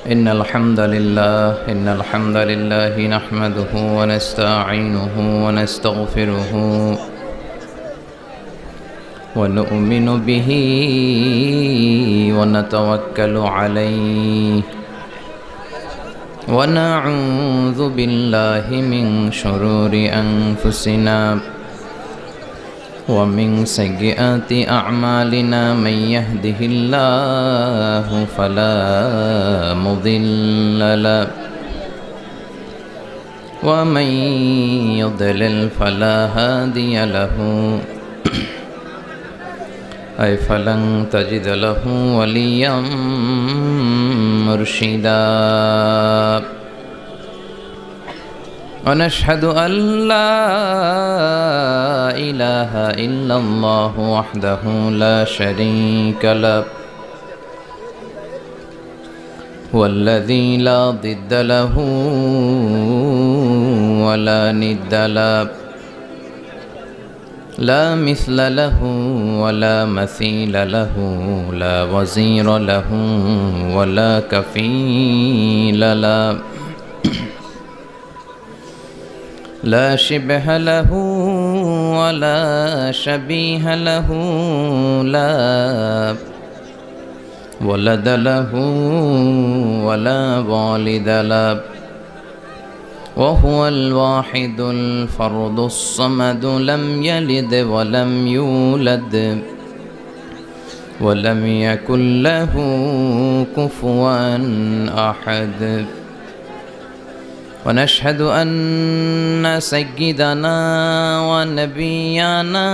إن الحمد لله نحمده ونستعينه ونستغفره ونؤمن به ونتوكل عليه ونعوذ بالله من شرور أنفسنا ومن سيئات أعمالنا من يهده الله فلا مضل له ومن يضلل فلا هادي له أي فلن تجد له وليا مرشدا ونشهد أن لا إله إلا الله وحده لا شريك له هو الذي لا ضد له ولا ند له لا مثل له ولا مثيل له لا وزير له ولا كفيل له لا شبه له ولا شبيه له لا ولد له ولا والد له وهو الواحد الفرد الصمد لم يلد ولم يولد ولم يكن له كفوا أحد ونشهد أن سيدنا ونبينا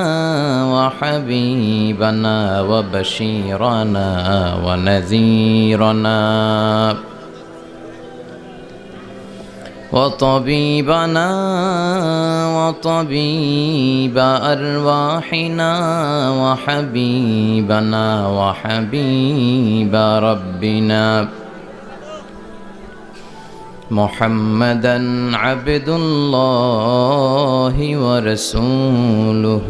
وحبيبنا وبشيرنا ونذيرنا وطبيبنا وطبيب أرواحنا وحبيبنا وحبيب ربنا محمدا عبد الله ورسوله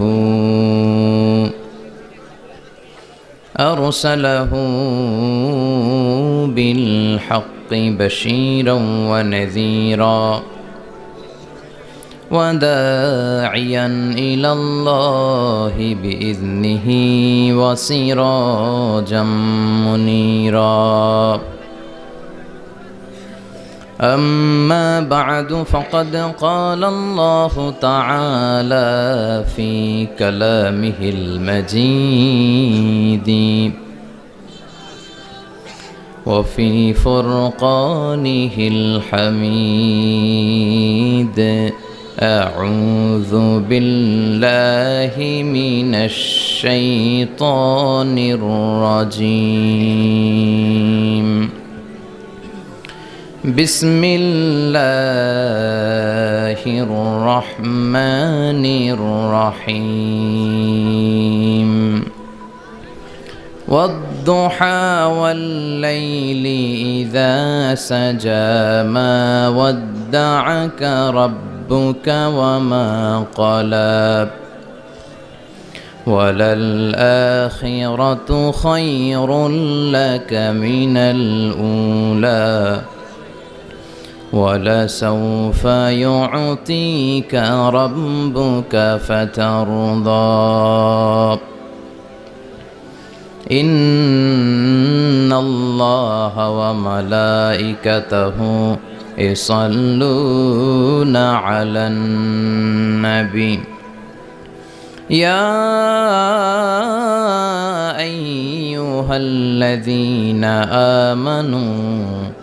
أرسله بالحق بشيرا ونذيرا وداعيا إلى الله بإذنه وسراجا منيرا أما بعد فقد قال الله تعالى في كلامه المجيد وفي فرقانه الحميد أعوذ بالله من الشيطان الرجيم بسم الله الرحمن الرحيم والضحى والليل إذا سجى ما ودعك ربك وما قلى وللآخرة خير لك من الأولى ولسوف يعطيك ربك فترضى إن الله وملائكته يصلون على النبي يا أيها الذين آمنوا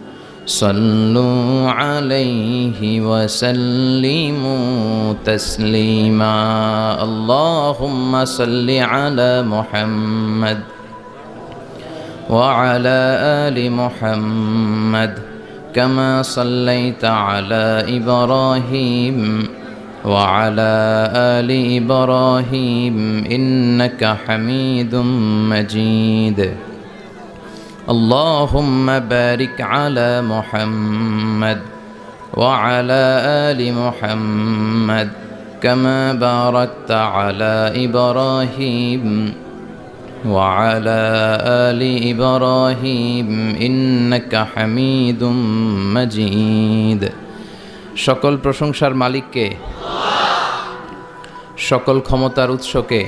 صلوا عليه وسلموا تسليما اللهم صل على محمد وعلى آل محمد كما صليت على إبراهيم وعلى آل إبراهيم إنك حميد مجيد اللهم بارك على محمد وعلى آل محمد كما باركت على إبراهيم وعلى آل إبراهيم إنك حميد مجيد সকল প্রশংসার মালিককে সকল ক্ষমতার উৎসকে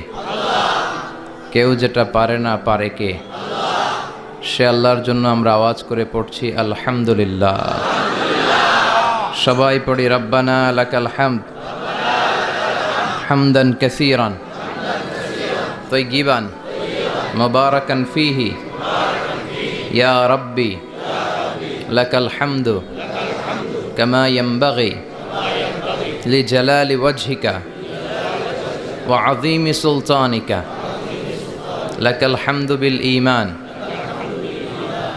কেউ যেটা পারে না পারে কে সে আল্লাহর জন্য আমরা আওয়াজ করে পড়ছি আলহামদুলিল্লাহ সবাই পড়ি রব্বানা লাকাল হামদ হামদান কাসীরান তাইয়িবান মুবারাকান ফীহি ইয়া রাব্বি লাকাল হামদু কামা ইয়ানবাগি লিজালালি ওয়াজহিকা ওয়া আযীমি সুলতানিকা লাকাল হামদু বিল ঈমান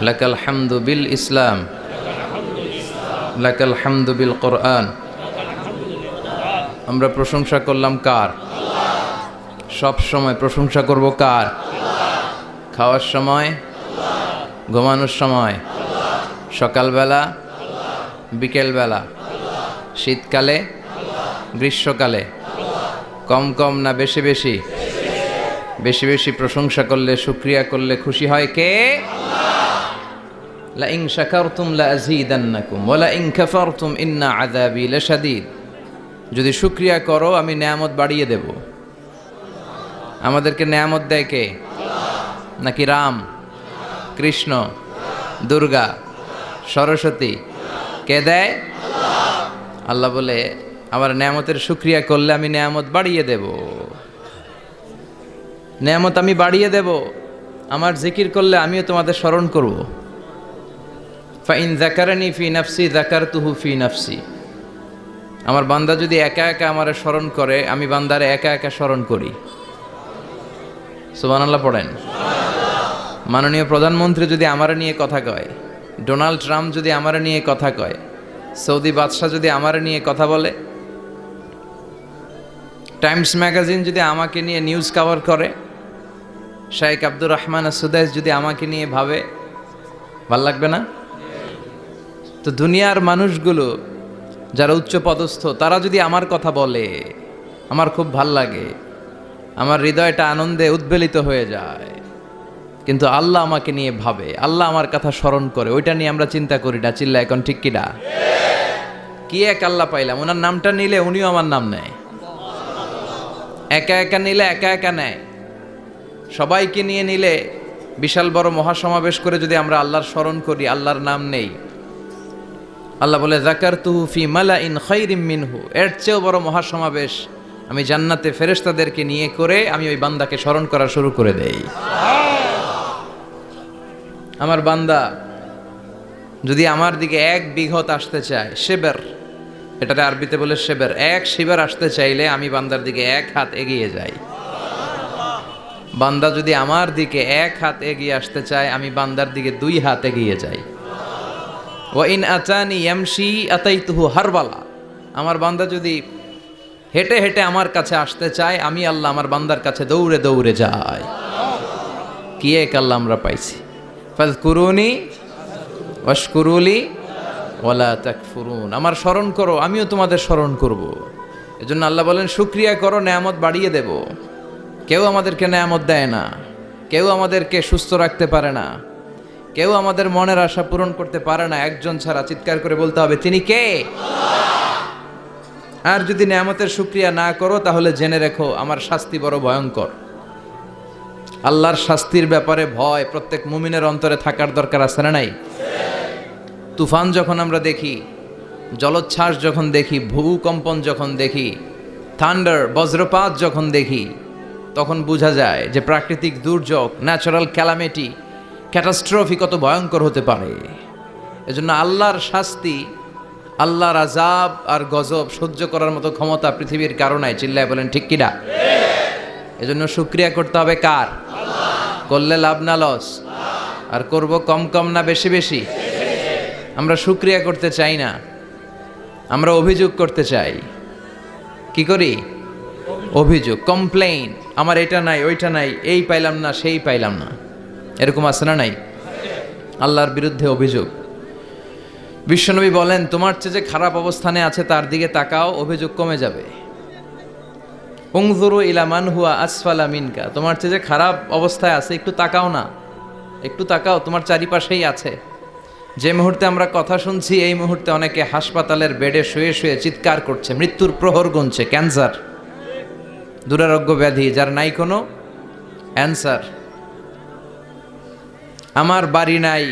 লাকাল হামদু বিল ইসলাম লাকাল হামদু বিল কোরআন। আমরা প্রশংসা করলাম কার? সব সময় প্রশংসা করব কার? খাওয়ার সময়, ঘুমানোর সময়, সকালবেলা, বিকেলবেলা, শীতকালে, গ্রীষ্মকালে, কম কম না বেশি বেশি? বেশি বেশি প্রশংসা করলে, শুকরিয়া করলে খুশি হয় কে? লা ইন শাকারতুম লা আযীদান্নাকুম ওয়া লা ইন কাফারতুম ইন্না আযাবি লাশাদীদ। যদি শুকরিয়া করো আমি নেয়ামত বাড়িয়ে দেব। আমাদেরকে নেয়ামত দেয় কে? নাকি রাম, কৃষ্ণ, দুর্গা, সরস্বতী? কে দেয়? আল্লাহ বলে আমার নেয়ামতের শুকরিয়া করলে আমি নেয়ামত বাড়িয়ে দেব। নেয়ামত আমি বাড়িয়ে দেব। আমার জিকির করলে আমিও তোমাদের স্মরণ করব। ফাইন যাকারানি ফি নাফসি যাকারতুহু ফি নাফসি। আমার বান্দা যদি একা একা আমারে স্মরণ করে আমি বান্দারে একা একা স্মরণ করি। সুবহানাল্লাহ পড়েন। মাননীয় প্রধানমন্ত্রী যদি আমারে নিয়ে কথা কয়, ডোনাল্ড ট্রাম্প যদি আমারে নিয়ে কথা কয়, সৌদি বাদশাহ যদি আমারে নিয়ে কথা বলে, টাইমস ম্যাগাজিন যদি আমাকে নিয়ে নিউজ কভার করে, শাইখ আব্দুর রহমান সুদাইস যদি আমাকে নিয়ে ভাবে, ভাল লাগবে না? তো দুনিয়ার মানুষগুলো যারা উচ্চ পদস্থ তারা যদি আমার কথা বলে আমার খুব ভাল লাগে, আমার হৃদয়টা আনন্দে উদ্বেলিত হয়ে যায়। কিন্তু আল্লাহ আমাকে নিয়ে ভাবে, আল্লাহ আমার কথা স্মরণ করে, ওইটা নিয়ে আমরা চিন্তা করি না। চিল্লা এখন ঠিক কিনা? কি এক আল্লাহ পাইলাম, ওনার নামটা নিলে উনিও আমার নাম নেয়। একা একা নিলে একা একা নেয়, সবাইকে নিয়ে নিলে বিশাল বড় মহাসমাবেশ করে যদি আমরা আল্লাহর স্মরণ করি, আল্লাহর নাম নেই, আল্লাহ বলে যাকারতুহু ফি মালাইন খায়রিম মিনহু। এর চেয়েও বড় মহাসমাবেশ আমি জান্নাতে ফেরেশতাদেরকে নিয়ে করে আমি ওই বান্দাকে স্মরণ করা শুরু করে দেই। আমার বান্দা যদি আমার দিকে এক বিঘত আসতে চায়, শেবের, এটাতে আরবিতে বলে শেবের, এক শিবের আসতে চাইলে আমি বান্দার দিকে এক হাত এগিয়ে যাই। বান্দা যদি আমার দিকে এক হাত এগিয়ে আসতে চায় আমি বান্দার দিকে দুই হাত এগিয়ে যাই। ওয়া ইন আতানি ইয়ামশি আতাইতুহু হারবালা। আমার বান্দা যদি হেঁটে হেঁটে আমার কাছে আসতে চায় আমি আল্লাহ আমার বান্দার কাছে দৌড়ে দৌড়ে যাই। কি এক আল্লাহ আমরা পাইছি। ফাযকুরুনি ওয়াশকুরুলি ওয়ালা তাকফুরুন। আমার স্মরণ করো আমিও তোমাদের স্মরণ করব। এজন্য আল্লাহ বলেন শুকরিয়া করো, নেয়ামত বাড়িয়ে দেব। কেউ আমাদেরকে নেয়ামত দেয় না, কেউ আমাদেরকে সুস্থ রাখতে পারে না, কেউ আমাদের মনের আশা পূরণ করতে পারে না একজন ছাড়া। চিৎকার করে বলতে হবে তিনি কে? আর যদি নেয়ামতের শুকরিয়া না করো তাহলে জেনে রেখো আমার শাস্তি বড় ভয়ঙ্কর। আল্লাহর শাস্তির ব্যাপারে ভয় প্রত্যেক মুমিনের অন্তরে থাকার দরকার আছে না নাই? তুফান যখন আমরা দেখি, জলোচ্ছ্বাস যখন দেখি, ভূকম্পন যখন দেখি, থান্ডার বজ্রপাত যখন দেখি, তখন বোঝা যায় যে প্রাকৃতিক দুর্যোগ, ন্যাচারাল ক্যালামিটি, ক্যাটাস্ট্রফি কত ভয়ঙ্কর হতে পারে। এজন্য আল্লাহর শাস্তি, আল্লাহর আযাব আর গজব সহ্য করার মতো ক্ষমতা পৃথিবীর কারো নাই। চিল্লায় বলেন ঠিক কিনা? এজন্য শুকরিয়া করতে হবে কার? করলে লাভ না লস? আর করব কম কম না বেশি বেশি? আমরা শুকরিয়া করতে চাই না, আমরা অভিযোগ করতে চাই। কি করি? অভিযোগ, কমপ্লেইন। আমার এটা নাই, ওইটা নাই, এই পাইলাম না, সেই পাইলাম না, এরকম আছে না নাই? আল্লাহর বিরুদ্ধে অভিযোগ। বিশ্বনবী বলেন তোমার চেয়ে যে খারাপ অবস্থানে আছে তার দিকে তাকাও, অভিযোগ কমে যাবে। উনজুরু ইলা মান হুয়া আসফালা মিনকা, তোমার চেয়ে যে খারাপ অবস্থায় আছে একটু তাকাও না, একটু তাকাও, তোমার চারিপাশেই আছে। যে মুহূর্তে আমরা কথা শুনছি এই মুহূর্তে অনেকে হাসপাতালের বেডে শুয়ে শুয়ে চিৎকার করছে, মৃত্যুর প্রহর গুনছে। ক্যান্সার, দুরারোগ্য ব্যাধি যার নাই কোনো অ্যান্সার। আমার বাড়ি নাই,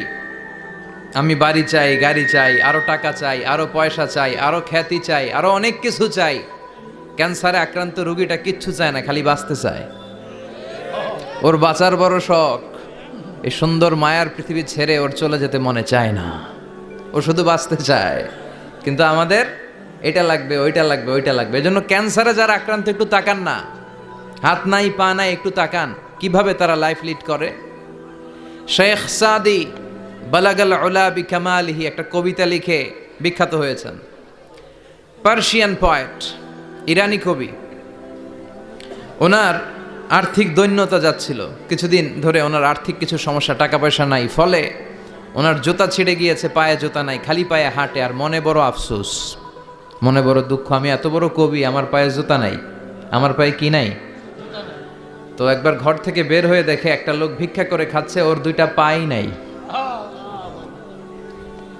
আমি বাড়ি চাই, গাড়ি চাই, আরো টাকা চাই, আরো পয়সা চাই, আরো খ্যাতি চাই, আরো অনেক কিছু চাই। ক্যান্সারে আক্রান্ত রোগীটা কিচ্ছু চায় না, খালি বাঁচতে চায়। ওর বাঁচার বড় শখ, এই সুন্দর মায়ার পৃথিবী ছেড়ে ওর চলে যেতে মনে চায় না, ও শুধু বাঁচতে চায়। কিন্তু আমাদের এটা লাগবে, ওইটা লাগবে, ওইটা লাগবে। এজন্য ক্যান্সারে যারা আক্রান্ত একটু তাকান না, হাত নাই পা নাই, একটু তাকান কিভাবে তারা লাইফ লিড করে। শেখ সাদি বালাগাল উলা বিকামালিহি একটা কবিতা লিখে বিখ্যাত হয়েছেন। পার্সিয়ান পয়েট, ইরানি কবি। ওনার আর্থিক দৈন্যতা যাচ্ছিল, কিছুদিন ধরে ওনার আর্থিক কিছু সমস্যা, টাকা পয়সা নাই, ফলে ওনার জুতা ছিঁড়ে গিয়েছে, পায়ে জুতা নাই, খালি পায়ে হাঁটে। আর মনে বড় আফসোস, মনে বড় দুঃখ, আমি এত বড় কবি, আমার পায়ে জুতা নাই, আমার পায়ে কি নাই। তো একবার ঘর থেকে বের হয়ে দেখে একটা লোক ভিক্ষা করে খাচ্ছে, ওর দুইটা পাই নাই।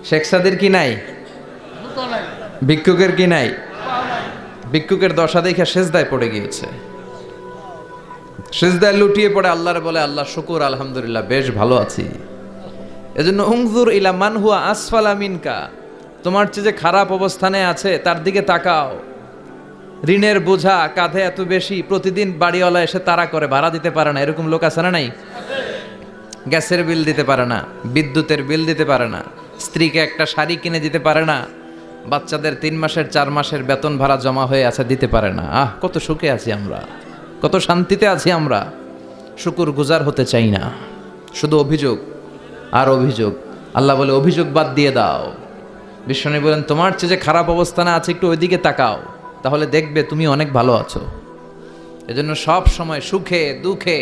শেখ সাদির কি নাই? ভিক্ষুকের কি নাই? ভিক্ষুকের দশা দেখে সেজদায় পড়ে গিয়েছে, সেজদায় লুটিয়ে পড়ে আল্লাহর বলে, আল্লাহ শুকুর, আলহামদুলিল্লাহ, বেশ ভালো আছি। এজন্য উনজুর ইলা মান হুয়া আসফালা মিনকা, তোমার চেয়ে যে খারাপ অবস্থানে আছে তার দিকে তাকাও। ঋণের বোঝা কাঁধে এত বেশি, প্রতিদিন বাড়িওয়ালা এসে তাড়া করে, ভাড়া দিতে পারে না, এরকম লোক আছে না নাই? গ্যাসের বিল দিতে পারে না, বিদ্যুতের বিল দিতে পারে না, স্ত্রীকে একটা শাড়ি কিনে দিতে পারে না, বাচ্চাদের 3 মাসের 4 মাসের বেতন ভাড়া জমা হয়ে আছে, দিতে পারে না। কত সুখে আছি আমরা, কত শান্তিতে আছি আমরা, শুকুর গুজার হতে চাই না, শুধু অভিযোগ আর অভিযোগ। আল্লাহ বলে অভিযোগ বাদ দিয়ে দাও। বিশ্বনবী বলেন তোমার চেয়ে যে খারাপ অবস্থানে আছে একটু ওইদিকে তাকাও, তাহলে দেখবে তুমি অনেক ভালো আছো। এজন্য সব সময় সুখে দুঃখে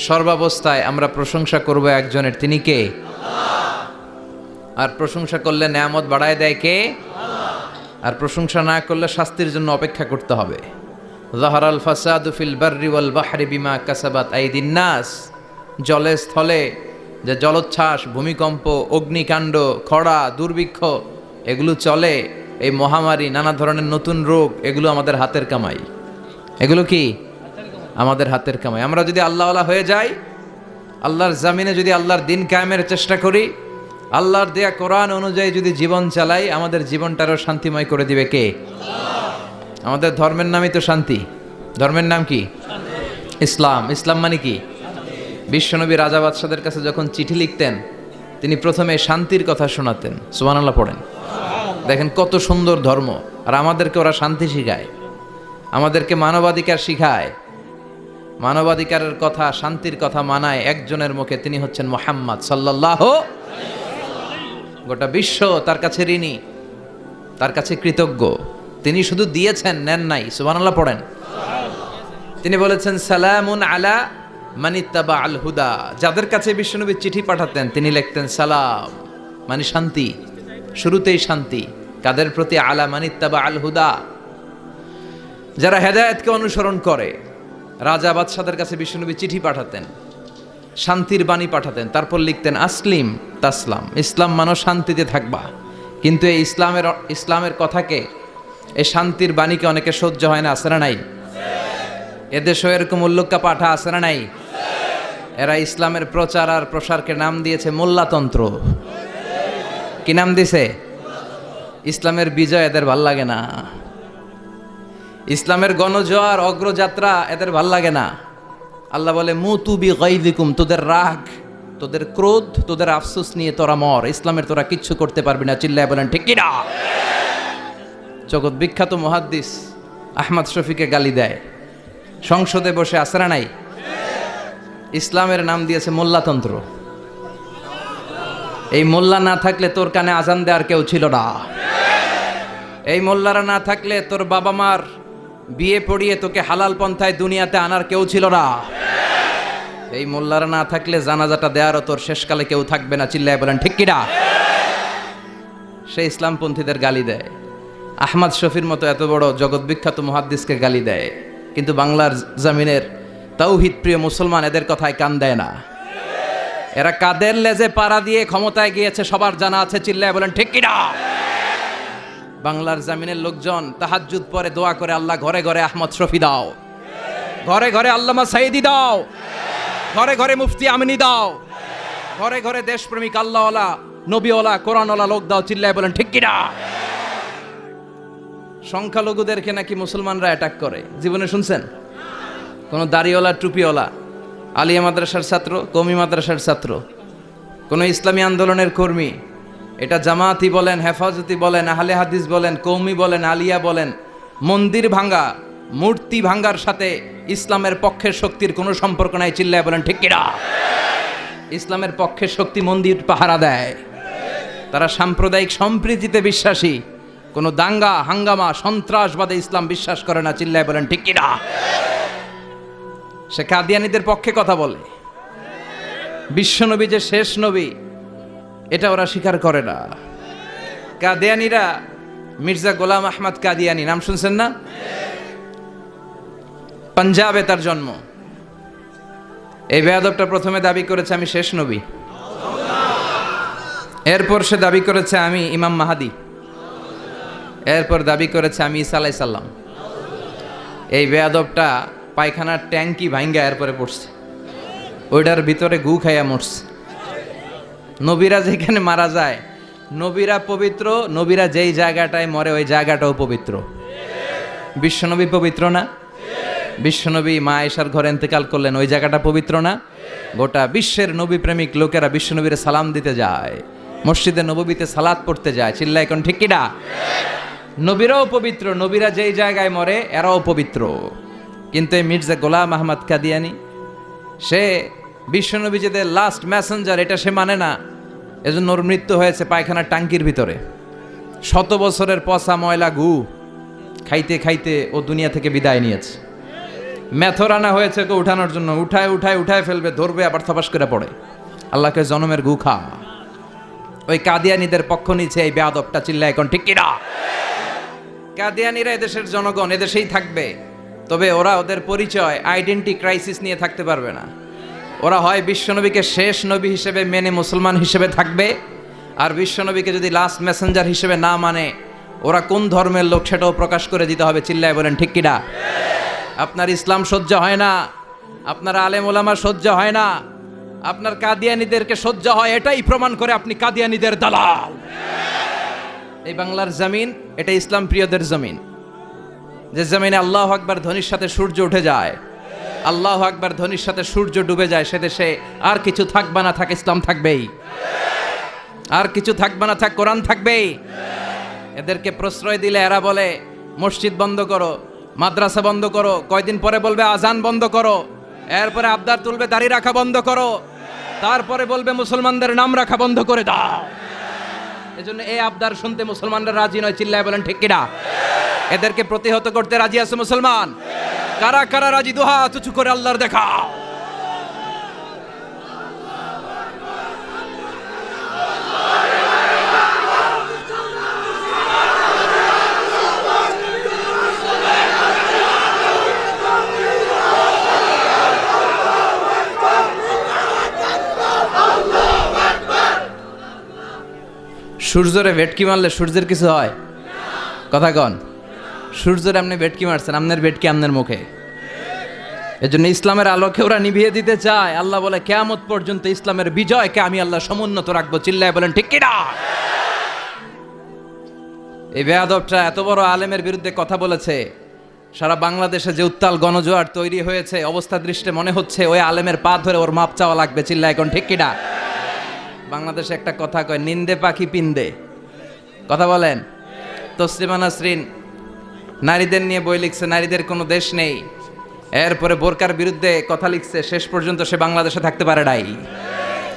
সর্বাবস্থায় আমরা প্রশংসা করব একজনের, তিনি কে? আর প্রশংসা করলে নেয়ামত বাড়ায় দেয় কে? আর প্রশংসা না করলে শাস্তির জন্য অপেক্ষা করতে হবে। যাহারাল ফাসাদু ফিল বাররি ওয়াল বাহরি বিমা কাসাবাত আইদিন নাস, জলে স্থলে যে জলোচ্ছ্বাস, ভূমিকম্প, অগ্নিকাণ্ড, খরা, দুর্ভিক্ষ এগুলো চলে, এই মহামারী, নানা ধরনের নতুন রোগ, এগুলো আমাদের হাতের কামাই। এগুলো কি আমাদের হাতের কামাই। আমরা যদি আল্লাহওয়ালা হয়ে যাই, আল্লাহর জামিনে যদি আল্লাহর দিন কায়েমের চেষ্টা করি, আল্লাহর দেয়া কোরআন অনুযায়ী যদি জীবন চালাই, আমাদের জীবনটারও শান্তিময় করে দিবে কে? আমাদের ধর্মের নামই তো শান্তি। ধর্মের নাম কি? ইসলাম। ইসলাম মানে কি? বিশ্বনবী রাজা বাদশাদের কাছে যখন চিঠি লিখতেন, তিনি প্রথমে শান্তির কথা শোনাতেন। সুবহানাল্লাহ পড়েন। দেখেন কত সুন্দর ধর্ম। আর আমাদেরকে ওরা শান্তি শিখায়, আমাদেরকে মানবাধিকার শিখায়, মানবাধিকারের কথা, শান্তির কথা মানায় একজনের মুখে, তিনি হচ্ছেন মুহাম্মদ সাল্লাল্লাহু। গোটা বিশ্ব তার কাছে ঋণী, তার কাছে কৃতজ্ঞ। তিনি শুধু দিয়েছেন, নেন নাই। সুবহানাল্লাহ পড়েন। তিনি বলেছেন সালামুন আলা মানিত্তাবা আল হুদা। যাদের কাছে বিশ্বনবী চিঠি পাঠাতেন তিনি লিখতেন সালাম, মানে শান্তি, শুরুতেই শান্তি। কাদের প্রতি? আলা মানিত্তাবা আল হুদা, যারা হেদায়েতকে অনুসরণ করে। রাজা বাদশাদের কাছে বিশ্বনবী চিঠি পাঠাতেন, শান্তির বাণী পাঠাতেন, তারপর লিখতেন আসলিম তাসলাম, ইসলাম মানো শান্তিতে থাকবা। কিন্তু এই ইসলামের কথাকে, এই শান্তির বাণীকে অনেকে সহ্য হয় না, আছে না নাই? এদেশেও এরকম উল্লুক্কা পাঠা আছে না নাই? এরা ইসলামের প্রচার আর প্রসারকে নাম দিয়েছে মোল্লাতন্ত্র। কি নাম দিছে? ইসলামের বিজয় এদের ভাল লাগে না, ইসলামের গণজোয়ার অগ্রযাত্রা এদের ভাল লাগে না। আল্লাহ বলে মুতু বিগাইযিকুম, তোদের রাগ, তোদের ক্রোধ, তোদের আফসোস নিয়ে তোরা মর, ইসলামের তোরা কিচ্ছু করতে পারবি না। চিল্লায় বলেন ঠিক কি না? জগৎ বিখ্যাত মুহাদ্দিস আহমদ শফিকে গালি দেয়, সংসদে বসে, আছে না নাই? ইসলামের নাম দিয়েছে মোল্লাতন্ত্র। এই মোল্লা না থাকলে তোর কানে আজান দেওয়ার কেউ ছিল না, এই মোল্লারা না থাকলে তোর বাবা মার বিয়ে পড়িয়ে তোকে হালাল পন্থায় দুনিয়াতে আনার কেউ ছিল না, এই মোল্লারা না থাকলে জানাজাটা দেওয়ারও তোর শেষকালে কেউ থাকবে না। চিল্লায় বলেন ঠিক কিনা? সে ইসলামপন্থীদের গালি দেয়। আহমদ শফির মতো এত বড় জগৎ বিখ্যাত মুহাদ্দিসকে গালি দেয়, কিন্তু বাংলার জমিনের তাওহীদ প্রিয় মুসলমান এদের কথায় কান দেয় না। এরা কাদের লেজে পাড়া দিয়ে ক্ষমতায় গিয়েছে সবার জানা আছে, চিল্লায় বলেন ঠিক কিনা? বাংলার জমিনের লোকজন তাহাজ্জুদ পরে দোয়া করে, আল্লাহ ঘরে ঘরে আহমদ শফি দাও, ঘরে ঘরে আল্লামা সাইদি দাও, ঘরে ঘরে মুফতি আমিনী দাও, ঘরে ঘরে দেশপ্রেমিক আল্লাহওয়ালা নবীওয়ালা কোরআনওয়ালা লোক দাও, চিল্লায় বলেন ঠিক কিনা? সংখ্যালঘুদেরকে নাকি মুসলমানরা অ্যাটাক করে, জীবনে শুনছেন? কোন দাড়িওয়ালা টুপিওয়ালা আলিয়া মাদ্রাসার ছাত্র, কওমি মাদ্রাসার ছাত্র, কোন ইসলামী আন্দোলনের কর্মী, এটা জামাতি বলেন, হেফাজতি বলেন, আহলে হাদিস বলেন, কওমি বলেন, আলিয়া বলেন, মন্দির ভাঙ্গা মূর্তি ভাঙ্গার সাথে ইসলামের পক্ষের শক্তির কোনো সম্পর্ক নাই, চিল্লায় বলেন ঠিক কিনা? ইসলামের পক্ষের শক্তি মন্দির পাহারা দেয়, তারা সাম্প্রদায়িক সম্প্রীতিতে বিশ্বাসী, কোনো দাঙ্গা হাঙ্গামা সন্ত্রাসবাদে ইসলাম বিশ্বাস করে না, চিল্লায় বলেন ঠিক কিনা? সে কাদিয়ানীদের পক্ষে কথা বলে, বিশ্বনবী যে শেষ নবী এটা ওরা স্বীকার করে না। কাদিয়ানীরা মির্জা গোলাম আহমদ কাদিয়ানী নাম শুনছেন না? পাঞ্জাবে তার জন্ম। এই বেয়াদবটা প্রথমে দাবি করেছে আমি শেষ নবী, এরপর সে দাবি করেছে আমি ইমাম মাহাদি, এরপর দাবি করেছে আমি ঈসা আলাইহিস সালাম। এই বেয়াদবটা পায়খানার ট্যাঙ্কি ভাঙ্গা এরপরে পড়ছে, ওইটার ভিতরে গু খাইয়া মরছে। নবীরা যেখানে মারা যায়, নবীরা পবিত্র, নবীরা যেই জায়গাটায় মরে ওই জায়গাটাও পবিত্র। বিশ্বনবী পবিত্র না? বিশ্বনবী মা আয়েশার ঘরে ইন্তেকাল করলেন, ওই জায়গাটা পবিত্র না? গোটা বিশ্বের নবী প্রেমিক লোকেরা বিশ্বনবীর সালাম দিতে যায়, মসজিদে নববীতে সালাত পড়তে যায়, চিল্লায় এখন ঠিক কিনা? নবীরাও পবিত্র, নবীরা যেই জায়গায় মরে এরাও পবিত্র। কিন্তু এই মির্জা গোলাম আহমদ কাদিয়ানী সে বিশ্বনবী যে লাস্ট মেসেঞ্জার এটা সে মানে না, এজন্য ওর মৃত্যু হয়েছে পায়খানার টাঙ্কির ভিতরে। 100 বছরের পচা ময়লা গু খাইতে খাইতে ও দুনিয়া থেকে বিদায় নিয়েছে। মেথর আনা হয়েছে ওকে উঠানোর জন্য, উঠায় ফেলবে, ধরবে আবার থপাস করে পড়ে। আল্লাহকে জনমের গু খা। ওই কাদিয়ানীদের পক্ষ নিচ্ছে এই বেয়াদবটা, চিল্লায় এখন ঠিক কিনা? কাদিয়ানীরা এদেশের জনগণ, এদেশেই থাকবে, তবে ওরা ওদের পরিচয় আইডেন্টি ক্রাইসিস নিয়ে থাকতে পারবে না। ওরা হয় বিশ্বনবীকে শেষ নবী হিসেবে মেনে মুসলমান হিসেবে থাকবে, আর বিশ্বনবীকে যদি লাস্ট মেসেঞ্জার হিসেবে না মানে ওরা কোন ধর্মের লোক সেটাও প্রকাশ করে দিতে হবে, চিল্লায় বলেন ঠিক কিনা? আপনার ইসলাম সহ্য হয় না, আপনার আলেম ওলামা সহ্য হয় না, আপনার কাদিয়ানীদেরকে সহ্য হয়, এটাই প্রমাণ করে আপনি কাদিয়ানীদের দালাল। এই বাংলার জমিন এটা ইসলাম প্রিয়দের জমিন, যে জমিনে আল্লাহু আকবার ধ্বনির সাথে সূর্য উঠে যায়, আল্লাহু আকবার ধ্বনির সাথে সূর্য ডুবে যায়, সে দেশে আর কিছু থাকবে না থাক ইসলাম থাকবেই, আর কিছু থাকবে না থাক কোরআন থাকবেই। এদেরকে প্রশ্রয় দিলে এরা বলে মসজিদ বন্ধ করো, মাদ্রাসা বন্ধ করো, কয়দিন পরে বলবে আজান বন্ধ করো, এরপরে আবদার তুলবে দাড়ি রাখা বন্ধ করো, তারপরে বলবে মুসলমানদের নাম রাখা বন্ধ করে দাও। এজন্য এই আবদার শুনতে মুসলমানরা রাজি নয়, চিল্লায় বলেন ঠিক কিনা? এদেরকে প্রতিহত করতে রাজি আছে মুসলমান? কারা কারা রাজি? দুহা উঁচু করে আল্লাহর দেখাও। সূর্যরে ভেটকি মারলে সূর্যের কিছু হয়? কথা কন। সূর্যের আপনি ভেটকি মারছেন, আপনার ভেটকি আপনার মুখে। এজন্য ইসলামের আলোকে ওরা নিভিয়ে দিতে চায়। আল্লাহ বলে কিয়ামত পর্যন্ত ইসলামের বিজয়কে আমি আল্লাহ সমুন্নত রাখবো, চিল্লায় বলেন ঠিক কিনা? এই বেয়াদবটা এত বড় আলেমের বিরুদ্ধে কথা বলেছে, সারা বাংলাদেশে যে উত্তাল গণজোয়ার তৈরি হয়েছে, অবস্থা দৃষ্টে মনে হচ্ছে ওই আলেমের পা ধরে ওর মাপ চাওয়া লাগবে, চিল্লায় এখন ঠিক কিনা? বাংলাদেশে একটা কথা কয়, নিন্দে পাখি পিন্দে। কথা বলেন। তসলিমা নাসরিন নারীদের নিয়ে বই লিখছে, নারীদের কোনো দেশ নেই, এরপরে বোরকার বিরুদ্ধে কথা লিখছে, শেষ পর্যন্ত সে বাংলাদেশে থাকতে পারে নাই।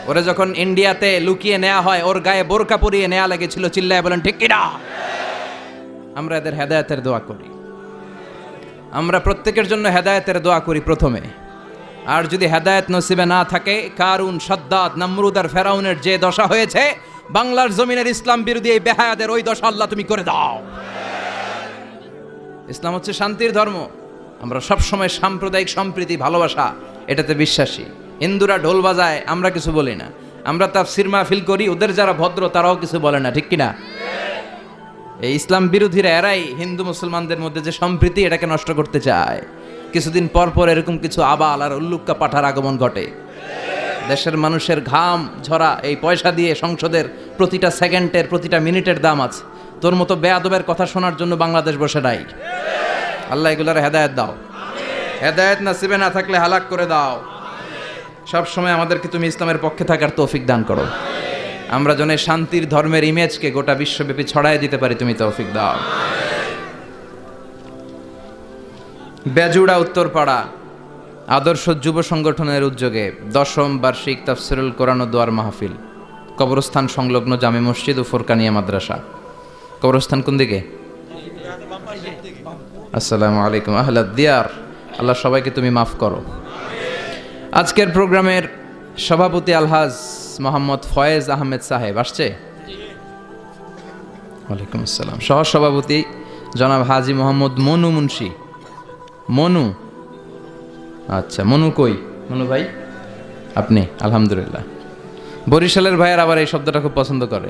ওরা যখন ইন্ডিয়াতে লুকিয়ে নেওয়া হয়, ওর গায়ে বোরকা পরিয়ে নেওয়া লেগেছিল, চিল্লায় বলেন ঠিক কিনা? আমরা এদের হেদায়েতের দোয়া করি, আমরা প্রত্যেকের জন্য হেদায়েতের দোয়া করি প্রথমে। আর যদি হেদায়েত নসিবে না থাকে, কারুন, সাদ্দাত, নমরুদ আর ফেরাউনের যে দশা হয়েছে, বাংলার জমিনের ইসলাম বিরোধী এই বেহায়াদের ওই দশা আল্লাহ তুমি করে দাও। ইসলাম হচ্ছে শান্তির ধর্ম। আমরা সবসময় সাম্প্রদায়িক সম্প্রীতি, ভালোবাসা এটাতে বিশ্বাসী। হিন্দুরা ঢোল বাজায়, আমরা কিছু বলি না। আমরা তাফসীর মাহফিল করি, ওদের যারা ভদ্র তারাও কিছু বলে না, ঠিক কিনা? এই ইসলাম বিরোধীরা এরাই হিন্দু মুসলমানদের মধ্যে যে সম্প্রীতি এটাকে নষ্ট করতে চায়। কিছুদিন পর পর এরকম কিছু আবাল আর উল্লুক্কা পাঠার আগমন ঘটে। দেশের মানুষের ঘাম ঝরা এই পয়সা দিয়ে সংসদের প্রতিটা সেকেন্ডের, প্রতিটা মিনিটের দাম আছে। তোর মতো বেয়াদবের কথা শোনার জন্য বাংলাদেশ বসে নাই। আল্লাহ এগুলার হেদায়েত দাও, হেদায়েত নসিবে না থাকলে হালাক করে দাও। সব সময় আমাদেরকে তুমি ইসলামের পক্ষে থাকার তৌফিক দান করো। আমরা যেন শান্তির ধর্মের ইমেজকে গোটা বিশ্বব্যাপী ছড়ায় দিতে পারি, তুমি তৌফিক দাও। বেজুড়া উত্তরপাড়া আদর্শ যুব সংগঠনের উদ্যোগে 10ম বার্ষিক তাফসিরুল কোরআন ও দোয়ার মাহফিল, কবরস্থান সংলগ্ন জামে মসজিদ ও ফোরকানিয়া মাদ্রাসা। কবরস্থান কোন দিকে? আসসালামু আলাইকুম আহলাদ দিয়ার। আল্লাহ সবাইকে তুমি মাফ করো। আজকের প্রোগ্রামের সভাপতি আলহাজ মোহাম্মদ ফয়েজ আহমেদ সাহেব আসছে। ওয়ালাইকুম আসসালাম। সহ সভাপতি জনাব হাজি মোহাম্মদ মনু মুন্সি। মনু, আচ্ছা মনু কই? মনু ভাই আপনি? আলহামদুলিল্লাহ। বরিশালের ভাইয়ার আবার এই শব্দটা খুব পছন্দ করে,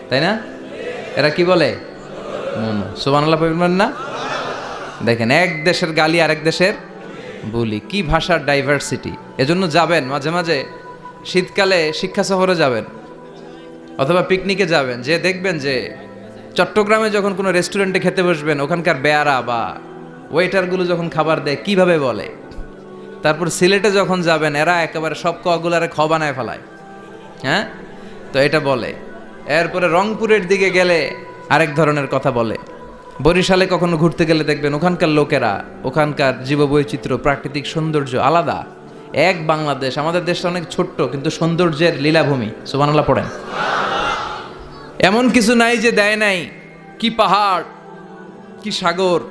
তাই না? এরা কি বলে? মনু। সুবহানাল্লাহ বলবেন না? দেখেন, এক দেশের গালি আরেক দেশের বলি, কি ভাষার ডাইভার্সিটি। এজন্য যাবেন মাঝে মাঝে শীতকালে শিক্ষা সফরে যাবেন অথবা পিকনিকে যাবেন, যে দেখবেন যে চট্টগ্রামে যখন কোনো রেস্টুরেন্টে খেতে বসবেন, ওখানকার বেয়ারা বা ওয়েটারগুলো যখন খাবার দেয় কিভাবে বলে। তারপর সিলেটে যখন যাবেন, এরা একেবারে সব কগুলারে খ বানায় ফেলায়। হ্যাঁ, তো এটা বলে। এরপরে রংপুরের দিকে গেলে আরেক ধরনের কথা বলে। বরিশালে কখনো ঘুরতে গেলে দেখবেন ওখানকার লোকেরা, ওখানকার জীববৈচিত্র্য, প্রাকৃতিক সৌন্দর্য আলাদা। এক বাংলাদেশ, আমাদের দেশটা অনেক ছোট্ট কিন্তু সৌন্দর্যের লীলাভূমি। সুবহানাল্লাহ পড়েন। এমন কিছু নাই যে দেয় নাই। কি পাহাড়, কি সাগর,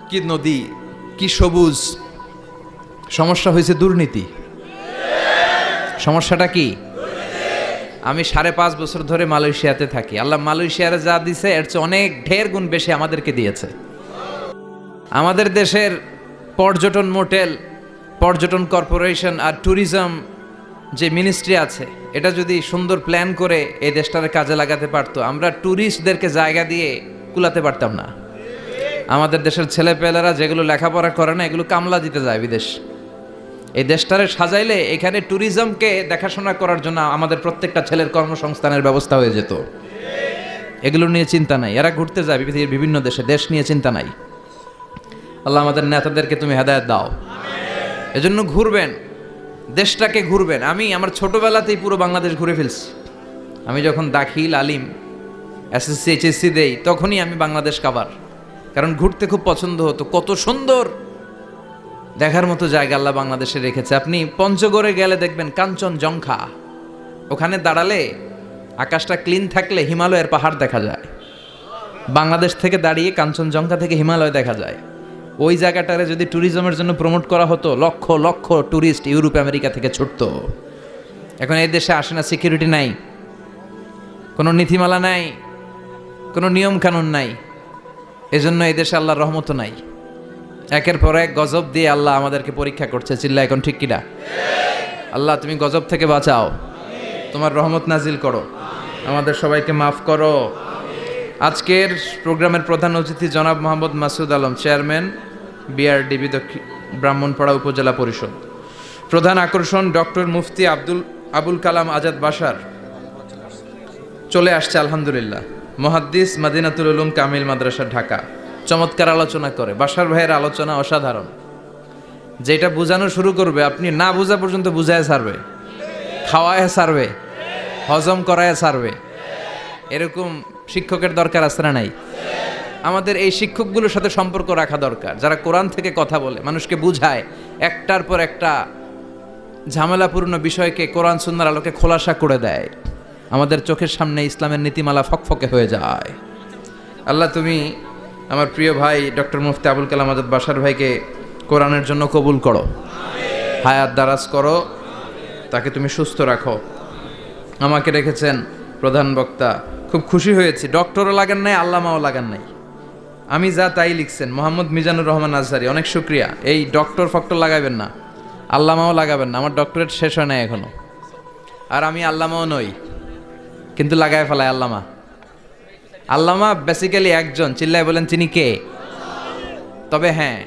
কি নদী, কি সবুজ। সমস্যা হয়েছে দুর্নীতি। সমস্যাটা কি? আমি 5.5 বছর ধরে মালয়েশিয়াতে থাকি। আল্লাহ মালয়েশিয়ারে যা দিছে এর চেয়ে অনেক ঢের গুণ বেশি আমাদেরকে দিয়েছে। আমাদের দেশের পর্যটন মোটেল, পর্যটন কর্পোরেশন আর ট্যুরিজম যে মিনিস্ট্রি আছে, এটা যদি সুন্দর প্ল্যান করে এই দেশটারে কাজে লাগাতে পারতো, আমরা ট্যুরিস্টদেরকে জায়গা দিয়ে কুলাতে পারতাম না। আমাদের দেশের ছেলেপেলেরা যেগুলো লেখাপড়া করে না, এগুলো কামলা দিতে যায় বিদেশ। এই দেশটারে সাজাইলে এখানে ট্যুরিজমকে দেখাশোনা করার জন্য আমাদের প্রত্যেকটা ছেলের কর্মসংস্থানের ব্যবস্থা হয়ে যেত। এগুলো নিয়ে চিন্তা নাই। এরা ঘুরতে যায় পৃথিবীর বিভিন্ন দেশে, দেশ নিয়ে চিন্তা নাই। আল্লাহ আমাদের নেতাদেরকে তুমি হেদায়েত দাও। এজন্য ঘুরবেন, দেশটাকে ঘুরবেন। আমি আমার ছোটবেলাতেই পুরো বাংলাদেশ ঘুরে ফেলছি। আমি যখন দাখিল, আলিম, এসএসসি, এইচএসসি দেই, তখনই আমি বাংলাদেশ কাভার। কারণ ঘুরতে খুব পছন্দ হতো। কত সুন্দর দেখার মতো জায়গা আল্লাহ বাংলাদেশে রেখেছে। আপনি পঞ্চগড়ে গেলে দেখবেন কাঞ্চনজঙ্ঘা। ওখানে দাঁড়ালে আকাশটা ক্লিন থাকলে হিমালয়ের পাহাড় দেখা যায়। বাংলাদেশ থেকে দাঁড়িয়ে কাঞ্চনজঙ্ঘা থেকে হিমালয় দেখা যায়। ওই জায়গাটারে যদি ট্যুরিজমের জন্য প্রমোট করা হতো, lakh lakh tourist Europe America থেকে ছুটতো। এখন এই দেশে আসে না, সিকিউরিটি নাই, কোনো নীতিমালা নাই, কোনো নিয়ম কানুন নাই। এজন্য এই দেশে আল্লাহর রহমত নাই। একের পর এক গজব দিয়ে আল্লাহ আমাদেরকে পরীক্ষা করছে। চিল্লা এখন ঠিক কিনা? আল্লাহ তুমি গজব থেকে বাঁচাও, তোমার রহমত নাজিল করো, আমাদের সবাইকে মাফ করো। আজকের প্রোগ্রামের প্রধান অতিথি জনাব মোহাম্মদ মাসুদ আলম, চেয়ারম্যান বিআরডিবি ব্রাহ্মণপাড়া উপজেলা পরিষদ। প্রধান আকর্ষণ ডক্টর মুফতি আবুল কালাম আজাদ বাশার চলে আসছে আলহামদুলিল্লাহ। মুহাদ্দিস, মাদিনাতুল উলুম কামিল মাদ্রাসা, ঢাকা। চমৎকার আলোচনা করে। বাশার ভাইয়ের আলোচনা অসাধারণ। যেটা বোঝানো শুরু করবে, আপনি না বোঝা পর্যন্ত বুঝায় ছাড়বে, খাওয়ায় ছাড়বে, হজম করায় ছাড়বে। এরকম শিক্ষকের দরকার আছে না নাই? আমাদের এই শিক্ষকগুলোর সাথে সম্পর্ক রাখা দরকার, যারা কোরআন থেকে কথা বলে, মানুষকে বুঝায়, একটার পর একটা ঝামেলাপূর্ণ বিষয়কে কোরআন সুন্নাহর আলোকে খোলাসা করে দেয়। আমাদের চোখের সামনে ইসলামের নীতিমালা ফকফকে হয়ে যায়। আল্লাহ তুমি আমার প্রিয় ভাই ডক্টর মুফতি আবুল কালাম আজাদ বাশার ভাইকে কোরআনের জন্য কবুল করো, হায়াত দারাজ করো, তাকে তুমি সুস্থ রাখো। আমাকে রেখেছেন প্রধান বক্তা, খুব খুশি হয়েছি। ডক্টরও লাগান নাই, আল্লামাও লাগান নাই, আমি যা তাই লিখছেন মোহাম্মদ মিজানুর রহমান আজহারি, অনেক শুক্রিয়া। এই ডক্টর ফক্টর লাগাবেন না, আল্লামাও লাগাবেন না, আমার ডক্টরেট শেষ হয় না এখনো। আর আমি আল্লামাও নই, কিন্তু লাগায় ফেলায় আল্লামা। আল্লামা বেসিক্যালি একজন, চিল্লায় বলেন তিনি কে? তবে হ্যাঁ,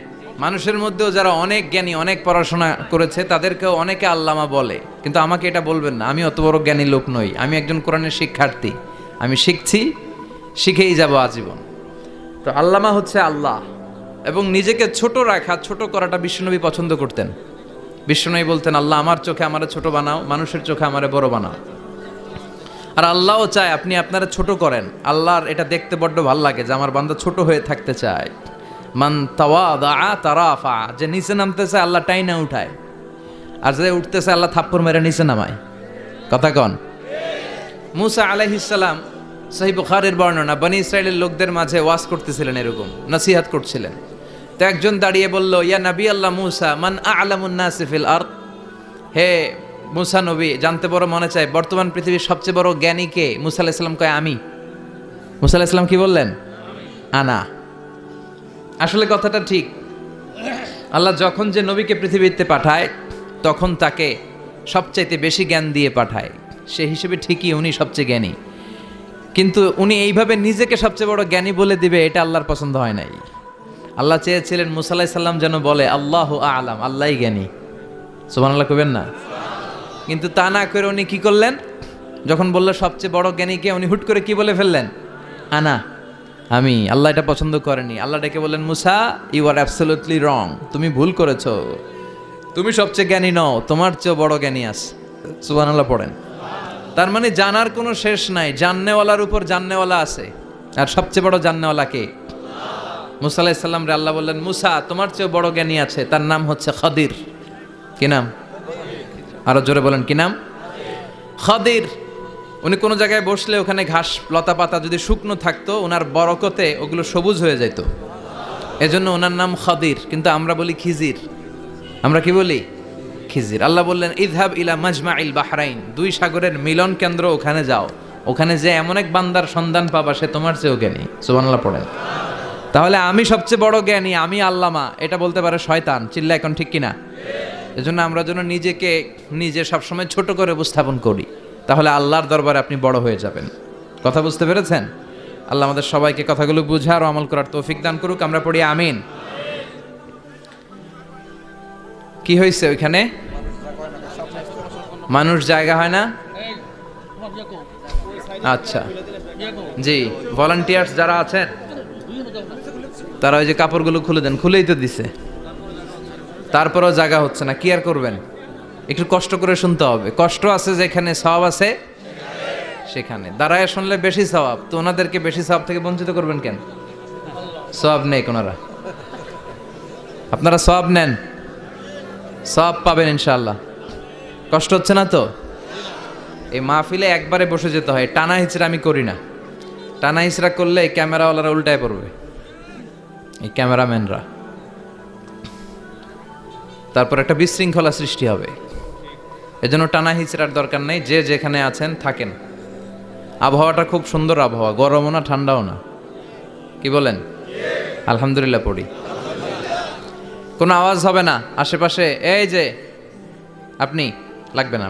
মানুষের মধ্যেও যারা অনেক জ্ঞানী, অনেক পড়াশোনা করেছে তাদেরকেও অনেকে আল্লামা বলে, কিন্তু আমাকে এটা বলবেন না, আমি অত বড় জ্ঞানী লোক নই। আমি একজন কোরআনের শিক্ষার্থী, আমি শিখছি, শিখেই যাব আজীবন। তো আল্লামা হচ্ছে আল্লাহ। এবং নিজেকে ছোট রাখা, ছোট করাটা বিশ্বনবী পছন্দ করতেন। বিশ্বনবী বলতেন, আল্লাহ আমার চোখে আমারে ছোট বানাও, মানুষের চোখে আমারে বড় বানাও। আর আল্লাহও চায় আপনি আপনারা ছোট করেন। আল্লাহর এটা দেখতে বড্ড ভাল লাগে যে আমার বান্দা ছোট হয়ে থাকতে চায়। মান তাওয়াদা তারাফা, যে নিচে নামতেছে আল্লাহ টাইনা উঠায়, আর যে উঠতেছে আল্লাহ থাপ্পড় মেরে নিচে নামায়। কথা কন। মুসা আলাইহিস সালাম, সহিহ বুখারীর বর্ণনা, বনি ইসরাইলের লোকদের মাঝে ওয়াজ করতেছিলেন, এরকম নসিহত করছিলেন। তো একজন দাঁড়িয়ে বলল, ইয়া নবী আল্লাহ মুসা, মান আ'লামুন নাসি ফিল আরদ, হে মুসা নবী, জানতে বড় মনে চায় বর্তমান পৃথিবীর সবচেয়ে বড় জ্ঞানী কে? মুসা আলাইহিস সালাম কয় আমি। মুসা আলাইহিস সালাম কি বললেন? আনা। আসলে কথাটা ঠিক। আল্লাহ যখন যে নবীকে পৃথিবীতে পাঠায় তখন তাকে সবচাইতে বেশি জ্ঞান দিয়ে পাঠায়, সে হিসেবে ঠিকই উনি সবচেয়ে জ্ঞানী। কিন্তু উনি এইভাবে নিজেকে সবচেয়ে বড় জ্ঞানী বলে দিবে, এটা আল্লাহর পছন্দ হয় নাই। আল্লাহ চেয়েছিলেন মুসা আলাইহিস সালাম যেন বলে আল্লাহু আ'লাম, আল্লাহই জ্ঞানী। সুবহানাল্লাহ কইবেন না? কিন্তু তা না করে উনি কি করলেন? যখন বলল সবচেয়ে বড় জ্ঞানীকে, উনি হুট করে কি বলে ফেললেন? আনা, আমি। আল্লাহ এটা পছন্দ করেনি। আল্লাহ ডেকে বললেন, মুসা ইউ আর অ্যাবসলিউটলি রং, তুমি ভুল করেছো, তুমি সবচেয়ে জ্ঞানী নও, তোমার চেয়েও বড় জ্ঞানী আছে। সুবহানাল্লাহ পড়েন। তার মানে জানার কোনো শেষ নাই, জাননেওয়ালার উপর জাননেওয়ালা আছে। আর সবচেয়ে বড় জাননেওয়ালা কে? মুসা আলাইহিস সালাম রে আল্লাহ বললেন, মুসা তোমার চেয়েও বড় জ্ঞানী আছে, তার নাম হচ্ছে খাদির। কি নাম? আরো জোরে বলেন, কি নাম? খাদির। উনি কোনো জায়গায় বসলে ওখানে ঘাস লতা পাতা যদি শুকনো থাকতো, ওনার বরকতে ওগুলো সবুজ হয়ে যেত, এজন্য ওনার নাম খাদির। কিন্তু আমরা বলি খিজির। আমরা কি বলি? খিজির। আল্লাহ বললেন, ইযহাব ইলা মাজমাইল বাহরাইন, দুই সাগরের মিলন কেন্দ্র, ওখানে যাও, ওখানে যে এমন এক বান্দার সন্ধান পাবা সে তোমার চেয়েও জ্ঞানী। সুবহানাল্লাহ পড়েন। তাহলে আমি সবচেয়ে বড় জ্ঞানী, আমি আল্লামা, এটা বলতে পারে শয়তান। চিল্লা এখন ঠিক কিনা? এজন্য আমরা যেন নিজেকে নিজে সবসময় ছোট করে উপস্থাপন করি, তাহলে আল্লাহর দরবারে আপনি বড় হয়ে যাবেন। কথা বুঝতে পেরেছেন? আল্লাহ আমাদের সবাইকে কথাগুলো বুঝার ও আমল করার তৌফিক দান করুক। আমরা পড়ি আমিন। কি হয়েছে ওইখানে? মানুষ জায়গা হয় না? আচ্ছা জি, ভলান্টিয়ার্স যারা আছেন তারা ওই যে কাপড়গুলো খুলে দেন। খুলেই তো দিছে, তারপরেও জায়গা হচ্ছে না। কি আর করবেন? একটু কষ্ট করে শুনতে হবে। কষ্ট আছে যেখানে, সওয়াব আছে সেখানে। দাঁড়ায় শুনলে বেশি সওয়াব, তো ওনাদেরকে বেশি সওয়াব থেকে বঞ্চিত করবেন কেন? সওয়াব নেই ওনারা, আপনারা সওয়াব নেন, সওয়াব পাবেন ইনশাআল্লাহ। কষ্ট হচ্ছে না তো? এই মাহফিলে একবারে বসে যেতে হয়, টানা হিচড়া আমি করি না। টানা হিচড়া করলে এই ক্যামেরাওয়ালারা উল্টায় পড়বে, এই ক্যামেরাম্যানরা, তারপর একটা বিশৃঙ্খলা সৃষ্টি হবে। এজন্য টানা হিচড়ার দরকার নেই, যে যেখানে আছেন থাকেন। আবহাওয়াটা খুব সুন্দর আবহাওয়া, গরমও না ঠান্ডাও না। কি বলেন? আলহামদুলিল্লাহ পড়ি। কোনো আওয়াজ হবে না আশেপাশে, এই যে আপনি লাগবে না,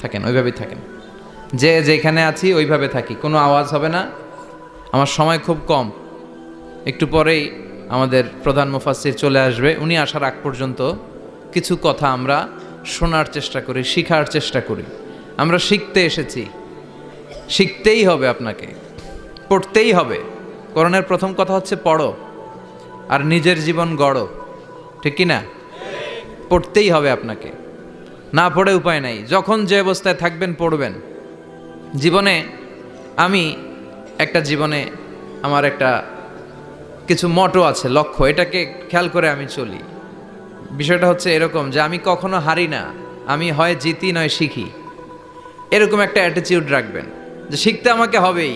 থাকেন ওইভাবেই থাকেন। যে যেখানে আছি ওইভাবে থাকি, কোনো আওয়াজ হবে না। আমার সময় খুব কম, একটু পরেই আমাদের প্রধান মুফাসসির চলে আসবে। উনি আসার আগ পর্যন্ত কিছু কথা আমরা শোনার চেষ্টা করি, শিখার চেষ্টা করি। আমরা শিখতে এসেছি, শিখতেই হবে, আপনাকে পড়তেই হবে। কোরআনের প্রথম কথা হচ্ছে পড়ো আর নিজের জীবন গড়ো, ঠিক কি না? পড়তেই হবে আপনাকে, না পড়ে উপায় নাই। যখন যে অবস্থায় থাকবেন পড়বেন। জীবনে আমি আমার একটা কিছু মটো আছে, লক্ষ্য, এটাকে খেয়াল করে আমি চলি। বিষয়টা হচ্ছে এরকম যে আমি কখনো হারি না, আমি হয় জিতি নয় শিখি, এরকম একটা অ্যাটিটিউড রাখবেন যে শিখতে আমাকে হবেই,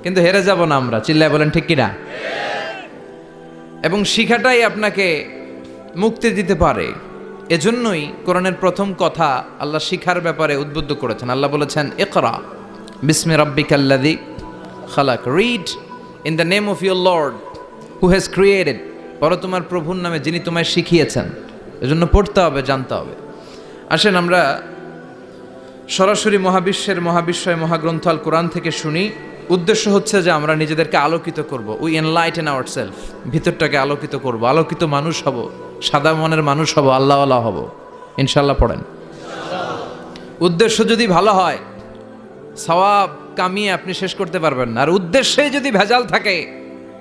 কিন্তু হেরে যাব না আমরা। চিল্লায় বলেন ঠিক কিনা? এবং শিখাটাই আপনাকে মুক্তি দিতে পারে। এজন্যই কোরআনের প্রথম কথা আল্লাহ শিখার ব্যাপারে উদ্বুদ্ধ করেছেন। আল্লাহ বলেছেন, ইকরা বিসমি রাব্বিকাল্লাযী খালাক, read in the name of your lord who has created, পড়ো তোমার প্রভুর নামে যিনি তোমায় শিখিয়েছেন। এজন্য পড়তে হবে, জানতে হবে। আসেন আমরা সরাসরি মহাবিশ্বয় মহাগ্রন্থ আল কোরআন থেকে শুনি। উদ্দেশ্য হচ্ছে যে আমরা নিজেদেরকে আলোকিত করব, উই এনলাইটেন আওয়ারসেলফ, ভিতরটাকে আলোকিত করব, আলোকিত মানুষ হব, সাদা মনের মানুষ হব, আল্লাহওয়ালা হব ইনশাল্লাহ। পড়েন। উদ্দেশ্য যদি ভালো হয় সওয়াব কামিয়ে আপনি শেষ করতে পারবেন না, আর উদ্দেশ্যে যদি ভেজাল থাকে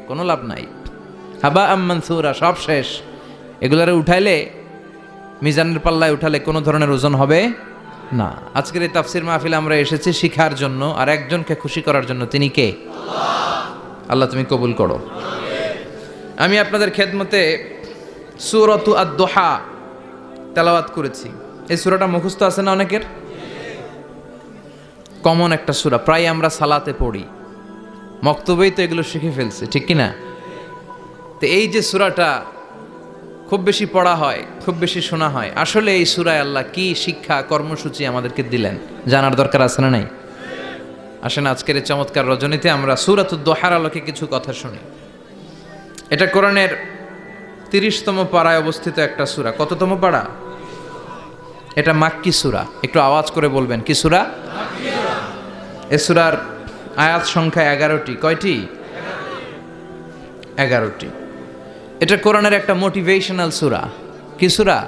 কোনো লাভ নাই। হাবা মানসুরা, সব শেষ। এগুলারে উঠাইলে, মিজানের পাল্লায় উঠালে কোনো ধরনের ওজন হবে না। আজকের এই তাফসির মাহফিলে আমরা এসেছি শিখার জন্য আর একজনকে খুশি করার জন্য। তিনি কে? আল্লাহ তুমি কবুল করো। আমি আপনাদের খেদমতে সূরাতু আদ-দুহা তেলাওয়াত করেছি। এই সূরাটা মুখস্থ আছে না অনেকের? কমন একটা সূরা, প্রায় আমরা সালাতে পড়ি, মক্তবেই তো এগুলো শিখে ফেলছি, ঠিক কিনা? তো এই যে সূরাটা খুব বেশি পড়া হয়, খুব বেশি শোনা হয়, আসলে এই সূরায় আল্লাহ কি শিক্ষা কর্মসূচি আমাদেরকে দিলেন জানার দরকার আছে না নাই? আসেন আজকের এই চমৎকার রজনীতে আমরা সূরাতুদ দুহার আলোকে কিছু কথা শুনি। এটা কোরআনের 30তম পারায় অবস্থিত একটা সূরা। কততম পারা? এটা মাক্কি সূরা। একটু আওয়াজ করে বলবেন, কি সূরা? এই সূরার আয়াত সংখ্যা 11টি। কয়টি? 11টি। এটা কোরআনের একটা মোটিভেশনাল সূরা। কি সূরা?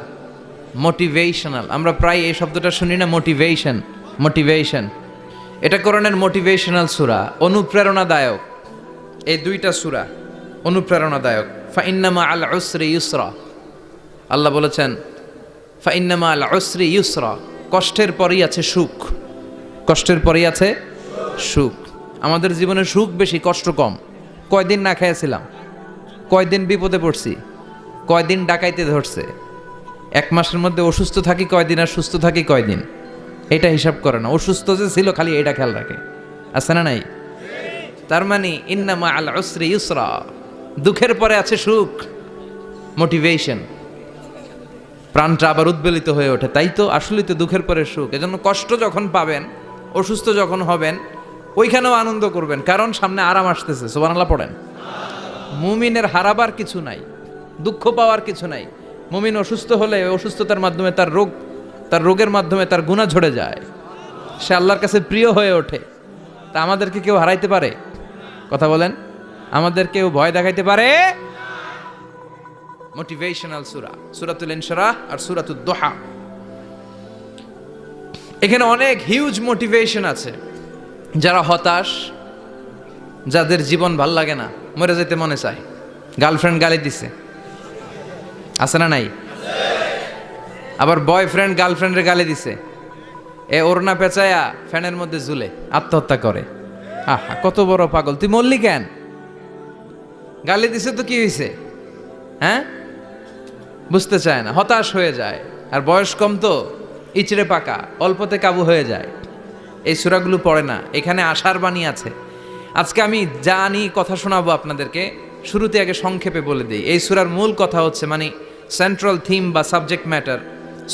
মোটিভেশনাল। আমরা প্রায় এই শব্দটা শুনি না, মোটিভেশন। এটা কোরআনের মোটিভেশনাল সূরা, অনুপ্রেরণাদায়ক। এই দুইটা সূরা অনুপ্রেরণাদায়ক। ফাইন্না মাআল উসরি ইউসরা, আল্লাহ বলেছেন ফাইন্না মাআল উসরি ইউসরা, কষ্টের পরেই আছে সুখ। কষ্টের পরেই আছে সুখ। আমাদের জীবনে সুখ বেশি, কষ্ট কম। কয়দিন না খেয়েছিলাম, কয়দিন বিপদে পড়ছি, কয়দিন ডাকাইতে ধরছে, 1 মাসের মধ্যে অসুস্থ থাকি কয়দিন আর সুস্থ থাকি কয়দিন, এটা হিসাব করে না। অসুস্থ যে ছিল খালি এটা খেয়াল রাখে, আছে না নাই? তার মানে ইন্না মাআল উসরি ইউসরা, দুঃখের পরে আছে সুখ, মোটিভেশন। প্রাণটা আবার উদ্বেলিত হয়ে ওঠে, তাই তো আসলেই তো দুঃখের পরে সুখ। এজন্য কষ্ট যখন পাবেন, অসুস্থ যখন হবেন, ওইখানেও আনন্দ করবেন, কারণ সামনে আরাম আসতেছে। সুবহানাল্লাহ পড়েন। মুমিনের হারাবার কিছু নাই, দুঃখ পাওয়ার কিছু নাই। মুমিন অসুস্থ হলে অসুস্থতার মাধ্যমে তার রোগের মাধ্যমে তার গুনাহ ঝরে যায়, সে আল্লাহর কাছে প্রিয় হয়ে ওঠে। তা আমাদেরকে কেউ হারাইতে পারে? কথা বলেন, আমাদের কেউ ভয় দেখাইতে পারে? মোটিভেশনাল সূরা, সূরাতুল ইনশিরাহ আর সূরাতুদ দুহা। এখানে অনেক হিউজ মোটিভেশন আছে। যারা হতাশ, যাদের জীবন ভাল লাগে না, মরে যেতে মনে চায়, গার্লফ্রেন্ড গালি দিছে, আছে না নাই? আবার বয়ফ্রেন্ড গার্লফ্রেন্ডের গালি দিছে, এ ওড়না পেঁচায়া ফ্যানের মধ্যে ঝুলে আত্মহত্যা করে। আহা, কত বড় পাগল তুই, মরলি কেন? গালি দিছে তো কি হয়েছে? হ্যাঁ, বুঝতে চায় না, হতাশ হয়ে যায়। আর বয়স কম তো, ইচড়ে পাকা, অল্পতে কাবু হয়ে যায়। এই সূরাগুলো পড়ে না। এখানে আশার বাণী আছে। আজকে আমি জানি কথা শোনাবো আপনাদেরকে, শুরুতে আগে সংক্ষেপে বলে দিই। এই সূরার মূল কথা হচ্ছে, মানে সেন্ট্রাল থিম বা সাবজেক্ট ম্যাটার,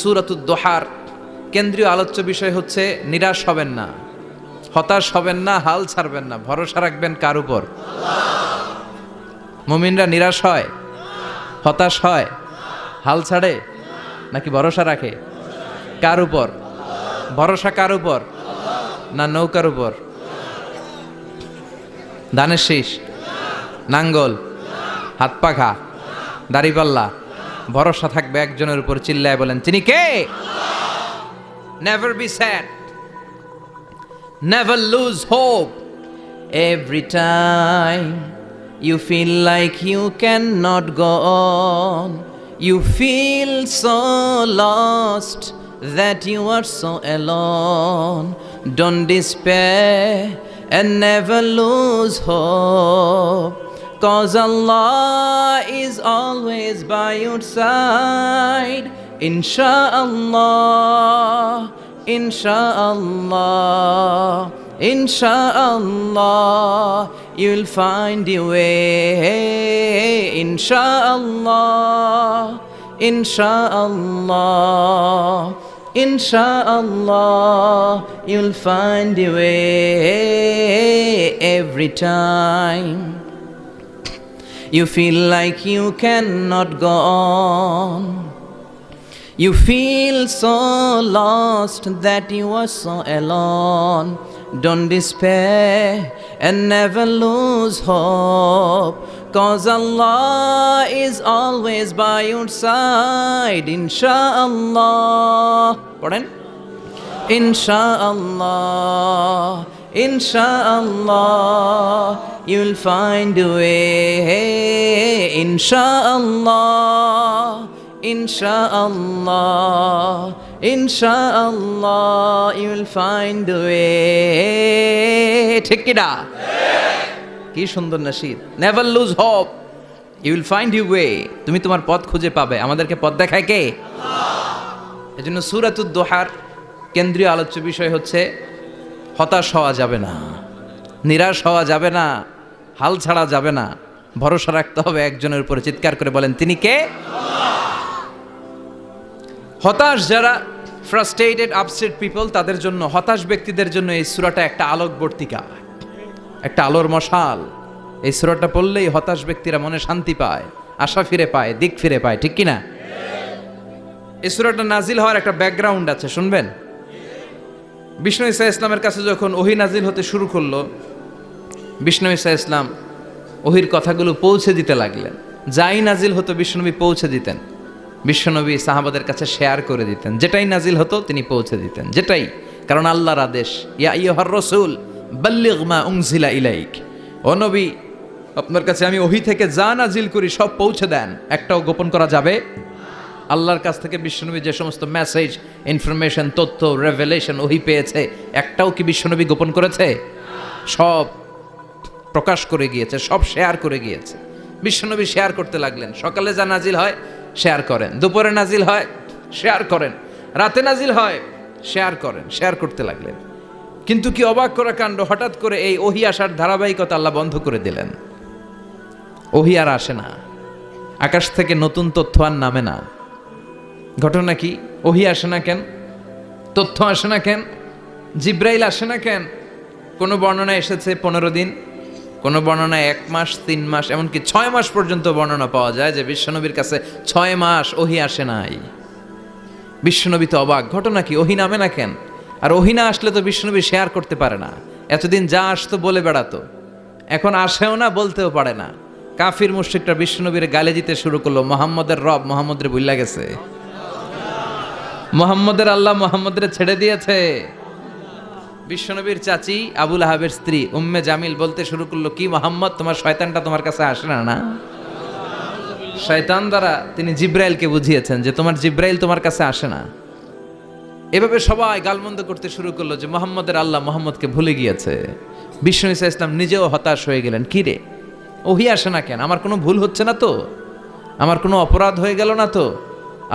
সূরাতুদ দুহার কেন্দ্রীয় আলোচ্য বিষয় হচ্ছে নিরাশ হবেন না, হতাশ হবেন না, হাল ছাড়বেন না, ভরসা রাখবেন কার উপর? মুমিনরা নিরাশ হয়, হতাশ হয়, হাল ছাড়ে নাকি ভরসা রাখে? কার উপর ভরসা? কার উপর? না নৌকার উপর, ধানের শীষ, নাঙ্গল, হাত পাখা, দাড়িপাল্লা? ভরসা থাকবে একজনের উপর। চিল্লায় বলেন, তিনি কে? Never be sad, never lose hope. Every time you feel like you cannot go on, you feel so lost that you are so alone. Don't despair and never lose hope, 'cause Allah is always by your side. Insha'Allah, Insha'Allah, Insha'Allah, you'll find your way. Insha'Allah, Insha'Allah, Insha'Allah, you'll find your way every time You feel like you cannot go on. You feel so lost that you are so alone. Don't despair and never lose hope, 'cause Allah is always by your side, Insha'Allah. Pardon? Insha'Allah, Insha'Allah, you'll find a way, Insha'Allah, Insha'Allah, Insha'Allah, you'll find a way. ঠিক কি না? কি সুন্দর nasheed. Never lose hope, you will find your way. তুমি তোমার পথ খুঁজে পাবে। আমাদেরকে পথ দেখায় কে? আল্লাহ। এজন্য সূরাতুদ দুহার কেন্দ্রীয় আলোচ্য বিষয় হচ্ছে হতাশ হওয়া যাবে না, নিরাশ হওয়া যাবে না, হাল ছাড়া যাবে না, ভরসা রাখতে হবে একজনের উপরে। চিৎকার করে বলেন, তিনি কে? হতাশ যারা, ফ্রাস্ট্রেটেড আপসেট পিপল, তাদের জন্য, হতাশ ব্যক্তিদের জন্য এই সূরাটা একটা আলোকবর্তিকা, একটা আলোর মশাল। এই সূরাটা পড়লেই হতাশ ব্যক্তিরা মনে শান্তি পায়, আশা ফিরে পায়, দিক ফিরে পায়। ঠিক কিনা? এই সূরাটা নাজিল হওয়ার একটা ব্যাকগ্রাউন্ড আছে, শুনবেন। বিষ্ণু ঈসা ইসলামের কাছে যখন ওহী নাজিল হতে শুরু করলো, বিষ্ণু ঈসা ইসলাম ওহীর কথাগুলো পৌঁছে দিতে লাগলেন। যাই নাজিল হতো বিষ্ণুনবী পৌঁছে দিতেন। বিশ্বনবী সাহাবাদের কাছে শেয়ার করে দিতেন, যেটাই নাজিল হতো তিনি পৌঁছে দিতেন, যেটাই। কারণ আল্লাহর আদেশ, ইয়া আইয়ুহার রাসূল বাল্লিগ মা উনজিলা ইলাইক, ও নবী আপনার কাছে আমি ওহী থেকে যা নাজিল করি সব পৌঁছে দেন, একটাও গোপন করা যাবে। আল্লাহর কাছ থেকে বিশ্বনবী যে সমস্ত মেসেজ, ইনফরমেশন, তথ্য, রেভেলেশন ওহী পেয়েছে, একটাও কি বিশ্বনবী গোপন করেছে? সব প্রকাশ করে গিয়েছে, সব শেয়ার করে গিয়েছে। বিশ্বনবী শেয়ার করতে লাগলেন। সকালে যা নাজিল হয় শেয়ার করেন, দুপুরে নাজিল হয় শেয়ার করেন, রাতে নাজিল হয় শেয়ার করেন, শেয়ার করতে লাগলেন। কিন্তু কি অবাক করা কাণ্ড, হঠাৎ করে এই ওহী আসার ধারাবাহিকতা আল্লাহ বন্ধ করে দিলেন। ওহী আর আসে না, আকাশ থেকে নতুন তথ্য আর নামে না। ঘটনা কি? ওহী আসে না কেন? তথ্য আসে না কেন? জিব্রাইল আসে না কেন? কোনো বর্ণনা এসেছে 15 দিন, কোনো বর্ণনায় 1 মাস, 3 মাস, এমনকি 6 মাস পর্যন্ত বর্ণনা পাওয়া যায় যে বিশ্বনবীর কাছে 6 মাস ওহী আসে নাই। বিশ্বনবী তো অবাক, ঘটনা কি? ওহী নামে না কেন? আর ওহী না আসলে তো বিশ্বনবী শেয়ার করতে পারে না। এতদিন যা আসতো বলে বেড়াতো, এখন আসেও না, বলতেও পারে না। কাফির মুশরিকরা বিশ্বনবীর গালে দিতে শুরু করলো, মুহাম্মদের রব মুহাম্মদরে ভুইলা গেছে, মুহাম্মদের আল্লাহ মুহাম্মদরে ছেড়ে দিয়েছে। বিশ্বনবীর চাচি আবু লাহাবের স্ত্রী উম্মে জামিল বলতে শুরু করলো, কি মুহাম্মদ, তোমার শয়তানটা তোমার কাছে আসে না? না, শয়তান দ্বারা তিনি জিব্রাইলকে বুঝিয়েছেন যে তোমার জিব্রাইল তোমার কাছে আসে না। এভাবে সবাই গালমন্দ করতে শুরু করলো যে মুহাম্মদের আল্লাহ মুহাম্মদকে ভুলে গিয়েছে। বিষ্ণু ঈসা ইসলাম নিজেও হতাশ হয়ে গেলেন। কি রে, ওহী আসে না কেন? আমার কোনো ভুল হচ্ছে না তো? আমার কোনো অপরাধ হয়ে গেল না তো?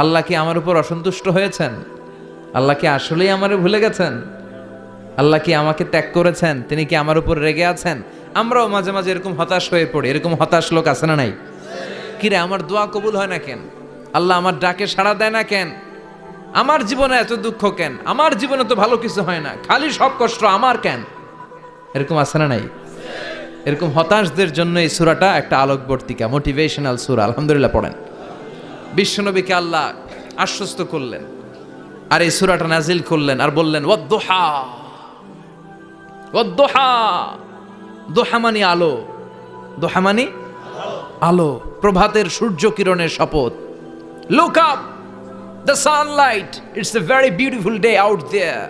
আল্লাহ কি আমার উপর অসন্তুষ্ট হয়েছেন? আল্লাহ কি আসলেই আমারে ভুলে গেছেন? আল্লাহ কি আমাকে ত্যাগ করেছেন? তিনি কি আমার উপর রেগে আছেন? আমরাও মাঝে মাঝে এরকম হতাশ হয়ে পড়ি। এরকম হতাশ লোক আছে না নাই? কিরে, আমার দোয়া কবুল হয় না কেন? আল্লাহ আমার ডাকে সাড়া দেয় না কেন? আমার জীবনে এত দুঃখ কেন? আমার জীবনে তো ভালো কিছু হয় না, খালি সব কষ্ট আমার কেন? এরকম আছে না নাই? এরকম হতাশদের জন্য এই সূরাটা একটা আলোকবর্তিকা, মোটিভেশনাল সূরা। আলহামদুলিল্লাহ পড়েন। বিশ্বনবীকে আল্লাহ আশ্বস্ত করলেন আর এই সূরাটা নাজিল করলেন আর বললেন, ওয়াদ-দুহা, ওয়াদ-দুহা। দুহা মানে আলো, দুহা মানে আলো, প্রভাতের সূর্য কিরণের শপথ। Look up, the sunlight, it's a very beautiful day out there.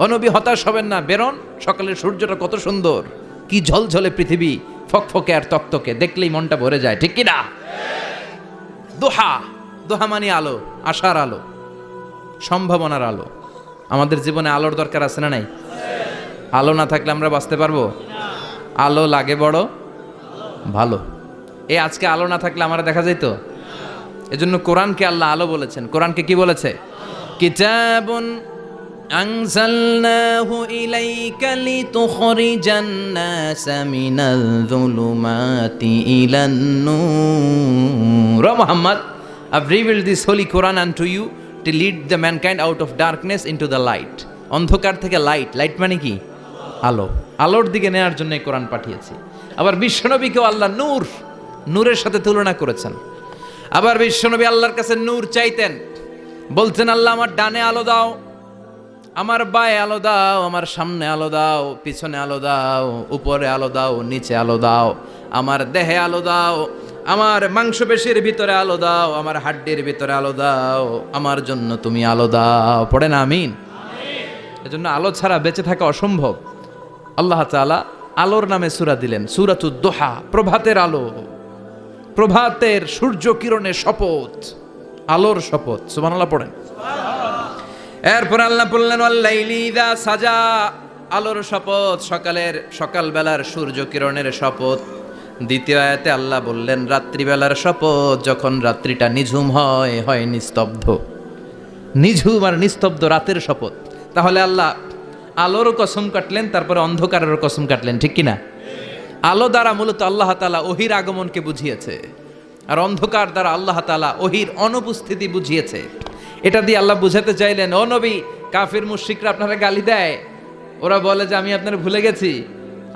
ও নবী, হতাশ হবেন না, বেরোন, সকালের সূর্যটা কত সুন্দর, কি ঝলঝলে পৃথিবী, ফকফকে আর তকতকে, দেখলেই মনটা ভরে যায়। ঠিক কি না? দোহা, দোহা মানে আলো, আশার আলো, সম্ভাবনার আলো। আমাদের জীবনে আলোর দরকার আছে না নাই? আলো না থাকলে আমরা বাঁচতে পারবো? আলো লাগে বড় ভালো। এই আজকে আলো না থাকলে আমরা দেখা যাইতো? এজন্য কোরআনকে আল্লাহ আলো বলেছেন। কোরআনকে কি বলেছে? কিতাবুন আনজালনাহু ইলাইকা লিতুখরিজান নাসা মিনাল যুলুমাতি ইলান নূর। ও Muhammad, I've revealed this holy Quran unto you to lead the mankind out of darkness into the light. অন্ধকার থেকে লাইট, লাইট মানে কি? আলো, আলোর দিকে নেওয়ার জন্য এই কোরআন পাঠিয়েছি। আবার বিশ্বনবীকেও আল্লাহ নূর, নূরের সাথে তুলনা করেছেন। আবার বিশ্বনবী আল্লাহর কাছে নূর চাইতেন, বলতেন আল্লাহ আমার ডানে আলো দাও, আমার বায়ে আলো দাও, আমার সামনে আলো দাও, পিছনে আলো দাও, উপরে আলো দাও, নিচে আলো দাও, আমার দেহে আলো দাও, আমার মাংসপেশির ভিতরে আলো দাও, আমার হাড্ডির ভিতরে আলো দাও, আমার জন্য তুমি আলো দাও। পড়েন আমিন। এজন্য আলো ছাড়া বেঁচে থাকা অসম্ভব। আল্লাহ তাআলা আলোর নামে সূরা দিলেন, সূরাতুদ দুহা, প্রভাতের আলো, প্রভাতের সূর্য কিরণের শপথ, আলোর শপথ। সুবহানাল্লাহ পড়েন। এরপর আল্লাহ বললেন ওয়াল্লাইলি ইযা সাজা, আলোর শপথ, সকালবেলার সূর্য কিরণের শপথ। দ্বিতীয় আয়াতে আল্লাহ বললেন রাত্রিবেলার শপথ, যখন রাত্রিটা নিঝুম হয় নিস্তব্ধ, নিঝুম আর নিস্তব্ধ রাতের শপথ। তাহলে আল্লাহ আলোরও কসম কাটলেন, তারপরে অন্ধকারেরও কসম কাটলেন, ঠিক কিনা? আলো দ্বারা মূলত আল্লাহ তাআলা ওহির আগমনকে বুঝিয়েছে, আর অন্ধকার দ্বারা আল্লাহ তাআলা ওহির অনুপস্থিতি বুঝিয়েছে। এটা দিয়ে আল্লাহ বুঝাতে চাইলেন, ও নবী, কাফির মুশরিকরা আপনারা গালি দেয়, ওরা বলে যে আমি আপনার ভুলে গেছি,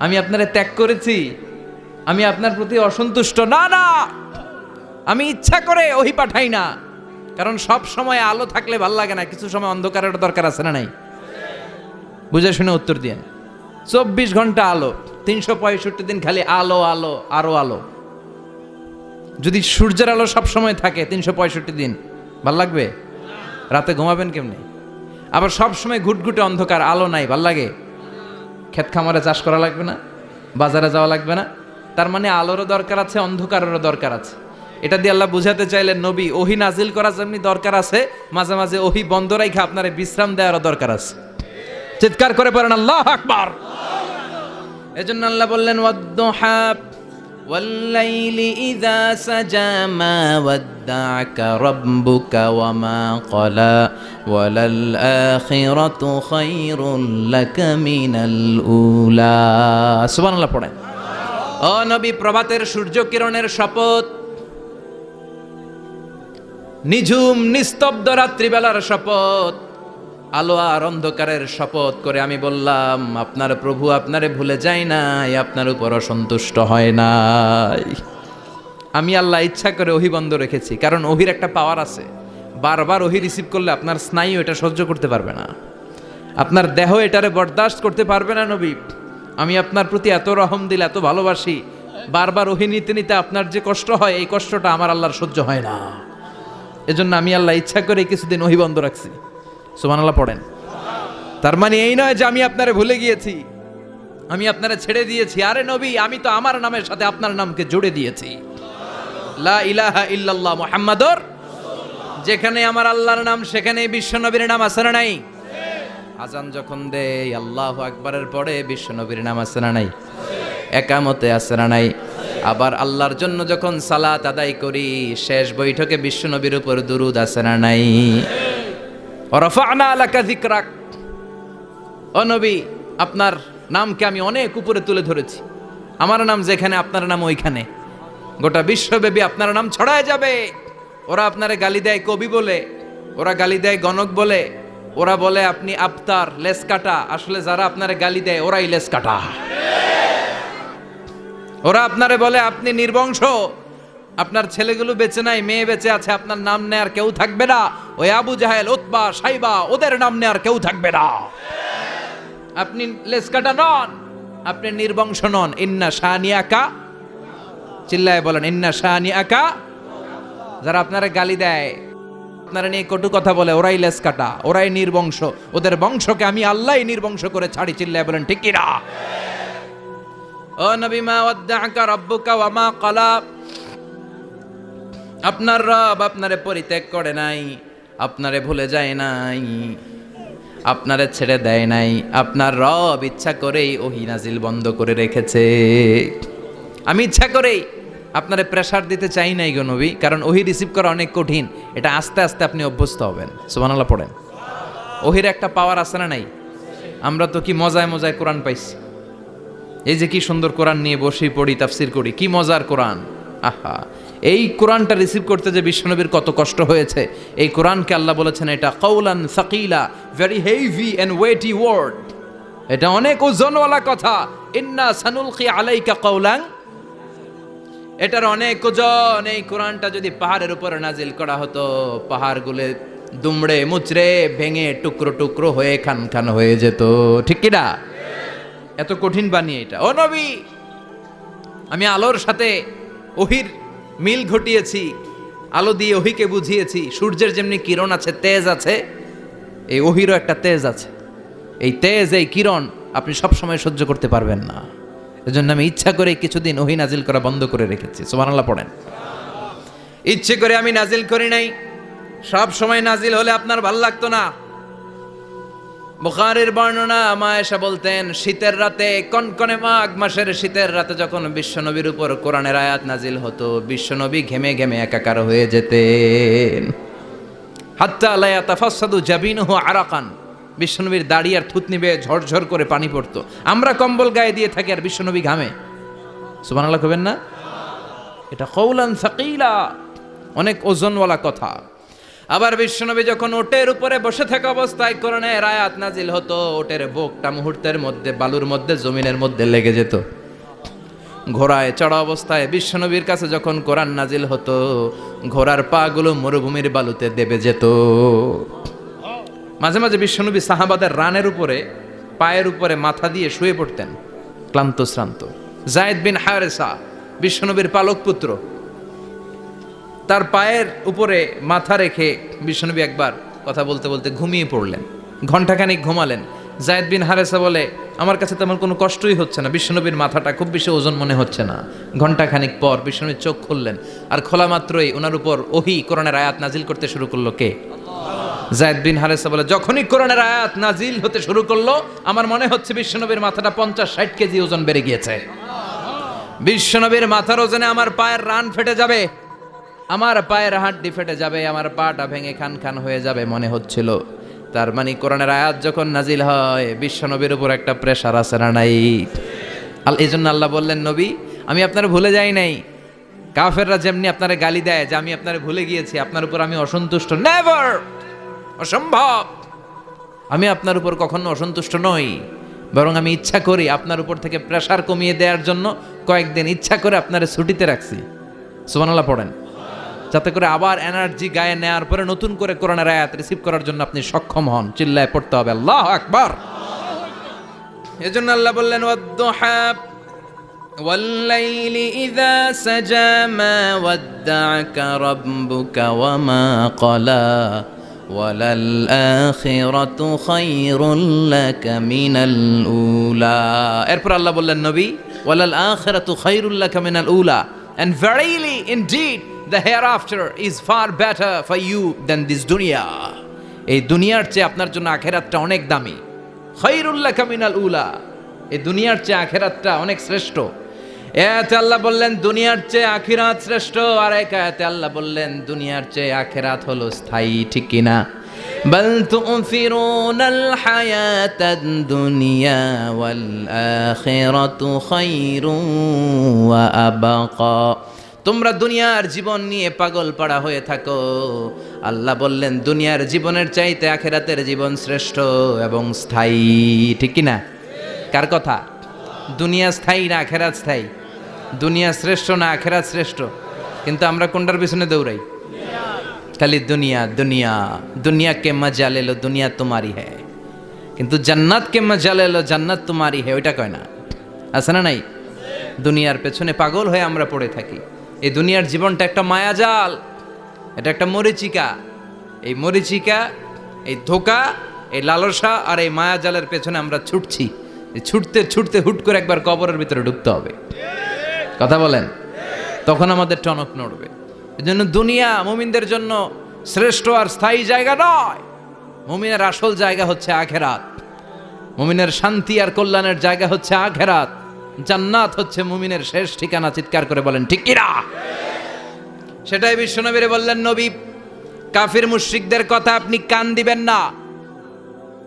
আমি আপনারে ত্যাগ করেছি, আমি আপনার প্রতি অসন্তুষ্ট। না না, আমি ইচ্ছা করে ওহি পাঠাই না, কারণ সব সময় আলো থাকলে ভাল লাগে না, কিছু সময় অন্ধকারের দরকার আছে না নাই? বুঝে শুনে উত্তর দিয়েন। 24 ঘন্টা আলো, 365 দিন খালি আলো আলো আরো আলো। যদি সূর্যের আলো সব সময় থাকে 365 দিন, ভাল লাগবে? রাতে ঘুমাবেন কেমনে? আবার সব সময় ঘুটঘুটে অন্ধকার, আলো নাই, ভাল লাগে? ক্ষেত খামারে চাষ করা লাগবে না, বাজারে যাওয়া লাগবে না। তার মানে আলোরও দরকার আছে, অন্ধকারেরও দরকার আছে। এটা দিয়ে আল্লাহ বুঝাতে চাইলেন, নবী, ওহি নাজিল করা যেমনি দরকার আছে, মাঝে মাঝে ওহি বন্ধ রাইখা আপনারে বিশ্রাম দেওয়ারও দরকার আছে। চিৎকার করে পড়েন আল্লাহু আকবার। এজন্য আল্লাহ বললেন ওয়াদ-দুহা ওয়াল-লাইলি ইযা সাজা মা ওয়াদ্দা'আকা রাব্বুকা ওয়া মা ক্বালা ওয়ালাল আখিরাতু খায়রুল লাকা মিনাল উলা। সুবহানাল্লাহ পড়েন। ও নবী, প্রভাতের সূর্য কিরণের শপথ, নিঝুম নিস্তব্ধ রাত্রিবেলার শপথ, আলো আর অন্ধকারের শপথ করে আমি বললাম আপনার প্রভু আপনারে ভুলে যায় নাই, আপনার উপর অসন্তুষ্ট হয় নাই। আমি আল্লাহ ইচ্ছা করে ওহি বন্ধ রেখেছি, কারণ ওহির একটা পাওয়ার আছে, বারবার ওহি রিসিভ করলে আপনার স্নায়ু এটা সহ্য করতে পারবে না, আপনার দেহ এটারে বরদাস্ত করতে পারবে না। নবী, আমি আপনার প্রতি এত রহম দিল, এত ভালোবাসি, বারবার ওহি নিতে নিতে আপনার যে কষ্ট হয়, এই কষ্টটা আমার আল্লাহর সহ্য হয় না। এজন্য আমি আল্লাহ ইচ্ছা করে কিছুদিন ওহি বন্ধ রাখছি। সুবহানাল্লাহ পড়েন। তার মানে এই নয় যে আমি আপনারে ভুলে গিয়েছি, আমি আপনারে ছেড়ে দিয়েছি। আরে নবী, আমি তো আমার নামের সাথে আপনার নামকে জুড়ে দিয়েছি। লা ইলাহা ইল্লাল্লাহ মুহাম্মাদুর রাসূলুল্লাহ। যেখানে আমার আল্লাহর নাম, সেখানে বিশ্ব নবীর নাম আছে না নাই? আজান যখন দেই আল্লাহু আকবারের পরে বিশ্ব নবীর নাম আছে না নাই? একামতে আছে না নাই? আবার আল্লাহর জন্য যখন সালাত আদায় করি, শেষ বৈঠকে বিশ্ব নবীর উপর দুরূদ আছে না নাই? রাফা'না লাকা যিকরাক। ও নবী, আপনার নামকে আমি অনেক উপরে তুলে ধরেছি। আমার নাম যেখানে, আপনার নাম ওইখানে, গোটা বিশ্বব্যাপী আপনার নাম ছড়ায় যাবে। ওরা আপনারে গালি দেয় কবি বলে, ওরা গালি দেয় গণক বলে, ওরা বলে আপনি আফতার, লেস কাটা। আসলে যারা আপনারে গালি দেয় ওরাই লেস কাটা। ওরা আপনারে বলে আপনি নির্বংশ, আপনার ছেলেগুলো বেঁচে নাই, মেয়ে বেঁচে আছে, আপনার নাম নেয়ার কেউ থাকবে না। ওই আবু জাহেল, উতবা, সাইবা, ওদের নাম নেয়ার কেউ থাকবে না। আপনি লেসকাটা নন, আপনি নির্বংশ নন। ইন্না শানিয়াকা, চিল্লায় বলেন ইন্না শানিয়াকা। যারা আপনারা গালি দেয়, আপনারা নিয়ে কটু কথা বলে, ওরাই লেসকাটা, ওরাই নির্বংশ, ওদের বংশকে আমি আল্লাহই নির্বংশ করে ছাড়ি। চিল্লায় বলেন ঠিক কিনা? ও নবী, মা ওয়াদ্দা'আকা রাব্বুকা ওয়া মা ক্বালা। আপনার রব আপনারে পরিত্যাগ করে নাই, আপনারে ভুলে যায় নাই, আপনারে ছেড়ে দেয় নাই। আপনার রব ইচ্ছা করেই ওহি নাজিল বন্ধ করে রেখেছে। আমি ইচ্ছা করেই আপনারে প্রেসার দিতে চাই নাই গো নবী, কারণ ওহি রিসিভ করা অনেক কঠিন। এটা আস্তে আস্তে আপনি অভ্যস্ত হবেন। সুবহানাল্লাহ পড়েন। ওহির একটা পাওয়ার আছে না নাই? আমরা তো কি মজায় মজায় কোরআন পাইছি। এই যে কি সুন্দর কোরআন নিয়ে বসে পড়ি, তাফসির করি, কি মজার কোরআন। আহা, এই কোরআনটা রিসিভ করতে যে বিশ্বনবীর কত কষ্ট হয়েছে। এই কোরআনকে আল্লাহ বলেছেন এটা কাউলান সাকিলা, very heavy and weighty word, এটা অনেক ওজনওয়ালা কথা। ইন্না সানুলকি আলাইকা কাউলান, এটার অনেক ওজন। এই কোরআনটা যদি পাহাড়ের উপরে নাজিল করা হতো, পাহাড়গুলো দুমড়ে মুচড়ে ভেঙে টুকরো টুকরো হয়ে খান খান হয়ে যেত, ঠিক কি না? এত কঠিন বানিয়ে এটা। ও নবী, আমি আলোর সাথে ওহির মিল ঘটিয়েছি, আলো দিয়ে ওহিকে বুঝিয়েছি। সূর্যের যেমনি কিরণ আছে, তেজ আছে, এই ওহিরও একটা তেজ আছে। এই তেজ, এই কিরণ আপনি সব সময় সহ্য করতে পারবেন না। এজন্য আমি ইচ্ছা করে কিছুদিন ওহি নাজিল করা বন্ধ করে রেখেছি। সুবহানাল্লাহ পড়েন। ইচ্ছে করে আমি নাজিল করি নাই। সব সময় নাজিল হলে আপনার ভাল লাগতো না। বুখারীর বর্ণনা, মা আয়েশা বলতেন, শীতের রাতে, কনকনে মাঘ মাসের শীতের রাতে যখন বিশ্বনবীর উপর কোরআনের আয়াত নাজিল হতো, বিশ্বনবী ঘেমে ঘেমে একাকার হয়ে যেতেন। হাত্তা লা ইয়াতাফাসসাদু জাবিনুহু আরাকান, বিশ্বনবীর দাড়ি আর থুতনি বেয়ে ঝরঝর করে পানি পড়তো। আমরা কম্বল গায়ে দিয়ে থাকি আর বিশ্বনবী ঘামে। সুবহানাল্লাহ কইবেন না? এটা কওলান সাকিলা, অনেক ওজনওয়ালা কথা। আবার বিশ্বনবী যখন ওটের উপরে বসে থাকা অবস্থায় কোরআনের আয়াত নাজিল হতো, ওটের বুকটা মুহূর্তের মধ্যে বালুর মধ্যে, জমিনের মধ্যে লেগে যেত। ঘোড়ায় চড়া অবস্থায় বিশ্বনবীর কাছে যখন কোরআন নাজিল হতো, ঘোড়ার পা গুলো মরুভূমির বালুতে দেবে যেত। মাঝে মাঝে বিশ্বনবী সাহাবাদের রানের উপরে, পায়ের উপরে মাথা দিয়ে শুয়ে পড়তেন, ক্লান্ত শ্রান্ত। যায়েদ বিন হারেসা, বিশ্বনবীর পালক পুত্র, তার পায়ের উপরে মাথা রেখে বিশ্বনবী একবার কথা বলতে বলতে ঘুমিয়ে পড়লেন। ঘণ্টাখানিক ঘুমালেন। যায়েদ বিন হারেসা বলে, আমার কাছে তেমন কোনো কষ্টই হচ্ছে না, বিশ্বনবীর মাথাটা খুব বেশি ওজন মনে হচ্ছে না। ঘণ্টাখানিক পর বিশ্বনবীর চোখ খুললেন, আর খোলা মাত্রই ওনার উপর ওহি কোরআনের আয়াত নাজিল করতে শুরু করলো। কে? যায়েদ বিন হারেসা বলে, যখনই কোরআনের আয়াত নাজিল হতে শুরু করলো, আমার মনে হচ্ছে বিশ্বনবীর মাথাটা 50-60 কেজি ওজন বেড়ে গিয়েছে। বিশ্বনবীর মাথার ওজনে আমার পায়ের রান ফেটে যাবে, আমার পায়ের হাড্ডি ফেটে যাবে, আমার পাটা ভেঙে খান খান হয়ে যাবে মনে হচ্ছিল। তার মানে কোরআনের আয়াত যখন নাজিল হয়, বিশ্বনবীর উপর একটা প্রেশার আছে না নাই? এই জন্য আল্লাহ বললেন, নবী আমি আপনার ভুলে যাই নাই। কাফেররা যেমনি আপনারে গালি দেয় যে আমি আপনারে ভুলে গিয়েছি, আপনার উপর আমি অসন্তুষ্ট, নেভার, অসম্ভব। আমি আপনার উপর কখনো অসন্তুষ্ট নই, বরং আমি ইচ্ছা করি আপনার উপর থেকে প্রেশার কমিয়ে দেওয়ার জন্য কয়েকদিন ইচ্ছা করে আপনারে ছুটিতে রাখছি। সুবহানাল্লাহ পড়েন, যাতে করে আবার এনার্জি গায়ে নেওয়ার পরে নতুন করে কোরআনের আয়াত রিসিভ করার জন্য আপনি সক্ষম হন। চিল্লায় পড়তে হবে আল্লাহু আকবার। এজন্য আল্লাহ বললেন, ওয়াদ-দুহা ওয়াল-লাইলি ইযা সাজা মা ওয়াদ্দা'আকা রাব্বুকা ওয়া মা ক্বালা ওয়ালাল আখিরাতু খায়রুল লাকা মিনাল উলা। এরপর আল্লাহ বললেন, নবী ওয়ালাল আখিরাতু খায়রুল লাকা মিনাল উলা, and verily indeed the hereafter is far better for you than this dunya. এই দুনিয়ার চেয়ে আপনার জন্য আখিরাতটা অনেক দামি। খায়রুল লাকা মিনাল উলা, এই দুনিয়ার চেয়ে আখিরাতটা অনেক শ্রেষ্ঠ। এতে আল্লাহ বললেন দুনিয়ার চেয়ে আখিরাত শ্রেষ্ঠ, আর এক আয়াতে আল্লাহ বললেন দুনিয়ার চেয়ে আখিরাত হলো স্থায়ী, ঠিক কি না? বাল তু'থিরুনাল হায়াতাদ দুনিয়া ওয়াল আখিরাতু খায়রুন ওয়া আবকা। তোমরা দুনিয়ার জীবন নিয়ে পাগল পাড়া হয়ে থাকো, আল্লাহ বললেন দুনিয়ার জীবনের চাইতে আখিরাতের জীবন শ্রেষ্ঠ এবং স্থায়ী, ঠিক কি না? কার কথা? দুনিয়া স্থায়ী না আখিরাত স্থায়ী? দুনিয়া শ্রেষ্ঠ না আখিরাত শ্রেষ্ঠ? কিন্তু আমরা কোনটার পিছনে দৌড়াই? খালি দুনিয়া দুনিয়া। দুনিয়া কে মজা লে লো, দুনিয়া তোমারি হ্যায়, কিন্তু জান্নাত কে মজা লে লো, জান্নাত তোমারি হ্যায়, ওইটা কয় না? আছে না নাই? দুনিয়ার পেছনে পাগল হয়ে আমরা পড়ে থাকি। এই দুনিয়ার জীবনটা একটা মায়াজাল, এটা একটা মরিচিকা। এই মরিচিকা, এই ধোঁকা, এই লালসা আর এই মায়াজালের পেছনে আমরা ছুটছি। ছুটতে ছুটতে হুট করে একবার কবরের ভিতরে ঢুকতে হবে। কথা বলেন, তখন আমাদের টনক নড়বে। এজন্য দুনিয়া মুমিনদের জন্য শ্রেষ্ঠ আর স্থায়ী জায়গা নয়। মুমিনের আসল জায়গা হচ্ছে আখিরাত। মুমিনের শান্তি আর কল্যাণের জায়গা হচ্ছে আখিরাত। জান্নাত হচ্ছে মুমিনের শেষ ঠিকানা। চিৎকার করে বলেন ঠিক কি না? সেটাই বিশ্বনবীরে বললেন, নবী কাফির মুশরিকদের কথা আপনি কান দিবেন না,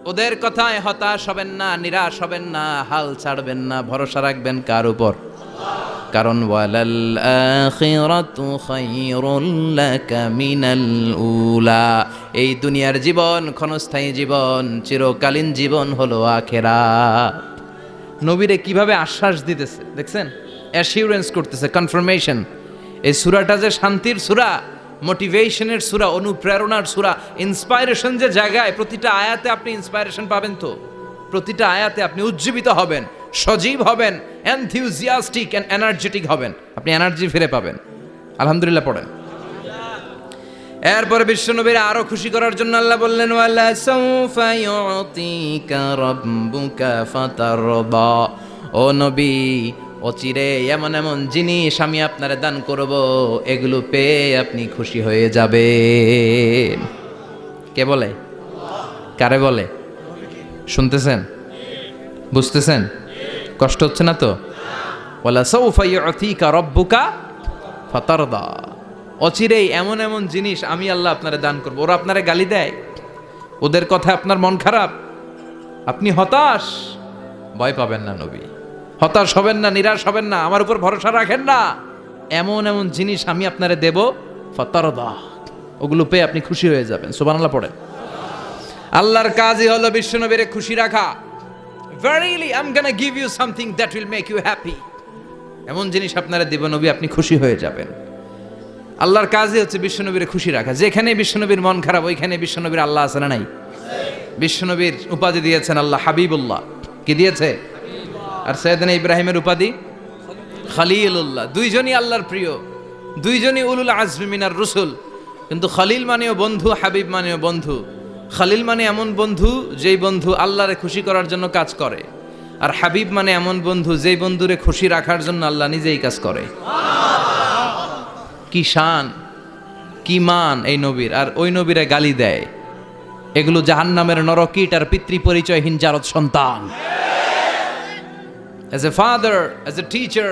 ওদের কথায় হতাশ হবেন না, নিরাশ হবেন না, হাল ছাড়বেন না, ভরসা রাখবেন কার উপর? কারণ ওয়ালাল আখিরাতু খায়রুল লাকা মিনাল উলা, এই দুনিয়ার জীবন ক্ষণস্থায়ী জীবন, চিরকালীন জীবন হলো আখিরাত। নবীরে কিভাবে আশ্বাস দিতেছে দেখছেন, অ্যাসিউরেন্স করতেছে, কনফার্মেশন। এই সূরাটা যে শান্তির সূরা, মোটিভেশনের সূরা, অনুপ্রেরণার সূরা, ইন্সপাইরেশন যে জায়গায়, প্রতিটা আয়াতে আপনি ইন্সপাইরেশন পাবেন। তো প্রতিটা আয়াতে আপনি উজ্জীবিত হবেন, সজীব হবেন, এনথিউজিয়াস্টিক এন্ড এনার্জেটিক হবেন, আপনি এনার্জি ফিরে পাবেন। আলহামদুলিল্লাহ পড়েন। এরপরে বিশ্বনবীর আরো খুশি করার জন্য আল্লাহ বললেন, ওয়ালা সাউফা ইউতিকা রাব্বুকা ফাতারদা। ও নবী, অচিরে এমন এমন জিনিস আমি আপনারে দান করব, এগুলো পেয়ে আপনি খুশি হয়ে যাবেন। কে বলে? কারে বলে? শুনতেছেন? বুঝতেছেন? কষ্ট হচ্ছে না তো? ওয়ালা সাউফা ইউতিকা রাব্বুকা ফাতারদা। অচিরেই এমন এমন জিনিস আমি আল্লাহ আপনারে দান করব। ওরা আপনারে গালি দেয়, ওদের কথা আপনার মন খারাপ, আপনি হতাশ, ভয় পাবেন না নবী, হতাশ হবেন না, নিরাশ হবেন না, আমার উপর ভরসা রাখেন না। এমন এমন জিনিস আমি আপনারে দেব, ফাতারদা, ওগুলো পেয়ে আপনি খুশি হয়ে যাবেন। সুবহানাল্লাহ পড়েন। আল্লাহর কাজই হলো বিশ্বনবীরে খুশি রাখা। Verily I'm gonna give you something that will make you happy. এমন জিনিস আপনারা দেব নবী, আপনি খুশি হয়ে যাবেন। আল্লাহর কাজই হচ্ছে বিশ্বনবীরে খুশি রাখা। যেখানে বিশ্বনবীর মন খারাপ, ওইখানে বিশ্বনবীর আল্লাহ আছে না নাই? বিশ্বনবীর উপাধি দিয়েছেন আল্লাহ হাবিবুল্লাহ। কি দিয়েছে? আর সাইয়েদনা ইব্রাহিমের উপাধি খলিলুল্লাহ। দুইজনই আল্লাহর প্রিয়, দুইজনই উলুল আজমি মিনার রসুল। কিন্তু খলিল মানেও বন্ধু, হাবিব মানেও বন্ধু। খলিল মানে এমন বন্ধু যেই বন্ধু আল্লাহরে খুশি করার জন্য কাজ করে, আর হাবিব মানে এমন বন্ধু যেই বন্ধুরে খুশি রাখার জন্য আল্লাহ নিজেই কাজ করে। কি শান, কি মান এই নবীর! আর ওই নবীরে গালি দেয়। এগুলো জাহান্নামের নরকীট আর পিতৃ পরিচয়হীন জারদ সন্তান। As a father, as a teacher,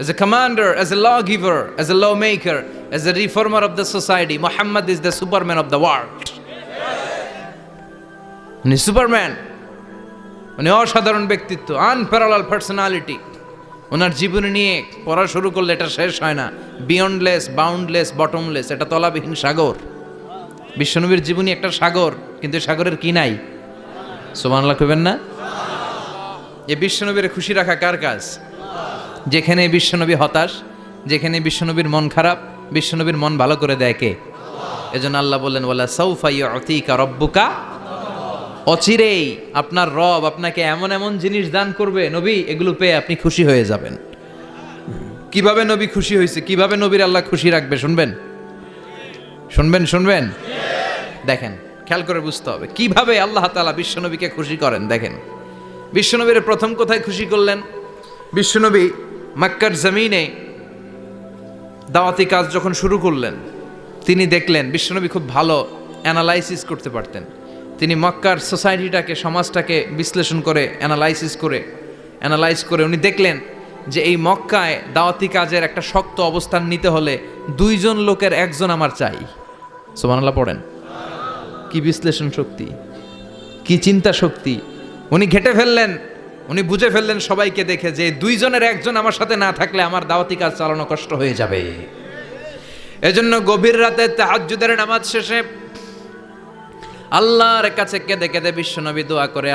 as a commander, as a lawgiver, as a lawmaker, as a reformer of the society, Muhammad is the Superman of the world. উনি সুপারম্যান, উনি অসাধারণ ব্যক্তিত্ব, আনপ্যারালাল পার্সোনালিটি। ওনার জীবনী নিয়ে পড়া শুরু করলে এটা শেষ হয় না। বিয়ন্ডলেস, বাউন্ডলেস, বটমলেস, এটা তলাবিহীন সাগর। বিশ্বনবীর জীবনী একটা সাগর, কিন্তু সাগরের কি নাই? সুবহানাল্লাহ কইবেন না? এই বিশ্বনবীর খুশি রাখা কার কাজ? যেখানে বিশ্বনবী হতাশ, যেখানে বিশ্বনবীর মন খারাপ, বিশ্বনবীর মন ভালো করে দেয় কে? এজন্য আল্লাহ বললেন, ওয়ালা সাউফা ইউতিকা রাব্বুকা। অচিরেই আপনার রব আপনাকে এমন এমন জিনিস দান করবে নবী, এগুলো পেয়ে আপনি খুশি হয়ে যাবেন। কিভাবে নবী খুশি হয়েছে, কিভাবে নবীর আল্লাহ খুশি রাখবে শুনবেন? শুনবেন? দেখেন, খেয়াল করে বুঝতে হবে কিভাবে আল্লাহ তাআলা বিশ্বনবীকে খুশি করেন। দেখেন, বিশ্বনবীর প্রথম কোথায় খুশি করলেন? বিশ্বনবী মক্কার জমিনে দাওয়াতি কাজ যখন শুরু করলেন, তিনি দেখলেন বিশ্বনবী খুব ভালো অ্যানালাইসিস করতে পারতেন। তিনি মক্কার সোসাইটিটাকে, সমাজটাকে বিশ্লেষণ করে অ্যানালাইজ করে উনি দেখলেন যে এই মক্কায় দাওয়াতি কাজের একটা শক্ত অবস্থান নিতে হলে দুইজন লোকের একজন আমার চাই। সুবহানাল্লাহ পড়েন। কি বিশ্লেষণ শক্তি, কি চিন্তা শক্তি! উনি ঘেটে ফেললেন, উনি বুঝে ফেললেন সবাইকে দেখে যে দুইজনের একজন আমার সাথে না থাকলে আমার দাওয়াতি কাজ চালানো কষ্ট হয়ে যাবে। এজন্য গভীর রাতে তাহাজ্জুদের নামাজ শেষে আল্লাহর কাছে কেঁদে কেঁদে বিশ্বনবী দোয়া করে,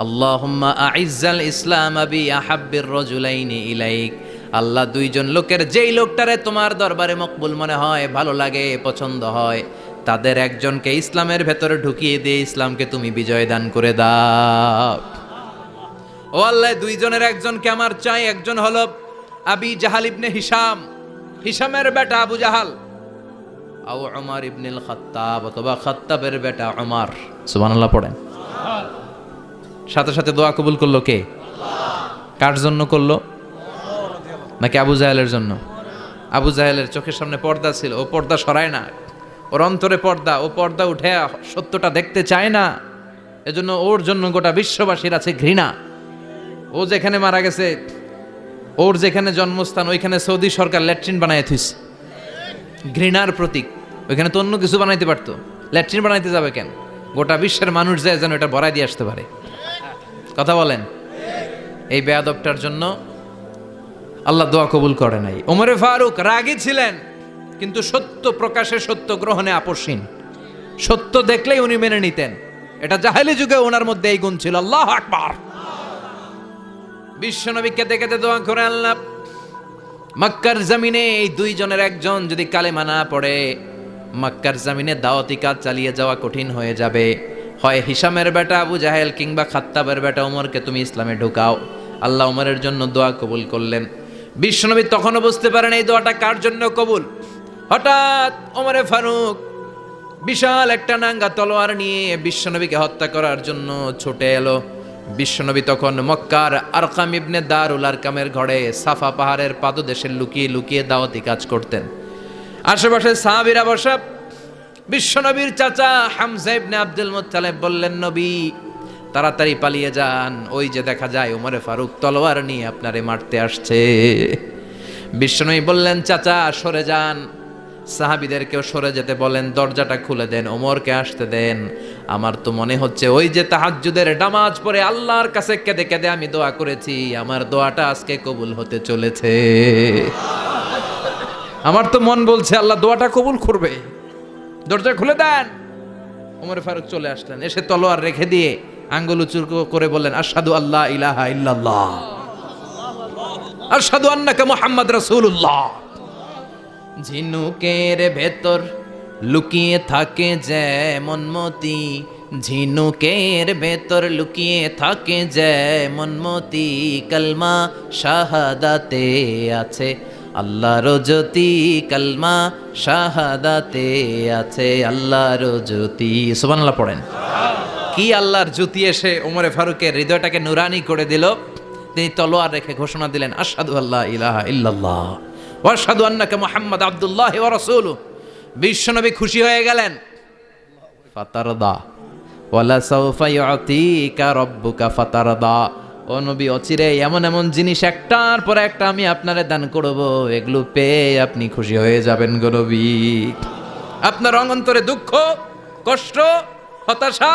আল্লাহুম্মা আইজ্জাল ইসলাম বি আহাব্বির রাজুলাইনি ইলাইক। আল্লাহ, দুইজন লোকের যেই লোকটারে তোমার দরবারে মকবুল মনে হয়, ভালো লাগে, পছন্দ হয়, তাদের একজনকে ইসলামের ভেতরে ঢুকিয়ে দিয়ে ইসলামকে তুমি বিজয় দান করে দাও। ও আল্লাহ, দুইজনের একজনকে আমার চাই। একজন হলো আবি জাহাল ইবনে হিশাম, হিশামের বেটা আবু জাহাল, আও উমর ইবনুল খাত্তাব, অথবা খাত্তাবের বেটা উমর। সুবহানাল্লাহ পড়েন। সাথে সাথে দোয়া কবুল করলো কে? কার জন্য করলো? নাকি আবু জাহেলের জন্য? আবু জাহেলের চোখের সামনে পর্দা ছিল, ও পর্দা সরায় না। ওর অন্তরে পর্দা, ও পর্দা উঠে সত্যটা দেখতে চায় না। এজন্য ওর জন্য গোটা বিশ্ববাসীর আছে ঘৃণা। ও যেখানে মারা গেছে, ওর যেখানে জন্মস্থান, ওইখানে সৌদি সরকার ল্যাট্রিন বানায় থুইছে। ঘৃণার প্রতীক। ওইখানে তো অন্য কিছু বানাইতে পারতো, ল্যাট্রিন বানাইতে যাবে কেন? গোটা বিশ্বের মানুষ যায় যেন এটা ভরাই দিয়ে আসতে পারে। কথা বলেন। এই বেয়াদবটার জন্য আল্লাহ দোয়া কবুল করে নাই। ওমরে ফারুক রাগী ছিলেন, কিন্তু সত্য প্রকাশে, সত্য গ্রহণে আপোষহীন। সত্য দেখলেই উনি মেনে নিতেন। এটা জাহেলি যুগে ওনার মধ্যে এই গুণ ছিল। আল্লাহু আকবার। বিশ্বনবী কেঁদে কেঁদে দোয়া করে, আল্লাহ মক্কার জমিনে এই দুইজনের একজন যদি কালেমা না পড়ে মক্কার জমিনে দাওয়াতি কাজ চালিয়ে যাওয়া কঠিন হয়ে যাবে। হয় হিশামের বেটা আবু জাহেল কিংবা খাত্তাবের বেটা ওমরকে তুমি ইসলামে ঢুকাও। আল্লাহ ওমরের জন্য দোয়া কবুল করলেন। বিশ্বনবী তখনও বুঝতে পারেন এই দোয়াটা কার জন্য কবুল। হঠাৎ ওমরে ফারুক বিশাল একটা নাঙ্গা তলোয়ার নিয়ে বিশ্বনবীকে হত্যা করার জন্য ছুটে এলো। বিশ্বনবী তখন মক্কার আরকাম ইবনে দারুল আরকামের ঘরে সাফা পাহাড়ের পাদদেশে লুকিয়ে লুকিয়ে দাওয়াতি কাজ করতেন। আশেপাশে সাহাবীরা বসা। বিশ্বনবীর চাচা হামজা ইবনে আব্দুল মুত্তালিব বললেন, নবী তাড়াতাড়ি পালিয়ে যান, ওই যে দেখা যায় ওমরে ফারুক তলোয়ার নিয়ে আপনারে মারতে আসছে। বিশ্বনবী বললেন, চাচা সরে যান, সাহাবীদেরকেও সরে যেতে বলেন, দরজাটা খুলে দেন, ওমরকে আসতে দেন। আমার তো মনে হচ্ছে ওই যে তাহাজ্জুদের নামাজ পড়ে আল্লাহর কাছে কেঁদে কেঁদে আমি দোয়া করেছি, আমার দোয়াটা আজকে কবুল হতে চলেছে। আমার তো মন বলছে আল্লাহ দোয়াটা কবুল করবে, দরজা খুলে দেন। ওমর ফারুক চলে আসলেন, এসে তলোয়ার রেখে দিয়ে আঙ্গুল উঁচু করে বললেন, আশহাদু আল্লা ইলাহা ইল্লাল্লাহ, আশহাদু আন্নাকা মুহাম্মদ রাসূলুল্লাহ। ঝিনুকের ভেতর লুকিয়ে থাকে যেমন মতি, ঝিনুকের ভেতর লুকিয়ে থাকে যেমন মতি, কালমা শাহাদাতে আছে আল্লাহর জ্যোতি, কালমা শাহাদাতে আছে আল্লাহর জ্যোতি। সুবহানাল্লাহ পড়েন। কি আল্লাহর জ্যোতি এসে ওমরে ফারুকের হৃদয়টাকে নুরানি করে দিল। তিনি তলোয়ার রেখে ঘোষণা দিলেন, আশহাদু আল্লা ইলাহা ইল্লাল্লাহ ওয়া আশহাদু আন্নাকা মুহাম্মাদ আবদুল্লাহি ওয়া রাসূলুহু। বিশ্বনবী খুশি হয়ে গেলেন। ফাতারদা ওয়ালা সাউফা ইউতিকা রাব্বুকা ফাতারদা। ও নবী, অচিরে এমন এমন জিনিস একটার পর একটা আমি আপনারে দান করব, এগুলো পেয়ে আপনি খুশি হয়ে যাবেন গো নবী। আপনার অন্তরে দুঃখ, কষ্ট, হতাশা,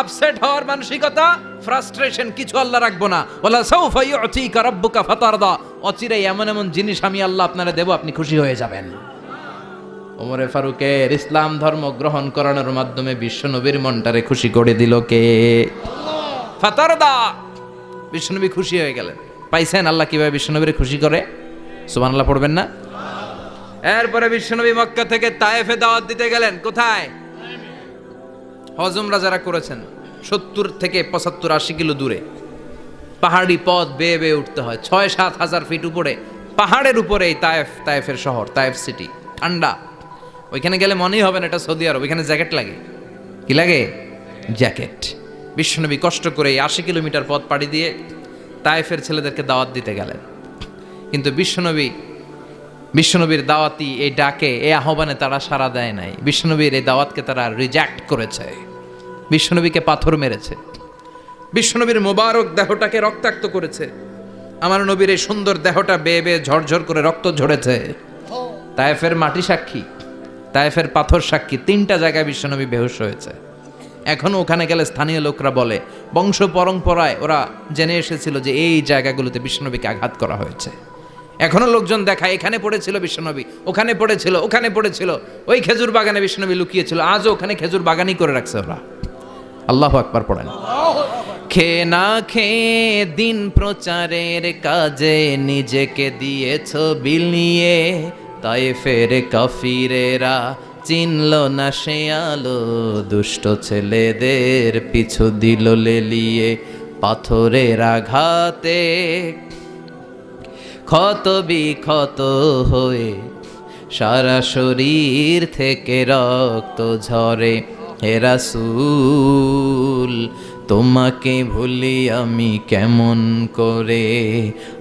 আপসেট হওয়ার মানসিকতা, ফ্রাস্ট্রেশন কিছু আল্লাহ রাখবো না। ওয়ালা সাউফা ইউতিকা রাব্বুকা ফাতারদা। অচিরে এমন এমন জিনিস আমি আল্লাহ আপনারে দেব, আপনি খুশি হয়ে যাবেন। ওমরে ফারুকের ইসলাম ধর্ম গ্রহণ করানোর মাধ্যমে বিশ্বনবীর মনটারে খুশি করে দিল কে? ফাতারদা। বিশ্বনবী খুশি হয়ে গেলেন। পাইছেন আল্লাহ কিভাবে বিশ্বনবীরে খুশি করে? সুবহানাল্লাহ পড়বেন না? এরপরে বিশ্বনবী মক্কা থেকে তায়েফে দাওয়াত দিতে গেলেন। কোথায়? হজ উমরা যারা করেছেন 70 থেকে 75 80 কিলো দূরে পাহাড়ি পথ বেয়ে বেয়ে উঠতে হয়, 6-7 হাজার ফিট উপরে পাহাড়ের উপরে এই তায়েফের শহর, তায়েফ সিটি। ঠান্ডা, ওইখানে গেলে মনেই হবে না এটা সৌদি আরব। ওইখানে জ্যাকেট লাগে। কি লাগে? জ্যাকেট। বিশ্বনবী কষ্ট করে 80 কিলোমিটার পথ পাড়ি দিয়ে তায়েফের ছেলেদেরকে দাওয়াত দিতে গেলেন। কিন্তু বিশ্বনবীর দাওয়াতি এই ডাকে, এই আহ্বানে তারা সাড়া দেয় নাই। বিশ্বনবীর এই দাওয়াতকে তারা রিজেক্ট করেছে, বিশ্বনবীকে পাথর মেরেছে, বিশ্বনবীর মোবারক দেহটাকে রক্তাক্ত করেছে। আমার নবীর এই সুন্দর দেহটা বেয়ে বেয়ে ঝরঝর করে রক্ত ঝরেছে। তায়েফের মাটি সাক্ষী, তায়েফের পাথর সাক্ষী। 3টা জায়গায় বিশ্বনবী বেহুশ হয়েছে। এখনো ওখানে গেলে স্থানীয় লোকরা বলে, বংশ পরম্পরায় ওরা জেনে এসেছিল যে এই জায়গাগুলোতে বিশ্বনবীকে আঘাত করা হয়েছে। এখনো লোকজন দেখায়, এখানে পড়েছিল বিশ্বনবী, ওখানে পড়েছিল, ওখানে পড়েছিল, ওই খেজুর বাগানে বিশ্বনবী লুকিয়েছিল। আজও ওখানে খেজুর বাগানই করে রাখছে ওরা। আল্লাহু আকবার পড়েন। খেয়ে না খেয়ে দিন প্রচারের কাজে নিজেকে দিয়েছ বিলিয়ে, তায়েফের কাফিরেরা চিনল না সে আলো, দুষ্ট ছেলেদের পিছু দিল লেলিয়ে, পাথরের আঘাতে ক্ষত বিক্ষত হয়ে সারা শরীর থেকে রক্ত ঝরে। হে রাসূল তোমাকে ভুলি আমি কেমন করে,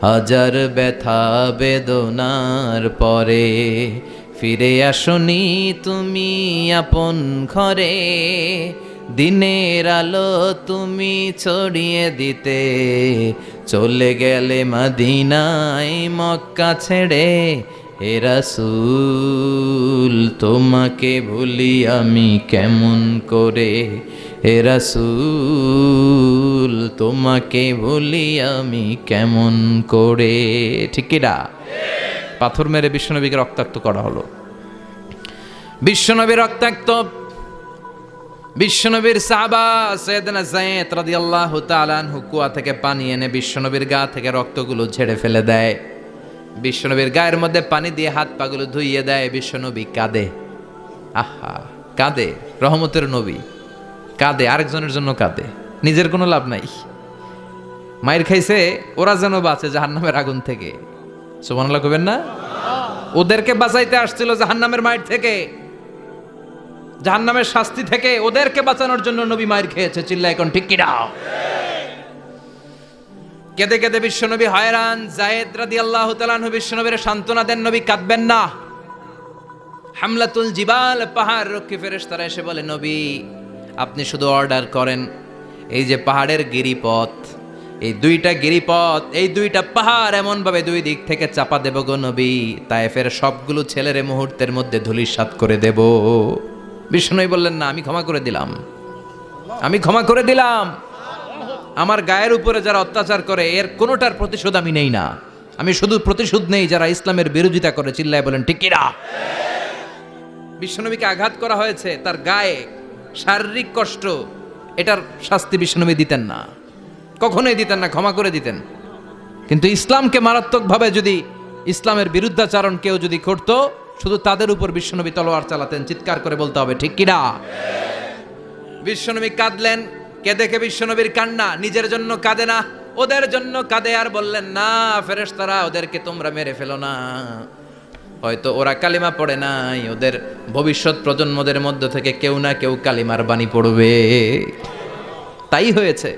হাজার ব্যথা বেদনার পরে ফিরে আসনি তুমি আপন ঘরে, দিনের আলো তুমি ছড়িয়ে দিতে চলে গেলে মদিনায় মক্কা ছেড়ে। হে রাসূল তোমাকে ভুলি আমি কেমন করে, হে রাসূল তোমাকে ভুলি আমি কেমন করে। ঠিক কি না? পাথর মেরে বিশ্বনবীকে রক্তাক্ত করা হলো। বিশ্বনবী রক্তাক্ত। বিশ্বনবীর সাহাবা সাইয়েদনা যায়েদ রাদিয়াল্লাহু তাআলা আনহু কুয়া থেকে পানি এনে বিশ্বনবীর গা থেকে রক্তগুলো ঝেড়ে ফেলে দেয়। বিশ্বনবীর গায়ের মধ্যে পানি দিয়ে হাত পাগুলো ধুইয়ে দেয়, বিশ্বনবী কাঁদে। আহা, কাঁদে, রহমতের নবী কাঁদে, আরেকজনের জন্য কাঁদে, নিজের কোনো লাভ নাই। মায়ের খাইছে, ওরা যেন বাঁচে জাহান্নামের আগুন থেকে। সুবহানাল্লাহ কইবেন না? ওদেরকে বাঁচাইতে আসছিল জাহান্নামের মায়ের থেকে, জাহান্নামের শাস্তি থেকে, ওদেরকে বাঁচানোর জন্য নবী মায়ের খেয়েছে। চিল্লায় এখন ঠিক কিনা? কেঁদে কেঁদে বিশ্বনবী হয়রান। যায়েদ রাদিয়াল্লাহু তাআলা আনহু বিশ্বনবীর সান্ত্বনা দেন, নবী কাঁদবেন না। হামলাতুল জিবাল, পাহাড় রক্ষী ফেরেশতারা এসে বলে, নবী আপনি শুধু অর্ডার করেন, এই যে পাহাড়ের গিরিপথ, এই দুইটা গিরিপথ, এই দুইটা পাহাড় এমন ভাবে দুই দিক থেকে চাপা দেব গো নবী, তায়েফের সবগুলো ছেলেরে মুহূর্তের মধ্যে ধূলিসাৎ করে দেব। বিষ্ণুই বললেন, না, আমি ক্ষমা করে দিলাম, আমি ক্ষমা করে দিলাম। আমার গায়ের উপরে যারা অত্যাচার করে এর কোনোটার প্রতিশোধ আমি নেই না, আমি শুধু প্রতিশোধ নেই যারা ইসলামের বিরোধিতা করে। চিল্লায় বলেন ঠিক কিনা? বিশ্বনবীকে আঘাত করা হয়েছে, তার গায়ে শারীরিক কষ্ট, এটার শাস্তি বিশ্বনবী দিতেন না, কখনোই দিতেন না, ক্ষমা করে দিতেন। কিন্তু ইসলামকে মারাত্মকভাবে যদি ইসলামের বিরুদ্ধাচারণ কেউ যদি করত, শুধু তাদের উপর বিশ্বনবী তলোয়ার চালাতেন। চিৎকার করে বলতে হবে ঠিক কিনা? বিশ্বনবী কাঁদলেন। কে দেখে বিশ্বনবীর কান্না, নিজের জন্য কাঁদে না, ওদের জন্য কাঁদে। আর বললেন, না ফেরেশতারা, ওদেরকে তোমরা মেরে ফেলো না, হয়তো ওরা কালিমা পড়ে নাই, ওদের ভবিষ্যৎ প্রজন্মদের মধ্য থেকে কেউ না কেউ কালিমার বাণী পড়বে। তাই হয়েছে।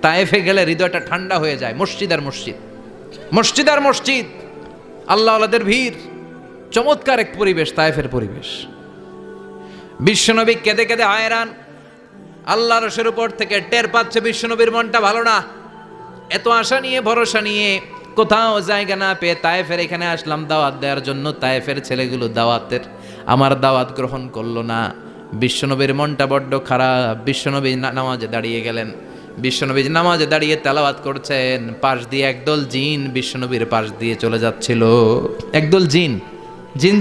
তায়েফে গেলে হৃদয়টা ঠান্ডা হয়ে যায়। মসজিদ আর মসজিদ, মসজিদ আর মসজিদ, আল্লাহ আল্লাহদের ভিড়, চমৎকার এক পরিবেশ তায়েফের পরিবেশ। বিশ্বনবী কেঁদে কেঁদে হয়রান। আল্লাহর রসের উপর থেকে টের পাচ্ছে বিশ্বনবীর মনটা ভালো না। এত আশা নিয়ে, ভরসা নিয়ে, কোথাও জায়গা না পেয়ে তায়েফের এখানে আসলাম দাওয়াত দেওয়ার জন্য। তায়েফের ছেলেগুলো আমার দাওয়াত গ্রহণ করলো না। বিশ্বনবীর মনটা বড্ড খারাপ। বিশ্বনবী নামাজে দাঁড়িয়ে গেলেন। বিশ্বনবী নামাজে দাঁড়িয়ে তেলাওয়াত করছেন, পাশ দিয়ে একদল জিন বিশ্বনবীর পাশ দিয়ে চলে যাচ্ছিল। একদল জিন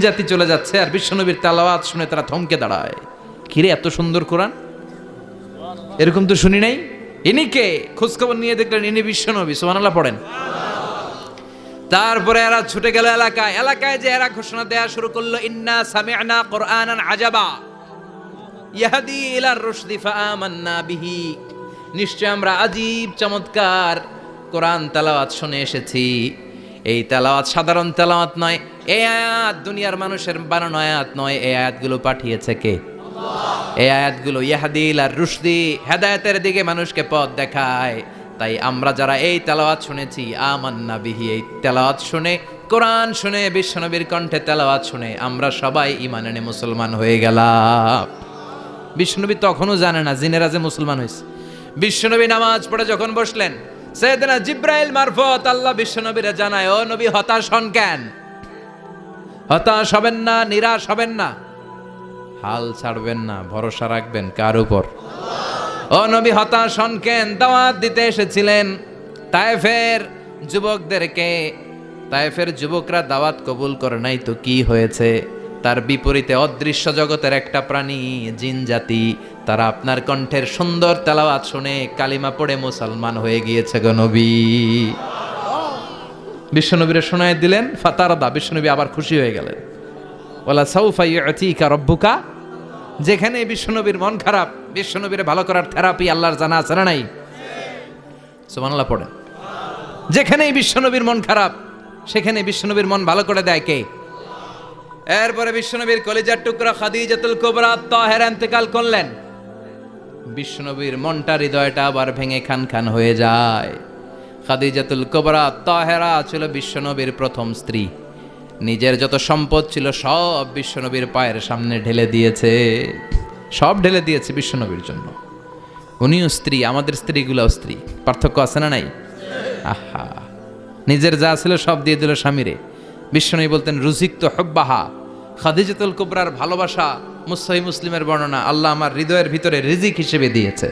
জাতি চলে যাচ্ছে, আর বিশ্বনবীর তেলাওয়াত শুনে তারা থমকে দাঁড়ায়। কিরে, এত সুন্দর কোরআন, এরকম তো শুনি নাই। ইনি কে? খোঁজখবর নিয়ে দেখলেন ইনি বিশ্বনবী। সুবহানাল্লাহ পড়েন। তারপরে এরা ছুটে গেল এলাকায়। এলাকায় যে এরা ঘোষণা দেয়া শুরু করলো, ইন্না সামি'না কুরআনান আজাবা ইয়াহদি ইলার রুশদি ফাআমান্না বিহি। নিশ্চয় আমরা আজীব চমৎকার কোরআন তেলাওয়াত শুনে এসেছি। এই তেলাওয়াত সাধারণ তেলাওয়াত নয়, এই আয়াত দুনিয়ার মানুষের বানানো আয়াত নয়। এই আয়াতগুলো পাঠিয়েছে কে? এই আয়াতগুলো ইয়াহদি ইলার রুশদি, হেদায়েতের দিকে মানুষকে পথ দেখায়। তাই আমরা যারা এই তেলাওয়াত শুনেছি, আমান্না বিহি, এই তেলাওয়াত শুনে, কোরআন শুনে, বিশ্বনবীর কণ্ঠে তেলাওয়াত শুনে আমরা সবাই ঈমান এনে মুসলমান হয়ে গেলাম। বিশ্বনবী তখনও জানে না জিনেরা যে মুসলমান হয়েছে। বিশ্বনবী নামাজ পড়ে যখন বসলেন, সাইয়েদনা জিব্রাইল মারফত আল্লাহ বিশ্বনবীরে জানায়, ও নবী হতাশ হন কেন? হতাশ হবেন না, নিরাশ হবেন না, হাল ছাড়বেন না, ভরসা রাখবেন কার উপর? ও নবী হতাশ হন কেন? দাওয়াত দিতে এসেছিলেন তায়েফের যুবকদেরকে। তায়েফের যুবকরা দাওয়াত কবুল করে নাই তো কি হয়েছে? তার বিপরীতে অদৃশ্য জগতের একটা প্রাণী, জিন জাতি, তারা আপনার কণ্ঠের সুন্দর তেলাওয়াত শুনে কালিমা পড়ে মুসলমান হয়ে গিয়েছে গো নবী। বিশ্বনবীরে শোনায় দিলেন, ফাতারাদা, বিশ্বনবী আবার খুশি হয়ে গেলেন। ওয়ালা সাউফা ইউতিকা রাব্বুকা। যেখানে বিশ্বনবীর মন খারাপ, বিশ্বনবীরে ভালো করার থেরাপি আল্লাহর জানা আছে না নাই? সুবহানাল্লাহ পড়েন। যেখানেই বিশ্বনবীর মন খারাপ, সেখানে বিশ্বনবীর মন ভালো করে দেয় কে? এরপরে বিশ্বনবীর কলিজার টুকরা খাদিজাতুল কুবরা তাহেরা ইন্তেকাল করলেন। বিশ্বনবীর মনটা, হৃদয়টা আবার ভেঙে খান খান হয়ে যায়। খাদিজাতুল কুবরা তাহেরা ছিল বিশ্বনবীর প্রথম স্ত্রী। নিজের যত সম্পদ ছিল সব বিশ্বনবীর পায়ের সামনে ঢেলে দিয়েছে, সব ঢেলে দিয়েছে বিশ্বনবীর জন্য। উনিও স্ত্রী, আমাদের স্ত্রীগুলাও স্ত্রী, পার্থক্য আছে না নাই? আহা, নিজের যা ছিল সব দিয়ে দিল স্বামীরে। বিশ্বনবী বলতেন, রুজিকতু হুব্বাহা। খাদিজাতুল কুবরার ভালোবাসা, সহিহ মুসলিমের বর্ণনা, আল্লাহ আমার হৃদয়ের ভিতরে রিজিক হিসেবে দিয়েছে।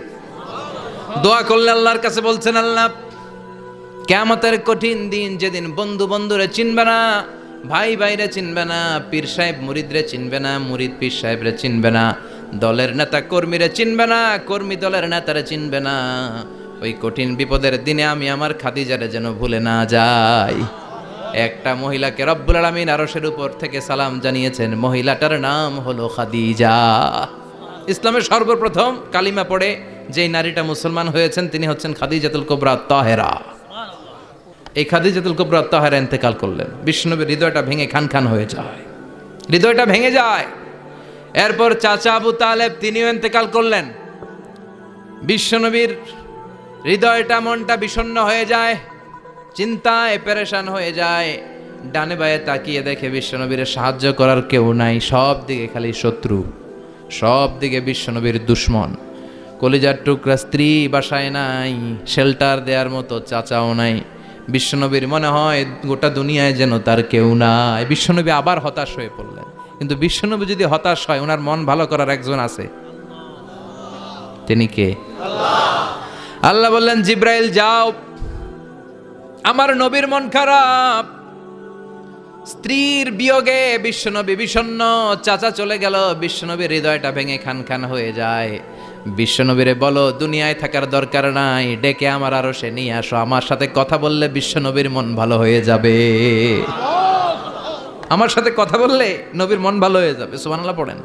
দোয়া করলে আল্লাহর কাছে বলছেন, আল্লাহ কিয়ামতের কঠিন দিন, যেদিন বন্ধু বন্ধুরে চিনবে না, ভাই ভাইরে চিনবে না, পীর সাহেব মুরিদরে চিনবে না, মুরিদ পীর সাহেবরে চিনবে না, দলের নেতা কর্মীরে চিনবে না, কর্মী দলের নেতারে চিনবে না, ওই কঠিন বিপদের দিনে আমি আমার খাদিজারে যেন ভুলে না যাই। একটা মহিলাকে রব্বুল আলামিন আরশের উপর থেকে সালাম জানিয়েছেন, মহিলাটার নাম হলো খাদিজা। ইসলামের সর্বপ্রথম কালিমা পড়ে যেই নারীটা মুসলমান হয়েছেন তিনি হচ্ছেন খাদিজাতুল কুবরা তাহেরা। এই খাদিজাতুল কুবরা তাহেরা ইন্তেকাল করলেন, বিষ্ণুনবীর হৃদয়টা ভেঙে খান খান হয়ে যায়, হৃদয়টা ভেঙে যায়। এরপর চাচা আবু তালেব তিনিও ইন্তেকাল করলেন, বিশ্বনবীর হৃদয়টা মনটা বিষণ্ণ হয়ে যায়, চিন্তায় পেরেশান হয়ে যায়। ডানে বায়ে তাকিয়ে দেখে বিশ্বনবীর সাহায্য করার কেউ নাই, সব দিকে খালি শত্রু, সব দিকে বিশ্বনবীর দুশ্মন। কলিজার টুকরা স্ত্রী বাসায় নাই, শেল্টার দেওয়ার মতো চাচাও নাই। বিশ্বনবীর মনে হয় গোটা দুনিয়ায় যেন তার কেউ নাই। বিশ্বনবী আবার হতাশ হয়ে পড়লেন। কিন্তু বিশ্বনবী যদি হতাশ হয়, ওনার মন ভালো করার একজন আছে, তিনি কে? আল্লাহ বললেন, জিব্রাইল যাও, আমার নবীর মন খারাপ, স্ত্রীর বিয়োগে বিশ্বনবী বিষণ্ণ, চাচা চলে গেল, বিশ্বনবীর হৃদয়টা ভেঙে খান খান হয়ে যায়। বিশ্বনবীরে বলো দুনিয়ায় থাকার দরকার নাই, ডেকে আমার আরশে নিয়ে আসো, আমার সাথে কথা বললে বিশ্বনবীর মন ভালো হয়ে যাবে। আমার সাথে কথা বললে নবীর মন ভালো হয়ে যাবে। সুবহানাল্লাহ পড়েন।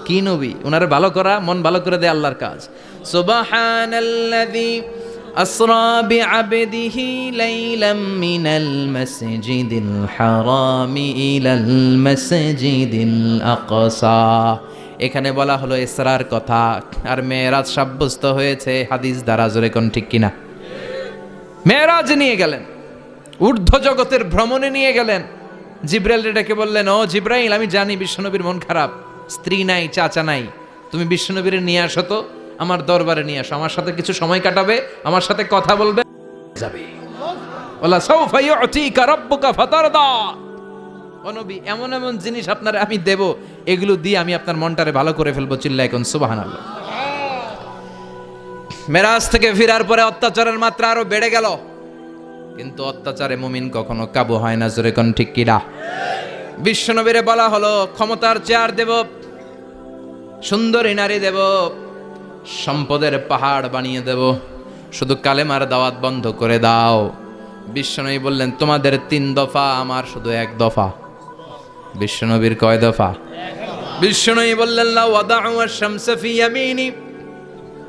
কি নবী? উনারে ভালো করা, মন ভালো করে দেয় আল্লাহর কাজ। সুবহানাল্লাযী আসরা বিআবদিহি লাইলাম মিনাল মাসজিদিল হারামি ইলাল মাসজিদিল আকসা। এখানে বলা হলো ইসরার কথা, আর মেরাজ সাব্যস্ত হয়েছে হাদিস দ্বারা। জোরে কোন ঠিক কিনা? মেরাজ নিয়ে গেলেন, ঊর্ধ্ব জগতের ভ্রমণে নিয়ে গেলেন। জিব্রাইল ডেকে বললেন, ও জিব্রাইল, আমি জানি বিশ্বনবীর মন খারাপ, স্ত্রী নাই, চাচা নাই, তুমি বিশ্বনবীর নিয়ে আসো তো, আমার দরবারে নিয়ে আসো, আমার সাথে কিছু সময় কাটাবে, আমার সাথে কথা বলবে, যাবে। ওয়ালা সাউফা ইউতিকা রাব্বুকা ফাতারদা। ও নবী, এমন এমন জিনিস আপনারে আমি দেব, এগুলো দিয়ে আমি আপনার মনটারে ভালো করে ফেলবো। চিল্লায় কোন সুবহানাল্লাহ। মেরাজ থেকে ফেরার পরে অত্যাচারের মাত্রা আরো বেড়ে গেল, কিন্তু অত্যাচারে মুমিন কখনো কাবু হয় না। জোরে কোন ঠিক কিনা? বিশ্বনবীরে বলা হলো, ক্ষমতার চেয়ার দেব, সুন্দরী নারী দেব, সম্পদের পাহাড় বানিয়ে দেব, শুধু কালেমার দাওয়াত বন্ধ করে দাও। বিশ্বনবী বললেন, তোমাদের 3 দফা, আমার শুধু 1 দফা। বিশ্বনবীর কয় দফা? বিশ্বনবী বললেন, লা ওয়াদাউ আশ-শামসা ফি ইয়ামিনি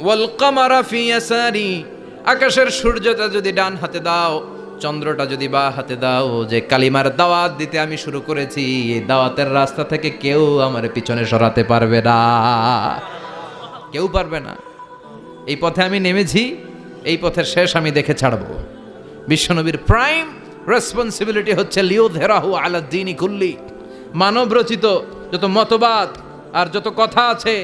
ওয়াল কামারা ফি ইয়াসারি। আকাশের সূর্যটা যদি ডান হাতে দাও, চন্দ্রটা যদি বা হাতে দাও, যে কালিমার দাওয়াত দিতে আমি শুরু করেছি, এই দাওয়াতের রাস্তা থেকে কেউ আমার পিছনে সরাতে পারবে না, কেউ পারবে না। এই পথে আমি নেমেছি, এই পথের শেষ আমি দেখে ছাড়বো। বিশ্বনবীর প্রাইম রেসপন্সিবিলিটি হচ্ছে লিউযহিরাহু আলা দ্বীনি কুল্লি। মানব রচিত যত মতবাদ আর যত কথা আছে,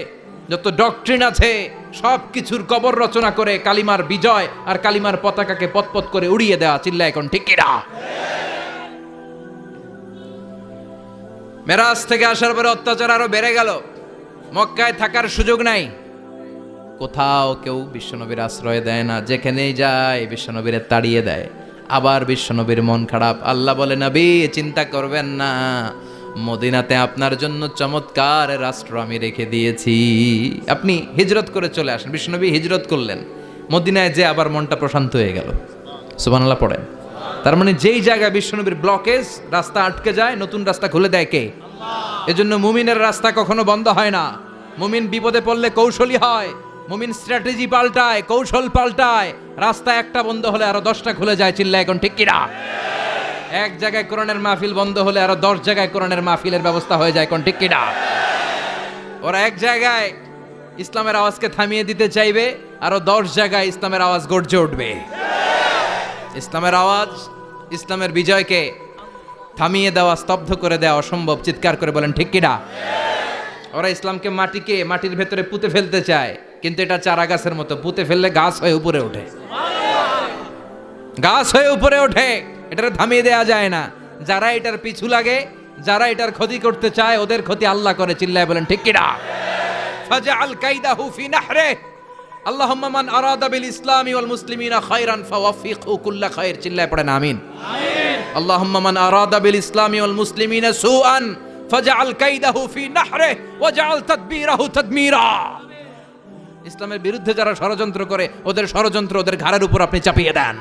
যত ডক্ট্রিন আছে, সব কিছুর কবর রচনা করে কালিমার বিজয় আর কালিমার পতাকাকে পতপত করে উড়িয়ে দেওয়া। চিল্লায় এখন ঠিক কিনা? মেরাজ থেকে আসার পরে অত্যাচার আরো বেড়ে গেল, মক্কায় থাকার সুযোগ নাই, কোথাও কেউ বিশ্বনবীর আশ্রয় দেয় না, যেখানেই যায় বিশ্বনবীরে তাড়িয়ে দেয়। আবার বিশ্বনবীর মন খারাপ। আল্লাহ বলে, নবী চিন্তা করবেন না, মদিনাতে আপনার জন্য চমৎকার রাষ্ট্র আমি রেখে দিয়েছি, আপনি হিজরত করে চলে আসেন। বিশ্বনবী হিজরত করলেন, মদিনায় যে আবার মনটা প্রশান্ত হয়ে গেল। সুবহানাল্লাহ পড়েন। তার মানে যেই জায়গায় বিশ্বনবীর ব্লকেজ, রাস্তা আটকে যায়, নতুন রাস্তা খুলে দেয় কে? এজন্য মুমিনের রাস্তা কখনো বন্ধ হয় না। মুমিন বিপদে পড়লে কৌশলী হয়, মুমিন স্ট্র্যাটেজি পাল্টায়, কৌশল পাল্টায়। রাস্তা একটা বন্ধ হলে আরো 10টা খুলে যায়। চিল্লায় এখন ঠিক কিনা? এক জায়গায় কোরআনের মাহফিল বন্ধ হলে আরো 10 জায়গায় কোরআনের মাহফিলের ব্যবস্থা হয়ে যায়। কোন ঠিক কিনা? ওরা এক জায়গায় ইসলামের আওয়াজকে থামিয়ে দিতে চাইবে, আরো 10 জায়গায় ইসলামের আওয়াজ গর্জে উঠবে। ইসলামের আওয়াজ, ইসলামের বিজয়কে থামিয়ে দেওয়া, স্তব্ধ করে দেওয়া অসম্ভব। চিৎকার করে বলেন ঠিক কিনা? ওরা ইসলামকে মাটির ভেতরে পুঁতে ফেলতে চায়, কিন্তু এটা চারা গাছের মতো, পুঁতে ফেললে গাছ হয়ে উপরে ওঠে, গাছ হয়ে উপরে ওঠে, এটারে থামিয়ে দেয়া যায় না। যারা এটার পিছু লাগে, যারা এটার ক্ষতি করতে চায়, ওদের ক্ষতি আল্লাহ করে। চিল্লায় বলেন ঠিক কিনা? ফাজআল কাইদাহু ফি নাহরে। আল্লাহুম্মা মান আরাদা বিল ইসলামি ওয়াল মুসলিমিনা খায়রান ফাওয়াফিকহু কুল্লা খায়র। চিল্লায় পড়েন আমিন। আমিন। আল্লাহুম্মা মান আরাদা বিল ইসলামি ওয়াল মুসলিমিনা সুআন ফাজআল কাইদাহু ফি নাহরে ওয়াজআল তাদবীরাহু তাদমীরা। ইসলামের বিরুদ্ধে যারা ষড়যন্ত্র করে, ওদের ষড়যন্ত্র ওদের ঘাড়ের উপর আপনি চাপিয়ে দেন।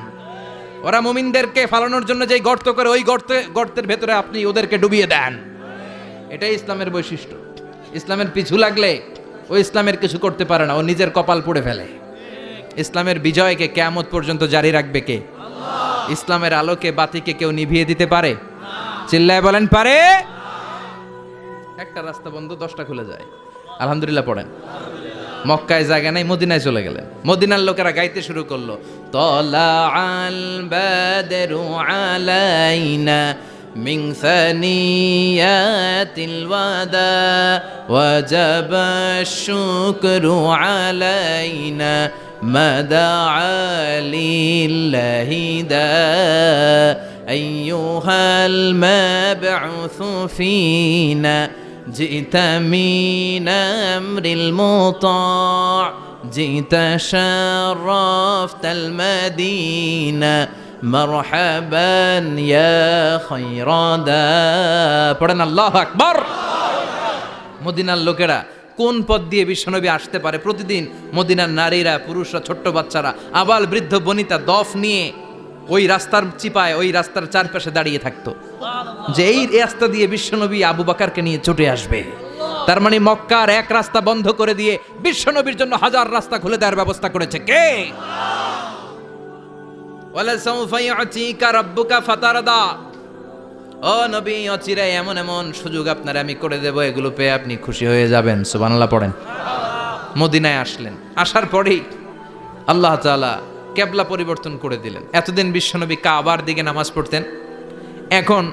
ওরা মুমিনদেরকে ফালানোর জন্য যেই গর্ত করে ওই গর্তের ভেতরে আপনি ওদেরকে ডুবিয়ে দেন। এটাই ইসলামের বৈশিষ্ট্য। ইসলামের পিছু লাগলে ও ইসলামের কিছু করতে পারে না, ও নিজের কপাল পুড়ে ফেলে। ইসলামের বিজয়কে কিয়ামত পর্যন্ত জারি রাখবে কে? আল্লাহ। ইসলামের আলোকে বাতিকে কেউ নিভিয়ে দিতে পারে? চিল্লায় বলেন পারে? একটা রাস্তা বন্ধ, 10টা খুলে যায়। আলহামদুলিল্লাহ পড়েন। মক্কায় জায়গা নাই, মদিনায় চলে গেলেন। মদিনার লোকেরা গাইতে শুরু করলো, তলা আল বাদরু আলাইনা মিন সানিয়াতিল ওয়াদা ওয়াজাবা শুকরু আলাইনা মাদা লিল্লাহি দা আইয়ুহাল মাবউসু ফিনা جئت من أمر المطاع جئت شرفت المدينة مرحبا يا خير دا পড়েন আল্লাহু আকবার। মদিনার লোকেরা কোন পথ দিয়ে বিশ্বনবী আসতে পারে? প্রতিদিন মদিনার নারীরা, পুরুষরা, ছোট্ট বাচ্চারা, আবাল বৃদ্ধ বনিতা দফ নিয়ে ওই রাস্তার চিপায়, ওই রাস্তার চারপাশে দাঁড়িয়ে থাকতো যে এই রাস্তা দিয়ে বিশ্বনবী আবু বকরকে নিয়ে ছুটে আসবে। তার মানে মক্কার এক রাস্তা বন্ধ করে দিয়ে বিশ্বনবীর জন্য হাজার রাস্তা খুলে দেওয়ার ব্যবস্থা করেছে কে? ওয়ালা সাউফা ইউতিকা রাব্বুকা ফাতারদা। ও নবী, অচিরে এমন এমন সুযোগ আপনার আমি করে দেব, এগুলো পেয়ে আপনি খুশি হয়ে যাবেন। সুবহানাল্লাহ পড়েন। মদিনায় আসলেন, আসার পরেই আল্লাহ তাআলা কেবলা পরিবর্তন করে দিলেন। এতদিন বিশ্বনবী কাবার দিকে নামাজ পড়তেন, এখন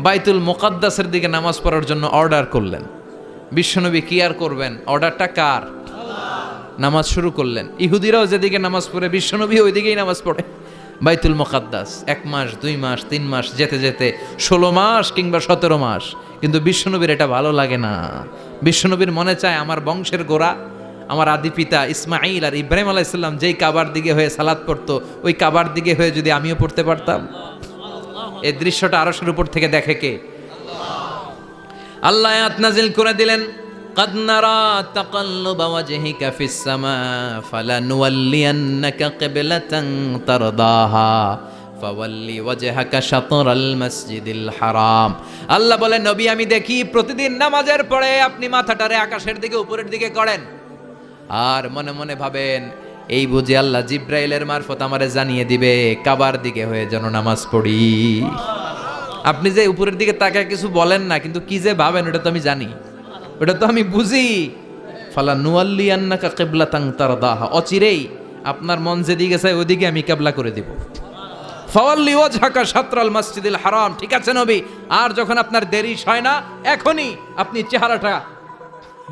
বাইতুল মুকাদ্দাসের দিকে নামাজ পড়ার জন্য অর্ডার করলেন। বিশ্বনবী কি আর করবেন, অর্ডারটা কার? নামাজ শুরু করলেন। ইহুদিরাও যেদিকে নামাজ পড়ে বিশ্বনবী ওই দিকেই নামাজ পড়ে। বাইতুল মুকাদ্দাস 1 মাস 2 মাস 3 মাস যেতে যেতে 16 মাস কিংবা 17 মাস, কিন্তু বিশ্বনবীর এটা ভালো লাগে না। বিশ্বনবীর মনে চায় আমার বংশের গোড়া, আমার আদি পিতা ইসমাইল আর ইব্রাহিম আলাইহিস সালাম যেই কাবার দিকে হয়ে সালাত পড়তো, ওই কাবার দিকে হয়ে যদি আমিও পড়তে পারতাম। এই দৃশ্যটা আরশের উপর থেকে দেখে কে? আল্লাহ আয়াত নাযিল করে দিলেন, قد نرى تقلب وجهك في السماء فلنولينك قبلة ترضاها فولي وجهك شطر المسجد الحرام। আল্লাহ বলে, নবী আমি দেখি প্রতিদিন নামাজের পরে আপনি মাথাটারে আকাশের দিকে, উপরের দিকে করেন, আর মনে মনে ভাবেন এই বুঝি আল্লাহ জিব্রাইলের মারফত আমারে জানিয়ে দিবে কাবার দিকে হয়ে যেন নামাজ পড়ি। আপনি যে উপরের দিকে তাকায় কিছু বলেন না, কিন্তু কি যে ভাবেন ওটা তো আমি জানি, ওটা তো আমি বুঝি। ফালা নুয়াল্লিয়ান্নাকা কিবলাতান তারদাহা, অচিরেই আপনার মন যেদিকে চায় ওইদিকে আমি কিবলা করে দিব। ফাওয়াল্লি ওয়াজহাকা শাতরাল মসজিদিল হারাম। ঠিক আছে নবী, আর যখন আপনার দেরি হয় না, এখনই আপনি চেহারাটা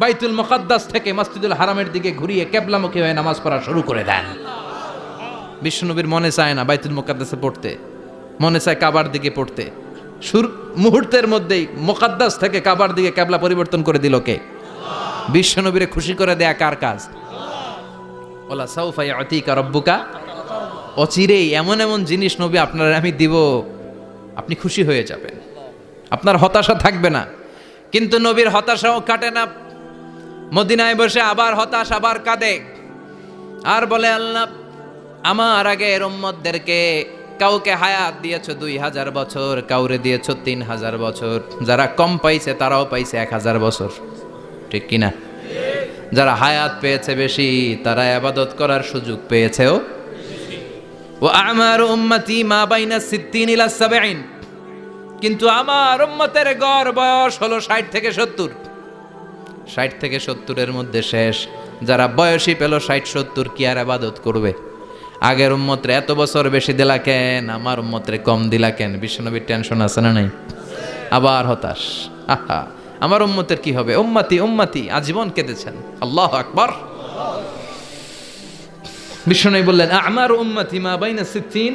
বাইতুল মুকাদ্দাস থেকে মসজিদুল হারামের দিকে ঘুরিয়ে কিবলামুখী হয়ে নামাজ পড়া শুরু করে দেন। বিশ্বনবীর মনে চায় না বাইতুল মুকাদ্দাসে পড়তে, মনে চায় কাবার দিকে পড়তে। মুহূর্তের মধ্যেই মুকাদ্দাস থেকে কাবার দিকে কিবলা পরিবর্তন করে দিল কে? বিশ্বনবীরে খুশি করে দেয়া কার কাজ? ওয়ালা সাউফা ইউতিকা রাব্বুকা। অচিরেই এমন এমন জিনিস নবী আপনার আমি দিব, আপনি খুশি হয়ে যাবেন, আপনার হতাশা থাকবে না। কিন্তু নবীর হতাশাও কাটে না। মদিনায় বসে আবার হতাশ, আবার কাঁদে, আর বলে আল্লাহ আমার আগের উম্মতদেরকে কাউকে হায়াত দিয়েছো 2000 বছর, কাউরে দিয়েছো 3000 বছর, যারা কম পাইছে তারাও পাইছে 1000 বছর, ঠিক কিনা? যারা হায়াত পেয়েছে বেশি তারা ইবাদত করার সুযোগ পেয়েছেও। ও আমার উম্মতি মা বাইনা 60 ইলা 70, কিন্তু আমার উম্মতের গড় বয়স হলো 60 থেকে 70। 60 থেকে 70-এর মধ্যে শেষ। যারা বয়সী পেল 60-70 কি আর ইবাদত করবে? আগের উম্মতরে এত বছর বেশি দিলা কেন, আমার উম্মতরে কম দিলা কেন? বিশ্বনবীর টেনশন আছে না নাই? আবার হতাশ, আহা আমার উম্মতের কি হবে? উম্মতি উম্মতি আজীবন কেঁদেছেন। আল্লাহু আকবার। বিশ্বনবী বললেন আমার উম্মতি মা বাইনা 60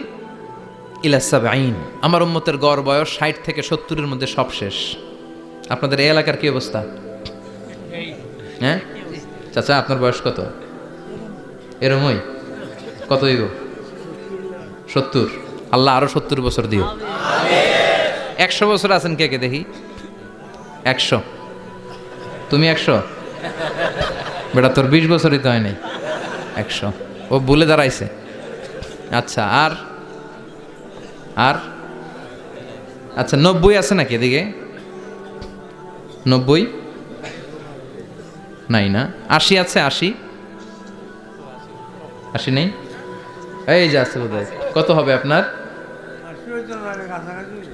ইলা 70, আমার উম্মতের গড় বয়স 60 থেকে 70-এর মধ্যে সব শেষ। আপনাদের এই এলাকার কি অবস্থা? হ্যাঁ চাচা, আপনার বয়স কত? এরমই কত হইব? 70। আল্লাহ আরো 70 বছর দিও। 100 বছর আছেন কে কে দেখি? 100। তুমি 100? বেটা তোর 20 বছরই তো হয় নাই। 100 ও ভুলে দাঁড়াইছে। আচ্ছা, আর আর আচ্ছা 90 আছে নাকি এদিকে? 90 নাই না? 80 আছে? 80 নেই? এই যে আছে বোধহয়। কত হবে আপনার?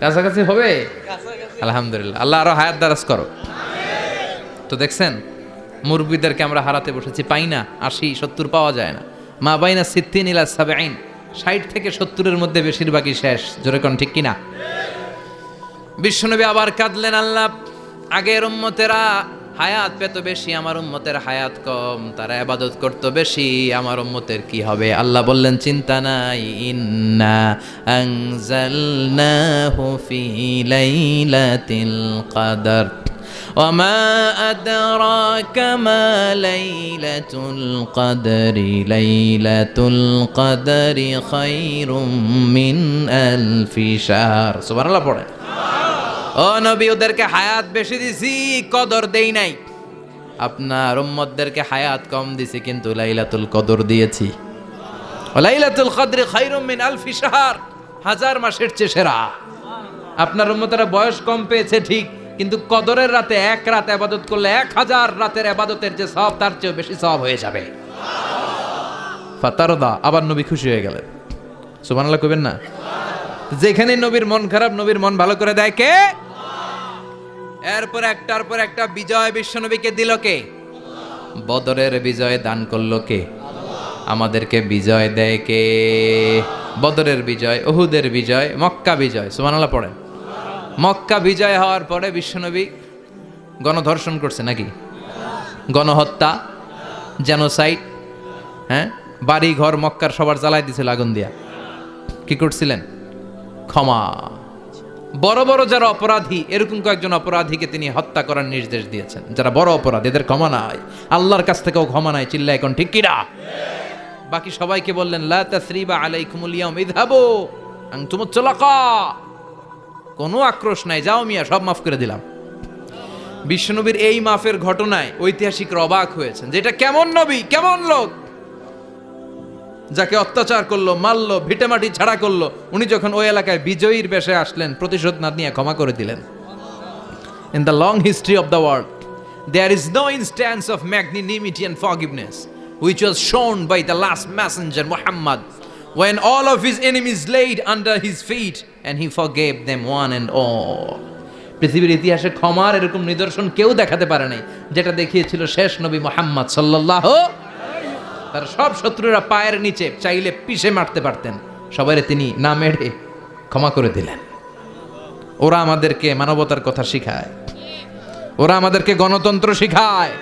কাছাকাছি হবে? আলহামদুলিল্লাহ, আল্লাহ আরো হায়াত দারাজ করো। তো দেখছেন মুরব্বীদেরকে আমরা হারাতে বসেছি, পাই না। 80 70 পাওয়া যায় না। মা বাইনা 60 ইলা 70, 60 থেকে 70-এর মধ্যে বেশিরভাগই শেষ। জোরে কোন ঠিক কিনা? বিশ্বনবী আবার কাঁদলেন, আল্লাহ আগের উম্মতেরা হায়াত পেত বেশি, আমার উম্মতের হায়াত কম, তারা ইবাদত করতো বেশি, আমার উম্মতের কি হবে? আল্লাহ বললেন চিন্তা নাই, ইন্না আনজালনাহু ফি লাইলাতিল কদর ওয়ামা আদরাকা মা লাইলাতুল কদরি লাইলাতুল কদরি খায়রুম মিন আলফি শাহর। সুবহানাল্লাহ পড়ে। ও নবী, ওদেরকে হায়াত বেশি দিছি, কদর দেই নাই। আপনার উম্মতদেরকে হায়াত কম দিছি, কিন্তু লাইলাতুল কদর দিয়েছি। লাইলাতুল কদরি খায়রুম মিন আলফি শাহর, 1000 মাসের চেয়ে সেরা। আপনার উম্মতেরা বয়স কম পেয়েছে ঠিক, কিন্তু কদরের রাতে এক রাত ইবাদত করলে 1000 রাতের ইবাদতের যে সওয়াব, তার চেয়ে বেশি সওয়াব হয়ে যাবে। ফাতারদা, আবার নবী খুশি হয়ে গেলেন। সুবহানাল্লাহ কইবেন না? যেখানে নবীর মন খারাপ, নবীর মন ভালো করে দেয় কে? এরপর একটার পর একটা বিজয় বিশ্বনবীকে দিল কে? বদরের বিজয় দান করলো কে? আমাদেরকে বিজয় দেয় কে? বদরের বিজয়, উহুদের বিজয়, মক্কা বিজয়। সুবহানাল্লাহ পড়েন। মক্কা বিজয় হওয়ার পরে বিশ্বনবী গণধর্ষণ করছে নাকি? গণহত্যা, জেনোসাইড, হ্যাঁ, বাড়ি ঘর মক্কার সবার জ্বালাই দিছিল আগুন দিয়া। কি করছিলেন? ক্ষমা। বড় বড় যারা অপরাধী, এরকম কয়েকজন অপরাধীকে তিনি হত্যা করার নির্দেশ দিয়েছেন। যারা বড় অপরাধী, এদের ক্ষমা নাই, আল্লাহর কাছ থেকেও ক্ষমা নাই। চিল্লায় এখন ঠিক কিনা? বাকি সবাইকে বললেন লা তাসরিবা আলাইকুমুল ইয়াউম ইযহাবু আনতুমুত তুলাকা, কোনো আক্রোশ নাই, যাও মিয়া, সব মাফ করে দিলাম। বিশ্বনবীর এই মাফের ঘটনায় ঐতিহাসিকরা অবাক হয়েছেন, যে এটা কেমন নবী, কেমন লোক, যাকে অত্যাচার করলো, মারলো, ভিটেমাটি ছাড়া করলো, উনি যখন ওই এলাকায় বিজয়ীর বেশে আসলেন, প্রতিশোধ না নিয়ে ক্ষমা করে দিলেন। In the long history of the world there is no instance of magnanimity and forgiveness which was shown by the last messenger Muhammad when all of his enemies laid under his feet and he forgave them one and all. পৃথিবীর ইতিহাসে ক্ষমার এরকম নিদর্শন কেউ দেখাতে পারে নাই, যেটা দেখিয়েছিল শেষ নবী মুহাম্মদ সাল্লাল্লাহু। তার সব শত্রুরা পায়ের নিচে চাইলে পিষে মারতে পারতেন, সবাই তিনি না মেরে ক্ষমা করে দিলেন। ওরা আমাদেরকে মানবতার কথা শিখায়, ওরা আমাদেরকে গণতন্ত্র শিখায়,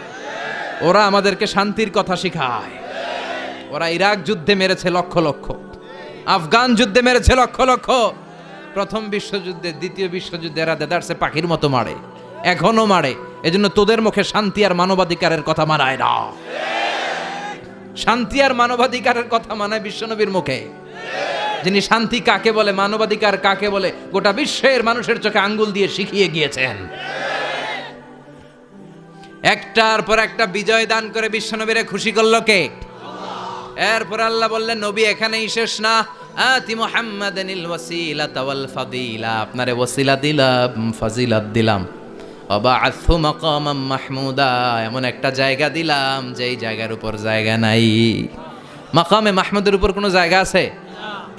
ওরা আমাদেরকে শান্তির কথা শিখায়। ওরা ইরাক যুদ্ধে মেরেছে লক্ষ লক্ষ, আফগান যুদ্ধে মেরেছে লক্ষ লক্ষ, প্রথম বিশ্বযুদ্ধে, দ্বিতীয় বিশ্বযুদ্ধে এরা দেদারসে পাখির মতো মারে, এখনো মারে। এজন্য তোদের মুখে শান্তি আর মানবাধিকারের কথা মানায় না। শান্তি আর মানবাধিকারের কথা মানায় বিশ্বনবীর মুখে, যিনি শান্তি কাকে বলে, মানবাধিকার কাকে বলে, গোটা বিশ্বের মানুষের চোখে আঙ্গুল দিয়ে শিখিয়ে গিয়েছেন। একটার পর একটা বিজয় দান করে বিশ্বনবীরে খুশি করলো কে? এরপর আল্লাহ বললেন নবী এখানেই শেষ না, আতি মুহাম্মাদানিল ওয়াসিলাতা ওয়াল ফাদিলা, আপনারে ওয়াসিলা দিলাম, ফাজিলাত দিলাম, ওয়াবাআথহু মাকামাম মাহমুদা, এমন একটা জায়গা দিলাম যেই জায়গার উপর জায়গা নাই। মাকামে মাহমুদের উপর কোনো জায়গা আছে?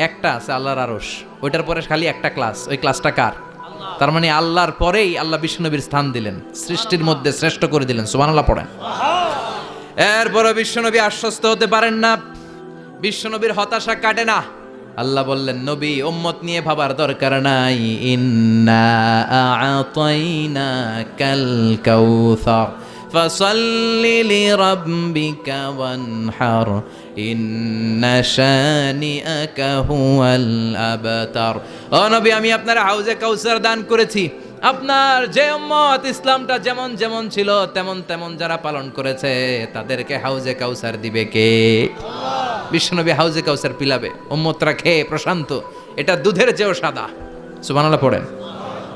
একটা আছে, আল্লাহর আরশ। ওইটার পরে খালি একটা ক্লাস, ওই ক্লাসটা কার? তার মানে আল্লাহর পরেই আল্লাহ বিশ্বনবীর স্থান দিলেন, সৃষ্টির মধ্যে শ্রেষ্ঠ করে দিলেন। সুবহানাল্লাহ পড়েন। এরপরে বিশ্বনবী আশ্বস্ত হতে পারেন না, বিশ্বনবীর হতাশা কাটে না। আল্লাহ বললেন নবী উম্মত নিয়ে ভাবার দরকার নাই, ইন্না আ'তাইনাকাল কাউসার ফাসাল্লি লিরাব্বিকা ওয়ানহার ইন্না শানিআকা হুয়াল আবতার। ও নবী, আমি আপনার হাউজে কাউসার দান করেছি। আপনার যে উম্মত ইসলামটা যেমন যেমন ছিল তেমন তেমন যারা পালন করেছে, তাদেরকে হাউজে কাউসার দিবে কে? বিশ্বনবী হাউজে কাউসার পিলাবে, উম্মতরা খেয়ে প্রশান্ত। এটা দুধের চেয়েও সাদা, সুবহানাল্লাহ পড়েন,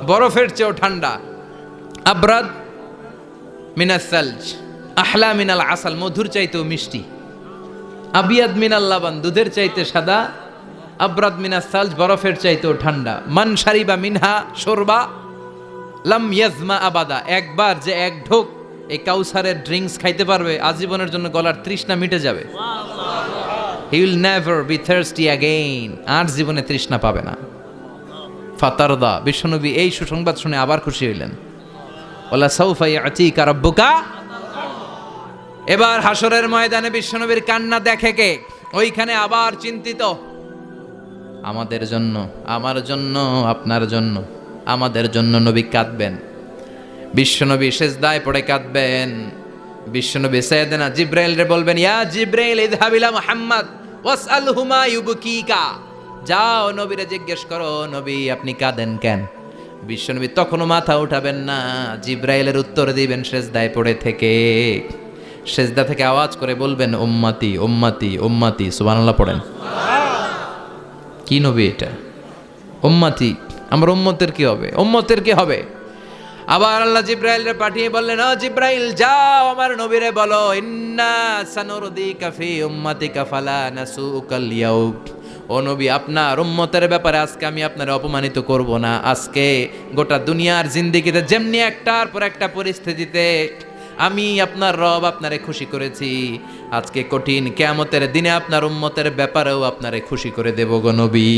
বরফের চেয়েও ঠান্ডা, আবরাদ মিনাস সালজ, আহলা মিনাল আসাল, মধুর চাইতেও মিষ্টি, আবিয়াদ মিনাল লাবান, দুধের চাইতে সাদা, আবরাদ মিনাস সালজ, বরফের চাইতেও ঠান্ডা। মান শারিবা মিনহা শোরবা লাম ইয়াজমা আবাদা, একবার যে এক ঢোক এই কাউসারের ড্রিঙ্কস খাইতে পারবে আজীবনের জন্য গলার তৃষ্ণা মিটে যাবে। He will never be thirsty again, আর জীবনে তৃষ্ণা পাবে না। ফাতারদা, বিশ্বনবী এই সুসংবাদ শুনে আবার খুশি হইলেন। ওয়ালা সাউফা ইয়াতিকা রাব্বুকা। এবার হাসরের ময়দানে বিশ্বনবীর কান্না দেখে কে? ওইখানে আবার চিন্তিত, আমাদের জন্য, আমার জন্য, আপনার জন্য, আমাদের জন্য নবী কাঁদবেন। বিশ্বনবী সেজদায় পড়ে কাঁদবেন। বিশ্বনবী সাইয়েদনা জিব্রাইল রে বলবেন, ইয়া জিব্রাইল ইযহাব ইলা মুহাম্মদ ওয়াসআলহু মা ইউবকিকা, যাও নবীরে জিজ্ঞেস করো, নবী আপনি কাঁদেন কেন? বিশ্বনবী তখনও মাথা উঠাবেন না, জিব্রাইলের উত্তর দিবেন সেজদায় পড়ে থেকে। সেজদা থেকে আওয়াজ করে বলবেন, উম্মতি উম্মতি উম্মতি। সুবহানাল্লাহ পড়েন। কি নবী এটা? উম্মতি, আমার উম্মতের কি হবে? উম্মতের কি হবে? আবার আল্লাহ জিব্রাইলরে পাঠিয়ে বললেন, ও জিব্রাইল যাও আমার নবীরে বলো, ইন্না সানুরদিকা ফি উম্মাতিকা ফালা নাসুকাল ইয়াউম। ও নবী, আপনার উম্মতের ব্যাপারে আজকে আমি আপনার অপমানিত করব না। আজকে গোটা দুনিয়ার জিন্দেগিতে যেমনি একটার পর একটা পরিস্থিতিতে আমি আপনার রব আপনারে খুশি করেছি, আজকে কঠিন কিয়ামতের দিনে আপনার উম্মতের ব্যাপারেও আপনারে খুশি করে দেব গো নবী।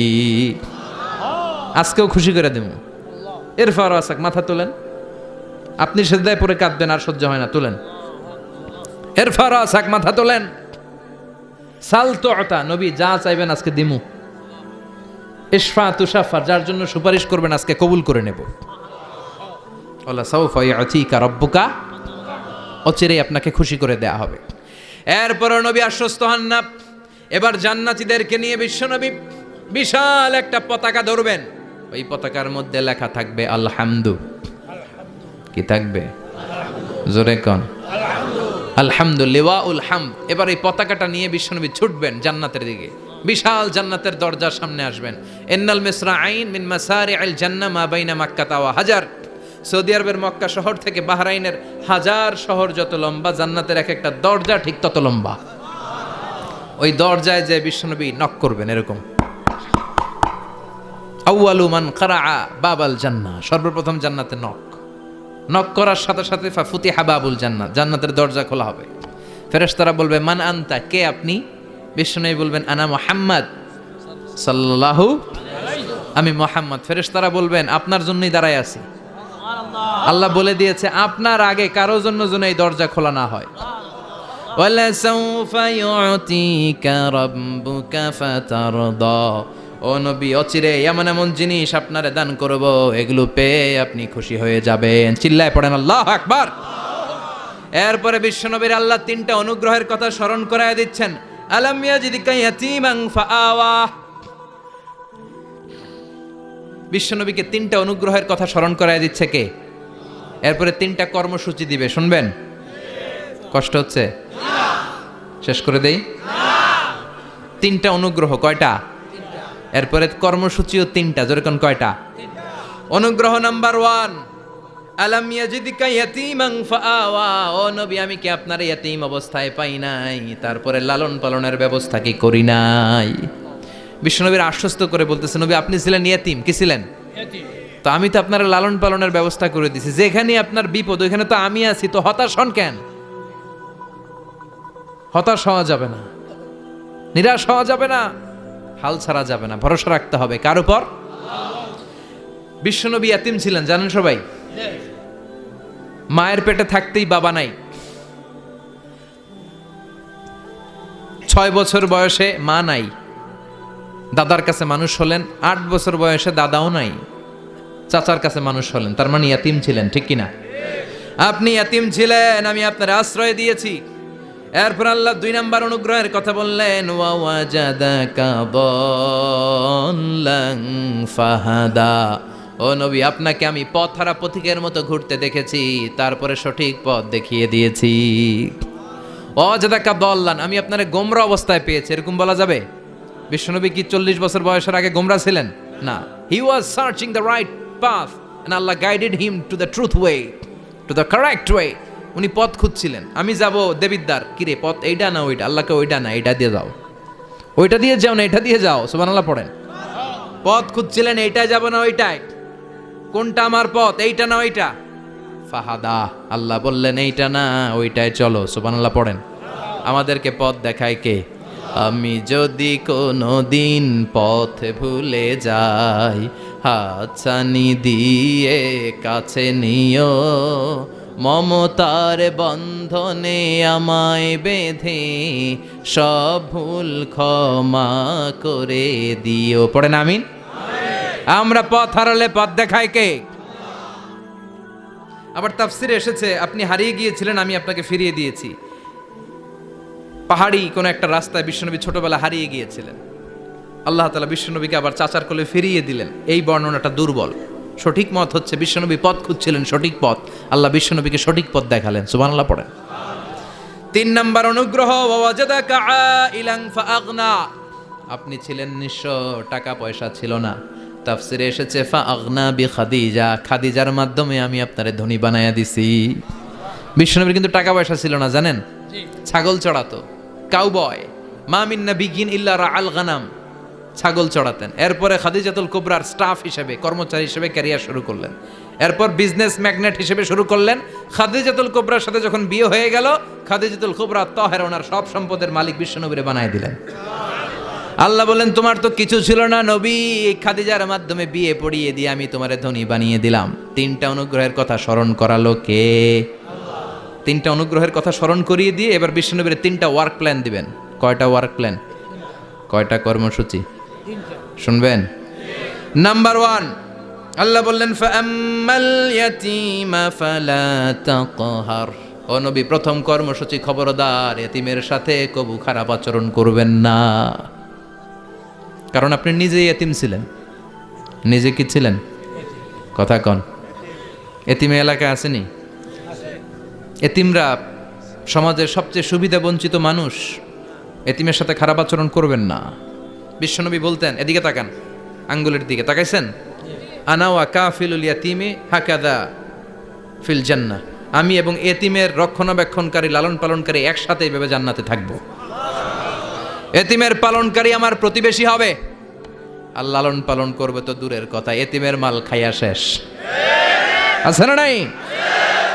আজকেও খুশি করে দেব। এরফার আসাক, মাথা তোলেন। আপনি সেজদায় পড়ে কাঁদবেন, আর সহ্য হয় না, তুলেন। এরফার আসাক, মাথা তোলেন। সাল তুতা, নবী যা চাইবেন আজকে দিমু। ইশফা তুশাফা, যার জন্য সুপারিশ করবেন আজকে কবুল করে নেব। ওয়ালা সাউফা ইয়াতিকা রাব্বুকা, অচিরেই আপনাকে খুশি করে দেয়া হবে। এরপর নবী আশ্বস্ত হন না। এবার জান্নাতীদেরকে নিয়ে বিশ্বনবী বিশাল একটা পতাকা ধরবেন। ওই পতাকার মধ্যে লেখা থাকবে আলহামদু। কি থাকবে? জোরে কোন? আলহামদুলিল্লাহ উল হামদ। এবার এই পতাকাটা নিয়ে বিশ্বনবী ছুটবেন জান্নাতের দিকে। বিশাল জান্নাতের দরজার সামনে আসবেন। ইন্নাল মিসরাঈন মিন মাসারিআল জান্নাহ মা বাইনা মাক্কাতা ওয়া হাজার। সৌদি আরবের মক্কা শহর থেকে বাহরাইনের হাজার শহর যত লম্বা, জান্নাতের এক একটা দরজা ঠিক তত লম্বা। ওই দরজায় যে বিশ্বনবী নক করবেন এরকম, আউয়ালু মান কারাআ বাবাল জান্নাহ, সর্বপ্রথম জান্নাতে নক। নক করার সাথে সাথে ফাফুতিহা বাবুল জান্নাত, জান্নাতের দরজা খোলা হবে। ফেরেশতারা বলবে, মান আনতা, কে আপনি? বিশ্বনবী বলবেন, আনা মুহাম্মদ সাল্লাল্লাহু আলাইহি, আমি মুহাম্মদ। ফেরেশতারা বলবেন, আপনার জন্যই দাঁড়ায় আছি। আল্লাহ বলে দিয়েছে আপনার আগে কারো জন্য যেন এই দরজা খোলা না হয়। ওয়ালা সাউফা ইউতিকা রাব্বুকা ফাতারদা, ও নবী অচিরে এমন এমন জিনিস আপনারে দান করব, এগুলো পেয়ে আপনি খুশি হয়ে যাবেন। চিল্লায় পড়েন আল্লাহু আকবার। এরপরে বিশ্বনবীর আল্লাহ তিনটা অনুগ্রহের কথা স্মরণ করায় দিচ্ছেন। আলাম ইয়াজিদকা ইয়াতীমান ফাআওয়া, বিশ্বনবীকে তিনটা অনুগ্রহের কথা স্মরণ করায় দিচ্ছে কে? এরপরে তিনটা কর্মসূচি দিবে, শুনবেন? কষ্ট হচ্ছে? শেষ করে দেই। তিনটা অনুগ্রহ, কয়টা? এরপরে কর্মসূচিও তিনটা, যেরকম কয়টা? অনুগ্রহ নাম্বার 1, আলাম ইয়াজিদকা ইয়াতীমান ফাআওয়া, ও নবী আমি কি আপনার ইয়াতীম অবস্থায় পাই নাই, তারপরে লালন পালনের ব্যবস্থা কি করি নাই? বিশ্বনবীর আশ্বস্ত করে বলতেছে, নবী আপনি ছিলেন ইয়াতীম, কি ছিলেন? তো আমি তো আপনার লালন পালনের ব্যবস্থা করে দিছি। যেখানে আপনার বিপদ ওইখানে তো আমি আছি, তো হতাশ হন কেন? হতাশ হওয়া যাবে না, নিরাশ হওয়া যাবে না, হাল ছাড়া যাবে না, ভরসা রাখতে হবে কার উপর? বিশ্বনবী ইয়াতীম ছিলেন, জানেন সবাই। মায়ের পেটে থাকতেই বাবা নাই। 6 বছর বয়সে মা নাই, দাদার কাছে মানুষ হলেন। 8 বছর বয়সে দাদাও নাই, চাচার কাছে মানুষ হলেন। তার মানে ইয়াতীম ছিলেন, ঠিক কিনা? আপনি ইয়াতীম ছিলেন, আমি আপনার আশ্রয় দিয়েছি। এরপর আল্লাহ 2 নাম্বার অনুগ্রহের কথা বললেন, ওয়া ওয়াজাদাকা দাল্লান ফাহাদা, ও নবী আপনাকে আমি পথহারা পথিকের মতো ঘুরতে দেখেছি, তারপরে সঠিক পথ দেখিয়ে দিয়েছি। ওয়াজাদাকা দাল্লান, আমি আপনারে গোমরা অবস্থায় পেয়েছি, এরকম বলা যাবে? বিশ্বনবী কি 40 বছর বয়সের আগে গোমরা ছিলেন? না, he was searching the right path and Allah guided him to the truth way, to the correct way. উনি পথ খুঁজছিলেন। আমি যাব দেবিদ্দার, কিরে পথ এইটা না ওইটা? আল্লাহকে ওইটা না, এইটা দিয়ে যাও। ওইটা দিয়ে যাও না এটা দিয়ে যাও, সুবহানাল্লাহ পড়েন। পথ খুঁজছিলেন, এইটাই যাব না ওইটাই, কোনটা আমার পথ, এইটা না ওইটা? ফাহাদা, আল্লাহ বললেন এইটা না ওইটাই চলো, সুবহানাল্লাহ পড়েন। আমাদেরকে পথ দেখায় কে? আমি যদি কোনো দিন পথ ভুলে যাই, হাতছানি দিয়ে কাছে নিও, মমতার বন্ধনে আমায় বেঁধে সব ভুল ক্ষমা করে দিও। পড়েন আমিন। আমরা পথ হারালে পথ দেখায় কে? আবার তাফসিরে এসেছে আপনি হারিয়ে গিয়েছিলেন, আমি আপনাকে ফিরিয়ে দিয়েছি। পাহাড়ি কোন একটা রাস্তায় বিশ্বনবী ছোটবেলা হারিয়ে গিয়েছিলেন, আল্লাহ তাআলা বিশ্বনবীকে আবার চাচার কোলে ফিরিয়ে দিলেন। এই বর্ণনাটা দুর্বল। সঠিক মত হচ্ছে বিশ্বনবী পথ খুঁজছিলেন, সঠিক পথ, আল্লাহ বিশ্বনবীকে সঠিক পথ দেখালেন, সুবহানাল্লাহ পড়েন। 3 নাম্বার অনুগ্রহ, ওয়াজাদাকা আইলান ফাআগনা, আপনি ছিলেন নিঃস্ব, টাকা পয়সা ছিল না। তাফসিরে এসেছে ফাআগনা বিখাদিজা, খাদিজার মাধ্যমে আমি আপনারে ধনী বানায়া দিছি। বিশ্বনবীর কিন্তু টাকা পয়সা ছিল না, জানেন? ছাগল চড়াতো, কাউবয়। মা মিন নাবিয়্যিন ইল্লা রাআল গানাম, ছাগল চড়াতেন। এরপরে খাদিজাতুল কুবরার স্টাফ হিসেবে, কর্মচারী হিসেবে ক্যারিয়ার শুরু করলেন। এরপর বিজনেস ম্যাগনেট হিসেবে শুরু করলেন। খাদিজাতুল কুবরার সাথে যখন বিয়ে হয়ে গেল, খাদিজাতুল কুবরা তাহেরা, ওনার সব সম্পদের মালিক বিশ্বনবীরে বানায় দিলেন। আল্লাহ বলেন তোমার তো কিছু ছিল না নবী, খাদিজার মাধ্যমে বিয়ে পড়িয়ে দিয়ে আমি তোমারে ধনী বানিয়ে দিলাম। 3টা অনুগ্রহের কথা স্মরণ করালো কে? 3টা অনুগ্রহের কথা স্মরণ করিয়ে দিয়ে এবার বিশ্বনবীর 3টা ওয়ার্ক প্ল্যান দিবেন। কয়টা ওয়ার্ক প্ল্যান? কয়টা কর্মসূচি? শুনবেন। নাম্বার 1, আল্লাহ বললেন ফাআম্মাল ইয়াতীমা ফালা তাকহার। ও নবী, প্রথম কর্মসূচি, খবরদার এতিমের সাথে কবু খারাপ আচরণ করবেন না। কারণ আপনি নিজেই এতিম ছিলেন। নিজে কি ছিলেন? কথা কন। এতিমে এলাকায় আসেনি? এতিমরা সমাজের সবচেয়ে সুবিধা বঞ্চিত মানুষ। এতিমের সাথে খারাপ আচরণ করবেন না। বিশ্বনবী বলতেন, এদিকে তাকান, আঙ্গুলের দিকে তাকাইছেন? আনা ওয়া কাফিলুল ইয়াতীমি হাকাদা ফিল জান্নাহ, আমি এবং এতিমের রক্ষণাবেক্ষণকারী, লালন পালনকারী একসাথে এইভাবে জান্নাতে থাকবো। এতিমের পালনকারী আমার প্রতিবেশী হবে, আর লালন পালন করবে তো দূরের কথা, এতিমের মাল খাইয়া শেষ। আছে না নাই?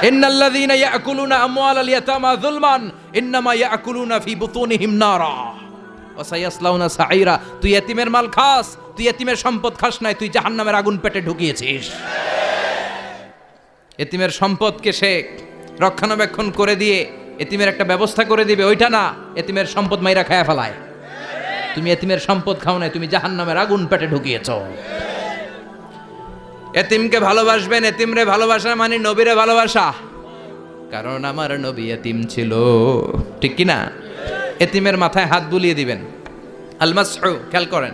ইন্নাল্লাযীনা ইয়াকুলুনা আমওয়ালাল ইয়াতামা যুলমান ইন্নামা ইয়াকুলুনা ফি বুতুনিহিম নারা ওয়া সায়াসলাউনা সাঈরা। তুই এতিমের মাল খাস, তুই এতিমের সম্পদ খাস নাই, তুই জাহান্নামের আগুন পেটে ঢুকিয়েছিস। এতিমের সম্পদকে সে রক্ষণাবেক্ষণ করে দিয়ে এতিমের একটা ব্যবস্থা করে দিবে, ওইটা না, এতিমের সম্পদ মাইরা খায়া ফেলায়। তুমি এতিমের সম্পদ খাও নাই, তুমি জাহান্নামের আগুন পেটে ঢুকিয়েছো। এতিমকে ভালোবাসবেন, এতিমরে ভালোবাসা মানে নবীরে ভালোবাসা। কারণ আমার নবী এতিম ছিল, ঠিক কি না? এতিমের মাথায় হাত বুলিয়ে দিবেন। আল মাসহু, খেয়াল করেন,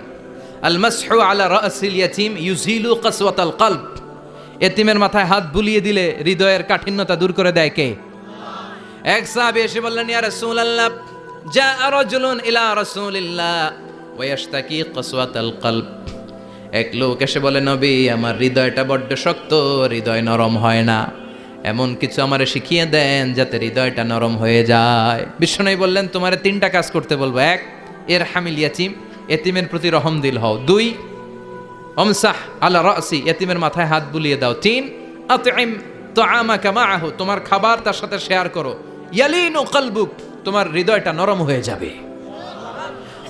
আল মাসহু আলা রাসিল ইয়াতীম ইউজিলু কাসওয়াতাল কলব। এতিমের মাথায় হাত বুলিয়ে দিলে হৃদয়ের কাঠিন্যতা দূর করে দেয় কে? এক সাহাবী এসে বললেন, ইয়া রাসূলুল্লাহ, জাআ রাজুলুন ইলা রাসূলিল্লাহ ওয়া ইয়াশতাকি কাসওয়াতাল কলব। এক লোক এসে বলে, নবী আমার হৃদয়টা বড্ড শক্ত, হৃদয় নরম হয় না, এমন কিছু আমারে শিখিয়ে দেন যাতে হৃদয়টা নরম হয়ে যায়। বিশ্বনবী বললেন, তোমারে 3টা কাজ করতে বলবো। 1, ইরহামিল ইয়াতীম, এতিমের প্রতি রহম দিল হও। 2, আমসাহ আলা রাসি, এতিমের মাথায় হাত বুলিয়ে দাও। 3, আতইম তুআমাকা মাআহু, তোমার খাবার তার সাথে শেয়ার করো। ইয়ালিনু কলবুক, তোমার হৃদয়টা নরম হয়ে যাবে।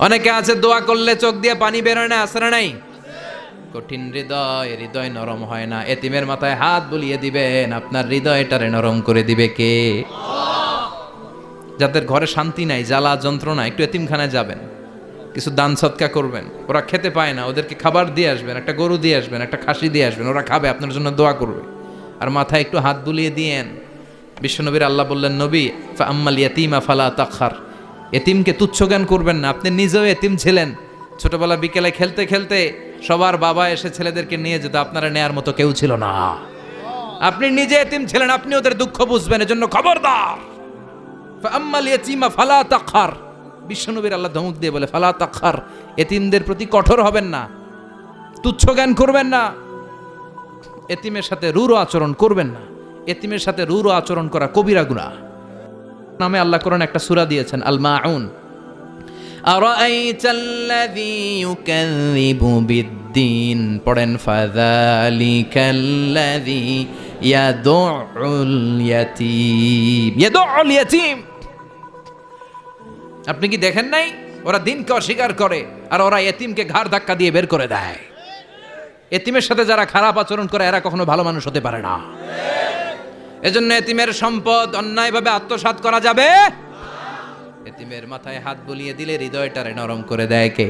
অনেকে আছে দোয়া করলে চোখ দিয়ে পানি বের হয় না, আছে না নাই? কঠিন হৃদয়, হৃদয় নরম হয় না। এতিমের মাথায় হাত বুলিয়ে দিবেন, আপনার হৃদয়টারে নরম করে দিবে কে? যাদের ঘরে শান্তি নাই, জ্বালা যন্ত্রণা, একটু এতিমখানায় যাবেন, কিছু দান সদকা করবেন। ওরা খেতে পায় না, ওদেরকে খাবার দিয়ে আসবেন, একটা গরু দিয়ে আসবেন, একটা খাসি দিয়ে আসবেন, ওরা খাবে, আপনার জন্য দোয়া করবে। আর মাথায় একটু হাত বুলিয়ে দিয়েন। বিশ্বনবীর আল্লাহ বললেন, নবী ফাআম্মাল ইয়াতীমা ফালা তাকহার, এতিমকে তুচ্ছ জ্ঞান করবেন না। আপনি নিজেও এতিম ছিলেন, ছোটবেলা বিকেলে খেলতে খেলতে সবার বাবা এসে ছেলেদেরকে নিয়ে যেত, আপনারা নেয়ার মতো কেউ ছিল না। আপনি নিজে এতিম ছিলেন, আপনি ওদের দুঃখ বুঝবেন, এজন্য খবরদার। ফাআম্মাল ইয়াতীমা ফালা তাকহার, বিশ্বনবীর আল্লাহ ধমক দিয়ে বলে, ফালা তাকহার, এতিমদের প্রতি কঠোর হবেন না, তুচ্ছ জ্ঞান করবেন না, এতিমের সাথে রূঢ় আচরণ করবেন না। এতিমের সাথে রূঢ় আচরণ করা কবিরা গুনাহ। নামে আল্লাহ কোরআনে একটা সূরা দিয়েছেন, আল মাউন। আরাআইতাল্লাযী ইউকাযযিবু বিদ্দীন, পড়েন ফাযালিকাল্লাযী ইয়াদুউল ইয়াতীম। আপনি কি দেখেন নাই ওরা দিনকে অস্বীকার করে আর ওরা এতিমকে ঘাড় ধাক্কা দিয়ে বের করে দেয়। এতিমের সাথে যারা খারাপ আচরণ করে এরা কখনো ভালো মানুষ হতে পারে না। এজন্য এতিমের সম্পদ অন্যায়ভাবে আত্মসাৎ করা যাবে। এতিমের মাথায় হাত বুলিয়ে দিলে হৃদয়টারে নরম করে দেয় কে?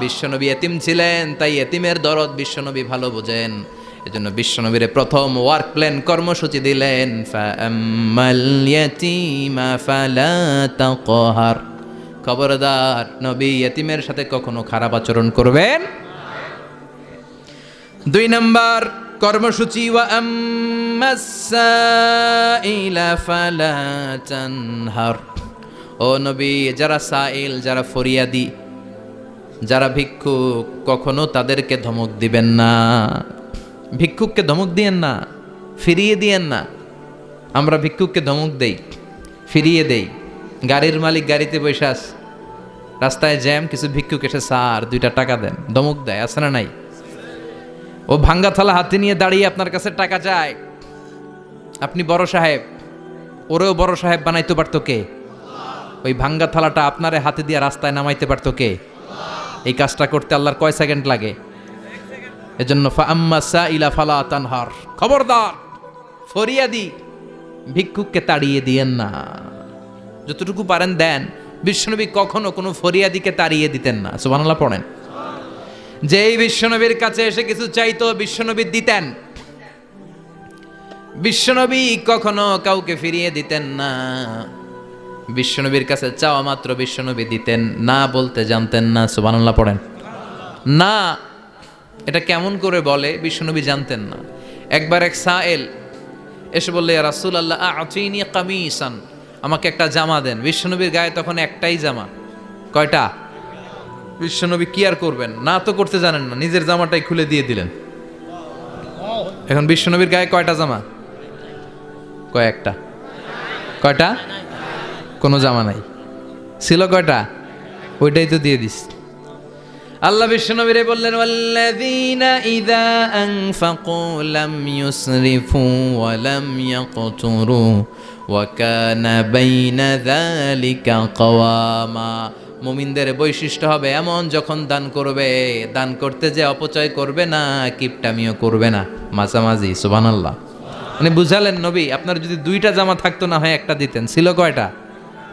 বিশ্বনবী এতিম ছিলেন, তাই এতিমের দরদ বিশ্বনবী ভালো বোঝেন। এজন্য বিশ্বনবীর প্রথম ওয়ার্ক প্ল্যান কর্মসূচি দিলেন, ফাআম্মাল ইয়াতীমা ফালা তাকহার। খবরদার নবী এতিমের সাথে কখনো খারাপ আচরণ করবেন। 2 নাম্বার কর্মসূচি, ওয়া আম্মাস সাইলা ফালা তানহার। ও নবী, যারা সাইল, যারা ফরিয়াদি, যারা ভিক্ষুক, কখনো তাদেরকে ধমক দিবেন না। ভিক্ষুককে ধমক দিয়েন না, ফিরিয়ে দিয়েন না। আমরা ভিক্ষুককে ধমক দেই, ফিরিয়ে দেই। গাড়ির মালিক গাড়িতে বসে আছে, রাস্তায় জ্যাম, কিছু ভিক্ষুক এসে স্যার 2টা টাকা দেন, ধমক দেয়, আছে না নাই? ও ভাঙ্গা থালা হাতে নিয়ে দাঁড়িয়ে আপনার কাছে টাকা চায়। আপনি বড় সাহেব, ওরেও বড় সাহেব বানাইতে পারতো কে? ওই ভাঙ্গা থালাটা আপনারে হাতে দিয়ে রাস্তায় নামাইতে পারতো কে? এই কাজটা করতে আল্লাহর কয় সেকেন্ড লাগে? এজন্য ফাআম্মা সাইলা ফালা তানহার। খবরদার ফরিয়াদি ভিক্ষুককে তাড়িয়ে দিয়েন না, যতটুকু পারেন দেন। বিশ্বনবী কখনো কোনো ফরিয়াদিকে তাড়িয়ে দিতেন না। সুবহানাল্লাহ পড়েন। যেই বিশ্বনবীর কাছে এসে কিছু চাইতো বিশ্বনবী দিতেন। বিশ্বনবী কখনো কাউকে ফিরিয়ে দিতেন না। বিশ্বনবীর কাছে চাওয়া মাত্র বিশ্বনবী দিতেন, না বলতে জানতেন না। সুবহানাল্লাহ পড়েন। না এটা কেমন করে বলে বিশ্বনবী জানতেন না। একবার এক সাইল এসে বললে, ইয়া রাসূলুল্লাহ আ'তিনি কামিসান, আমাকে একটা জামা দেন। বিশ্বনবীর গায়ে তখন একটাই জামা। কয়টা? বিশ্বনবী কি আর করবেন, না তো করতে জানেন না, নিজের জামাটাই খুলে দিয়ে দিলেন। এখন বিশ্বনবীর গায়ে কয়টা জামা? কয়েকটা। কয়টা? কোনো জামা নাই। ছিল কয়টা? ওইটাই তো দিয়ে দিস। আল্লাহ বিশ্বনবীরে বললেন, ওয়াল্লাযীনা ইযা আনফাকু লাম ইউসরিফু ওয়া লাম ইয়াকতুরু ওয়া কানা বাইনা যালিকা কাওয়ামা। মুমিনদের বৈশিষ্ট্য হবে এমন, যখন দান করবে, দান করতে যে অপচয় করবে না, কিপটামিও করবে না, মাঝামাঝি। সুবহানাল্লাহ। মানে বুঝালেন নবী, আপনার যদি 2টা জামা থাকতো না হয় একটা দিতেন। ছিল কয়টা?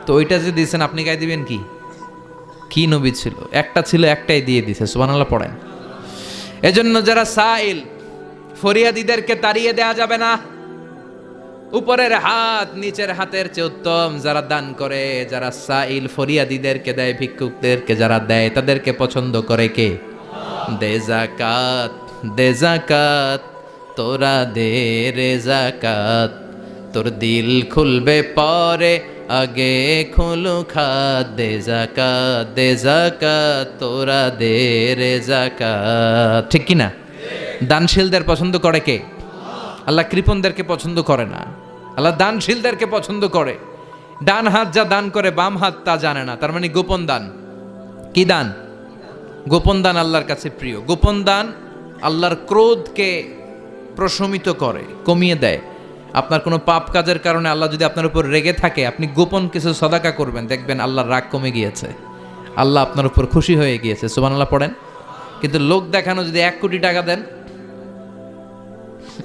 তো ওইটা যে দিয়েছেন আপনি গায়ে দিবেন কি? কি নবী ছিল? একটা ছিল, একটাই দিয়ে দিছে। সুবহানাল্লাহ পড়েন। এজন্য যারা সাইল, ফরিয়াদিদেরকে তাড়িয়ে দেয়া যাবে না। উপরের হাত নিচের হাতের চেয়ে উত্তম যারা দান করে, যারা সাইল ফরিয়াদিদেরকে দেয়, ভিক্ষুকদেরকে যারা দেয়, তাদেরকে পছন্দ করে কে? দে যাকাত, দে যাকাত, তোরা দে রে যাকাত, তোর দিল খুলবে পরে, আগে খুলু খাত। দে যাকাত, দে যাকাত, তোরা দে রে যাকাত। ঠিক কি না? দানশীলদের পছন্দ করে কে? আল্লাহ কৃপণদেরকে পছন্দ করে না। আল্লাহ দানশীলদেরকে পছন্দ করে। ডান হাত যা দান করে বাম হাত তা জানে না, তার মানে গোপন দান। কি দান? গোপন দান আল্লাহর কাছে প্রিয়। গোপন দান আল্লাহর ক্রোধকে প্রশমিত করে, কমিয়ে দেয়। আপনার কোনো পাপ কাজের কারণে আল্লাহ যদি আপনার উপর রেগে থাকে, আপনি গোপন কিছু সদাকা করবেন, দেখবেন আল্লাহর রাগ কমে গিয়েছে, আল্লাহ আপনার উপর খুশি হয়ে গিয়েছে। সুবহানাল্লাহ পড়েন। কিন্তু লোক দেখানো যদি 1 কোটি টাকা দেন,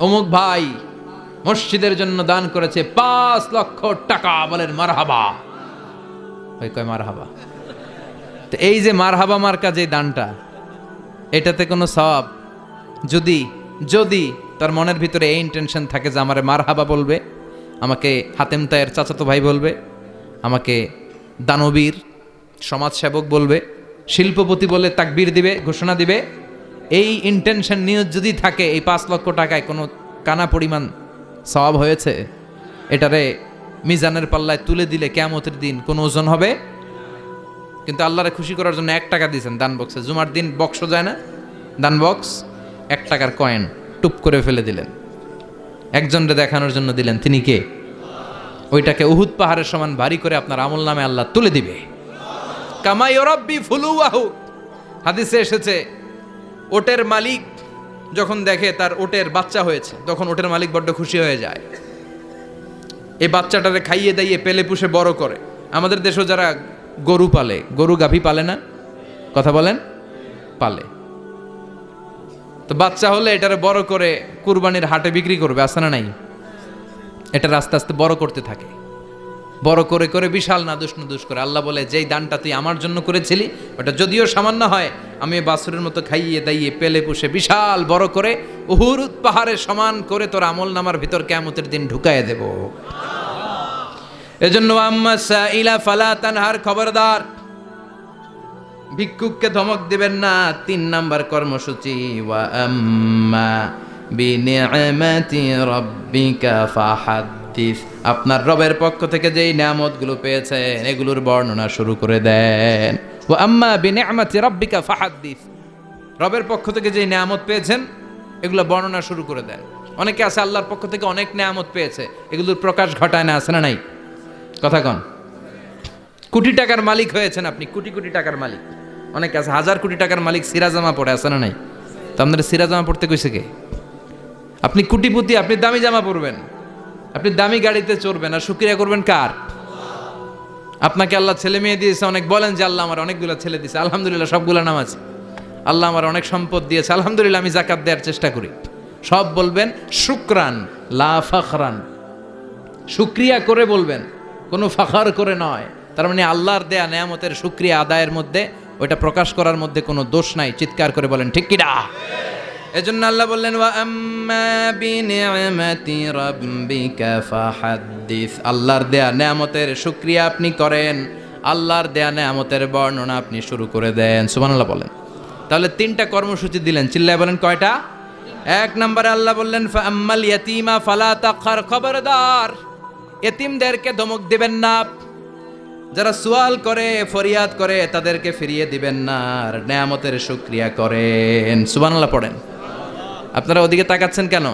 অমুক ভাই মসজিদের জন্য দান করেছে 5 লক্ষ টাকা, বলেন মারহাবা। ওই কয় মারহাবা। তো এই যে মারহাবা মার্কা যে দানটা, এটাতে কোনো সওয়াব যদি যদি তার মনের ভিতরে এই ইন্টেনশন থাকে যে আমারে মারহাবা বলবে, আমাকে হাতেম তায়ের চাচাতো ভাই বলবে, আমাকে দানবীর সমাজসেবক বলবে, শিল্পপতি বলে তাকবীর দিবে, ঘোষণা দিবে, এই ইন্টেনশন নিয়ে যদি থাকে, এই 5 লক্ষ টাকায় কোনো কানা পরিমাণ সওয়াব হয়েছে, এটারে মিজানের পাল্লায় তুলে দিলে কিয়ামতের দিন কোনো ওজন হবে? কিন্তু আল্লাহরে খুশি করার জন্য 1 টাকা দিয়েছেন দান বক্সে। জুমার দিন বক্স যায় না, দান বক্স, 1 টাকার কয়েন টুপ করে ফেলে দিলেন, একজনকে দেখানোর জন্য দিলেন। তিনি কে? ওইটাকে উহুদ পাহাড়ের সমান ভারী করে আপনার আমল নামে আল্লাহ তুলে দিবে। কামা ইউরাব্বি ফুলুয়াহু। হাদিসে এসেছে ওটের মালিক যখন দেখে তার ওটের বাচ্চা হয়েছে তখন ওটের মালিক বড্ড খুশি হয়ে যায়, এই বাচ্চাটারে খাইয়ে দাইয়ে পেলে পুষে বড় করে। আমাদের দেশে যারা গরু পালে, গরু গাভী পালে না, কথা বলেন, পালে, তো বাচ্চা হলে এটারে বড় করে কুরবানির হাটে বিক্রি করবে, আছে না নাই? এটা আস্তে আস্তে বড় করতে থাকে, বড় করে করে বিশাল নাদুস করে। আল্লাহ বলে যেই দানটা তুই আমার জন্য করেছিলি ওটা যদিও সামান্য হয়, আমি বাছুরের মতো খাইয়ে দাইয়ে পেলে পুষে বিশাল বড় করে উহুদ পাহাড়ের সমান করে তোর আমল নামার ভিতর কিয়ামতের দিন ঢুকায় দেব। এজন্য আম্মা সাইলা ফালা তানহার, খবরদার ভিক্ষুককে ধমক দিবেন না। 3 নাম্বার কর্মসূচি, ওয়া আম্মা বিনিআমাতি রাব্বিকা ফাহাদ্দিস। আপনার রবের পক্ষ থেকে যেই নিয়ামতগুলো পেয়েছেন এগুলোর বর্ণনা শুরু করে দেন। ওয়া আম্মা বিনিআমাতি রাব্বিকা ফাহাদ্দিস, রবের পক্ষ থেকে যেই নিয়ামত পেয়েছেন এগুলো বর্ণনা শুরু করে দেন। অনেকে আছে আল্লাহর পক্ষ থেকে অনেক নিয়ামত পেয়েছে, এগুলোর প্রকাশ ঘটায় না, আছে না নাই? কথা কন। কোটি টাকার মালিক হয়েছেন আপনি, কোটি কোটি টাকার মালিক। অনেকে আছে হাজার কোটি টাকার মালিক, সিরাজামা পড়ে, আছে না নাই? তো আপনারা সিরাজামা পড়তে কইছে কে? আপনি কোটিপতি, আপনি দামি জামা পরবেন, আপনি দামি গাড়িতে চড়বেন, আর শুকরিয়া করবেন কার? আপনাকে আল্লাহ ছেলে মেয়ে দিয়েছে, অনেক বলেন যে আল্লাহ আমার অনেকগুলো ছেলে দিয়েছে, আলহামদুলিল্লাহ সবগুলো নামাজ। আল্লাহ আমার অনেক সম্পদ দিয়েছে, আলহামদুলিল্লাহ আমি যাকাত দেওয়ার চেষ্টা করি। সব বলবেন শুকরান লা ফাখরান, শুকরিয়া করে বলবেন, কোনো ফাখার করে নয়। তার মানে আল্লাহর দেয়া নেয়ামতের শুকরিয়া আদায়ের মধ্যে, ওইটা প্রকাশ করার মধ্যে কোনো দোষ নাই। চিৎকার করে বলেন ঠিক কিনা? এজন্য আল্লাহ বললেন ওয়া আম্মা বিনিআমাতি রাব্বিকা ফাহাদ্দিস, আল্লাহর দেয়া নেয়ামতের শুকরিয়া আপনি করেন, আল্লাহর দেয়া নেয়ামতের বর্ণনা আপনি শুরু করে দেন। সুবহানাল্লাহ বলেন। তাহলে 3টা কর্মসূচি দিলেন, চিল্লায় বলেন কয়টা? 1 নম্বরে আল্লাহ বললেন ফা আম্মাল ইয়াতীমা ফালা তাকহার, খবরদার এতিমদেরকে ধমক দিবেন না, যারা সুয়াল করে ফরিয়াদ করে তাদেরকে ফিরিয়ে দিবেন না, আর নেয়ামতের শুকরিয়া করেন। সুবহানাল্লাহ পড়েন। আপনারা ওদিকে তাকাচ্ছেন কেন?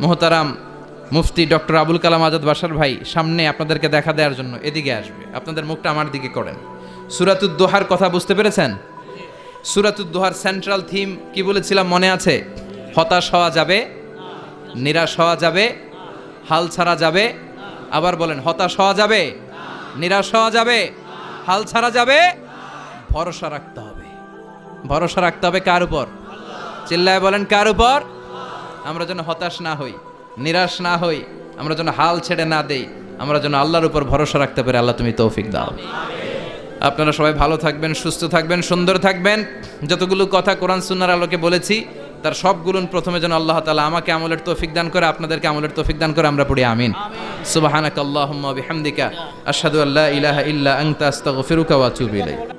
মুহতারাম মুফতি ডক্টর আবুল কালাম আজাদ বাশার ভাই সামনে আপনাদেরকে দেখা দেওয়ার জন্য এদিকে আসবে, আপনাদের মুখটা আমার দিকে করেন। সূরাতুদ দোহার কথা বুঝতে পেরেছেন? সূরাতুদ দোহার সেন্ট্রাল থিম কি বলেছিলাম মনে আছে? হতাশ হওয়া যাবে, নিরাশ হওয়া যাবে, হাল ছাড়া যাবে। আবার বলেন, হতাশ হওয়া যাবে, নিরাশ হওয়া যাবে, হাল ছাড়া যাবে, ভরসা রাখতে হবে। ভরসা রাখতে হবে কার উপর? চিল্লায় বলেন কার উপর? আমরা যেন হতাশ না হই, নিরাশ না হই, আমরা যেন হাল ছেড়ে না দেই, আমরা যেন আল্লাহর উপর ভরসা রাখতে পারি। আল্লাহ তুমি তৌফিক দাও। আপনারা সবাই ভালো থাকবেন, সুস্থ থাকবেন, সুন্দর থাকবেন। যতগুলো কথা কোরআন সুন্নাহর আলোকে বলেছি তার সবগুলো প্রথমে যেন আল্লাহ তাআলা আমাকে আমলের তৌফিক দান করে, আপনাদেরকে আমলের তৌফিক দান করে। আমরা পড়ি আমিন। সুবহানাকাল্লাহুম্মা বিহামদিকা আশহাদু আল্লা ইলাহা ইল্লা আনতা আস্তাগফিরুকা ওয়া আতুবু ইলাইক।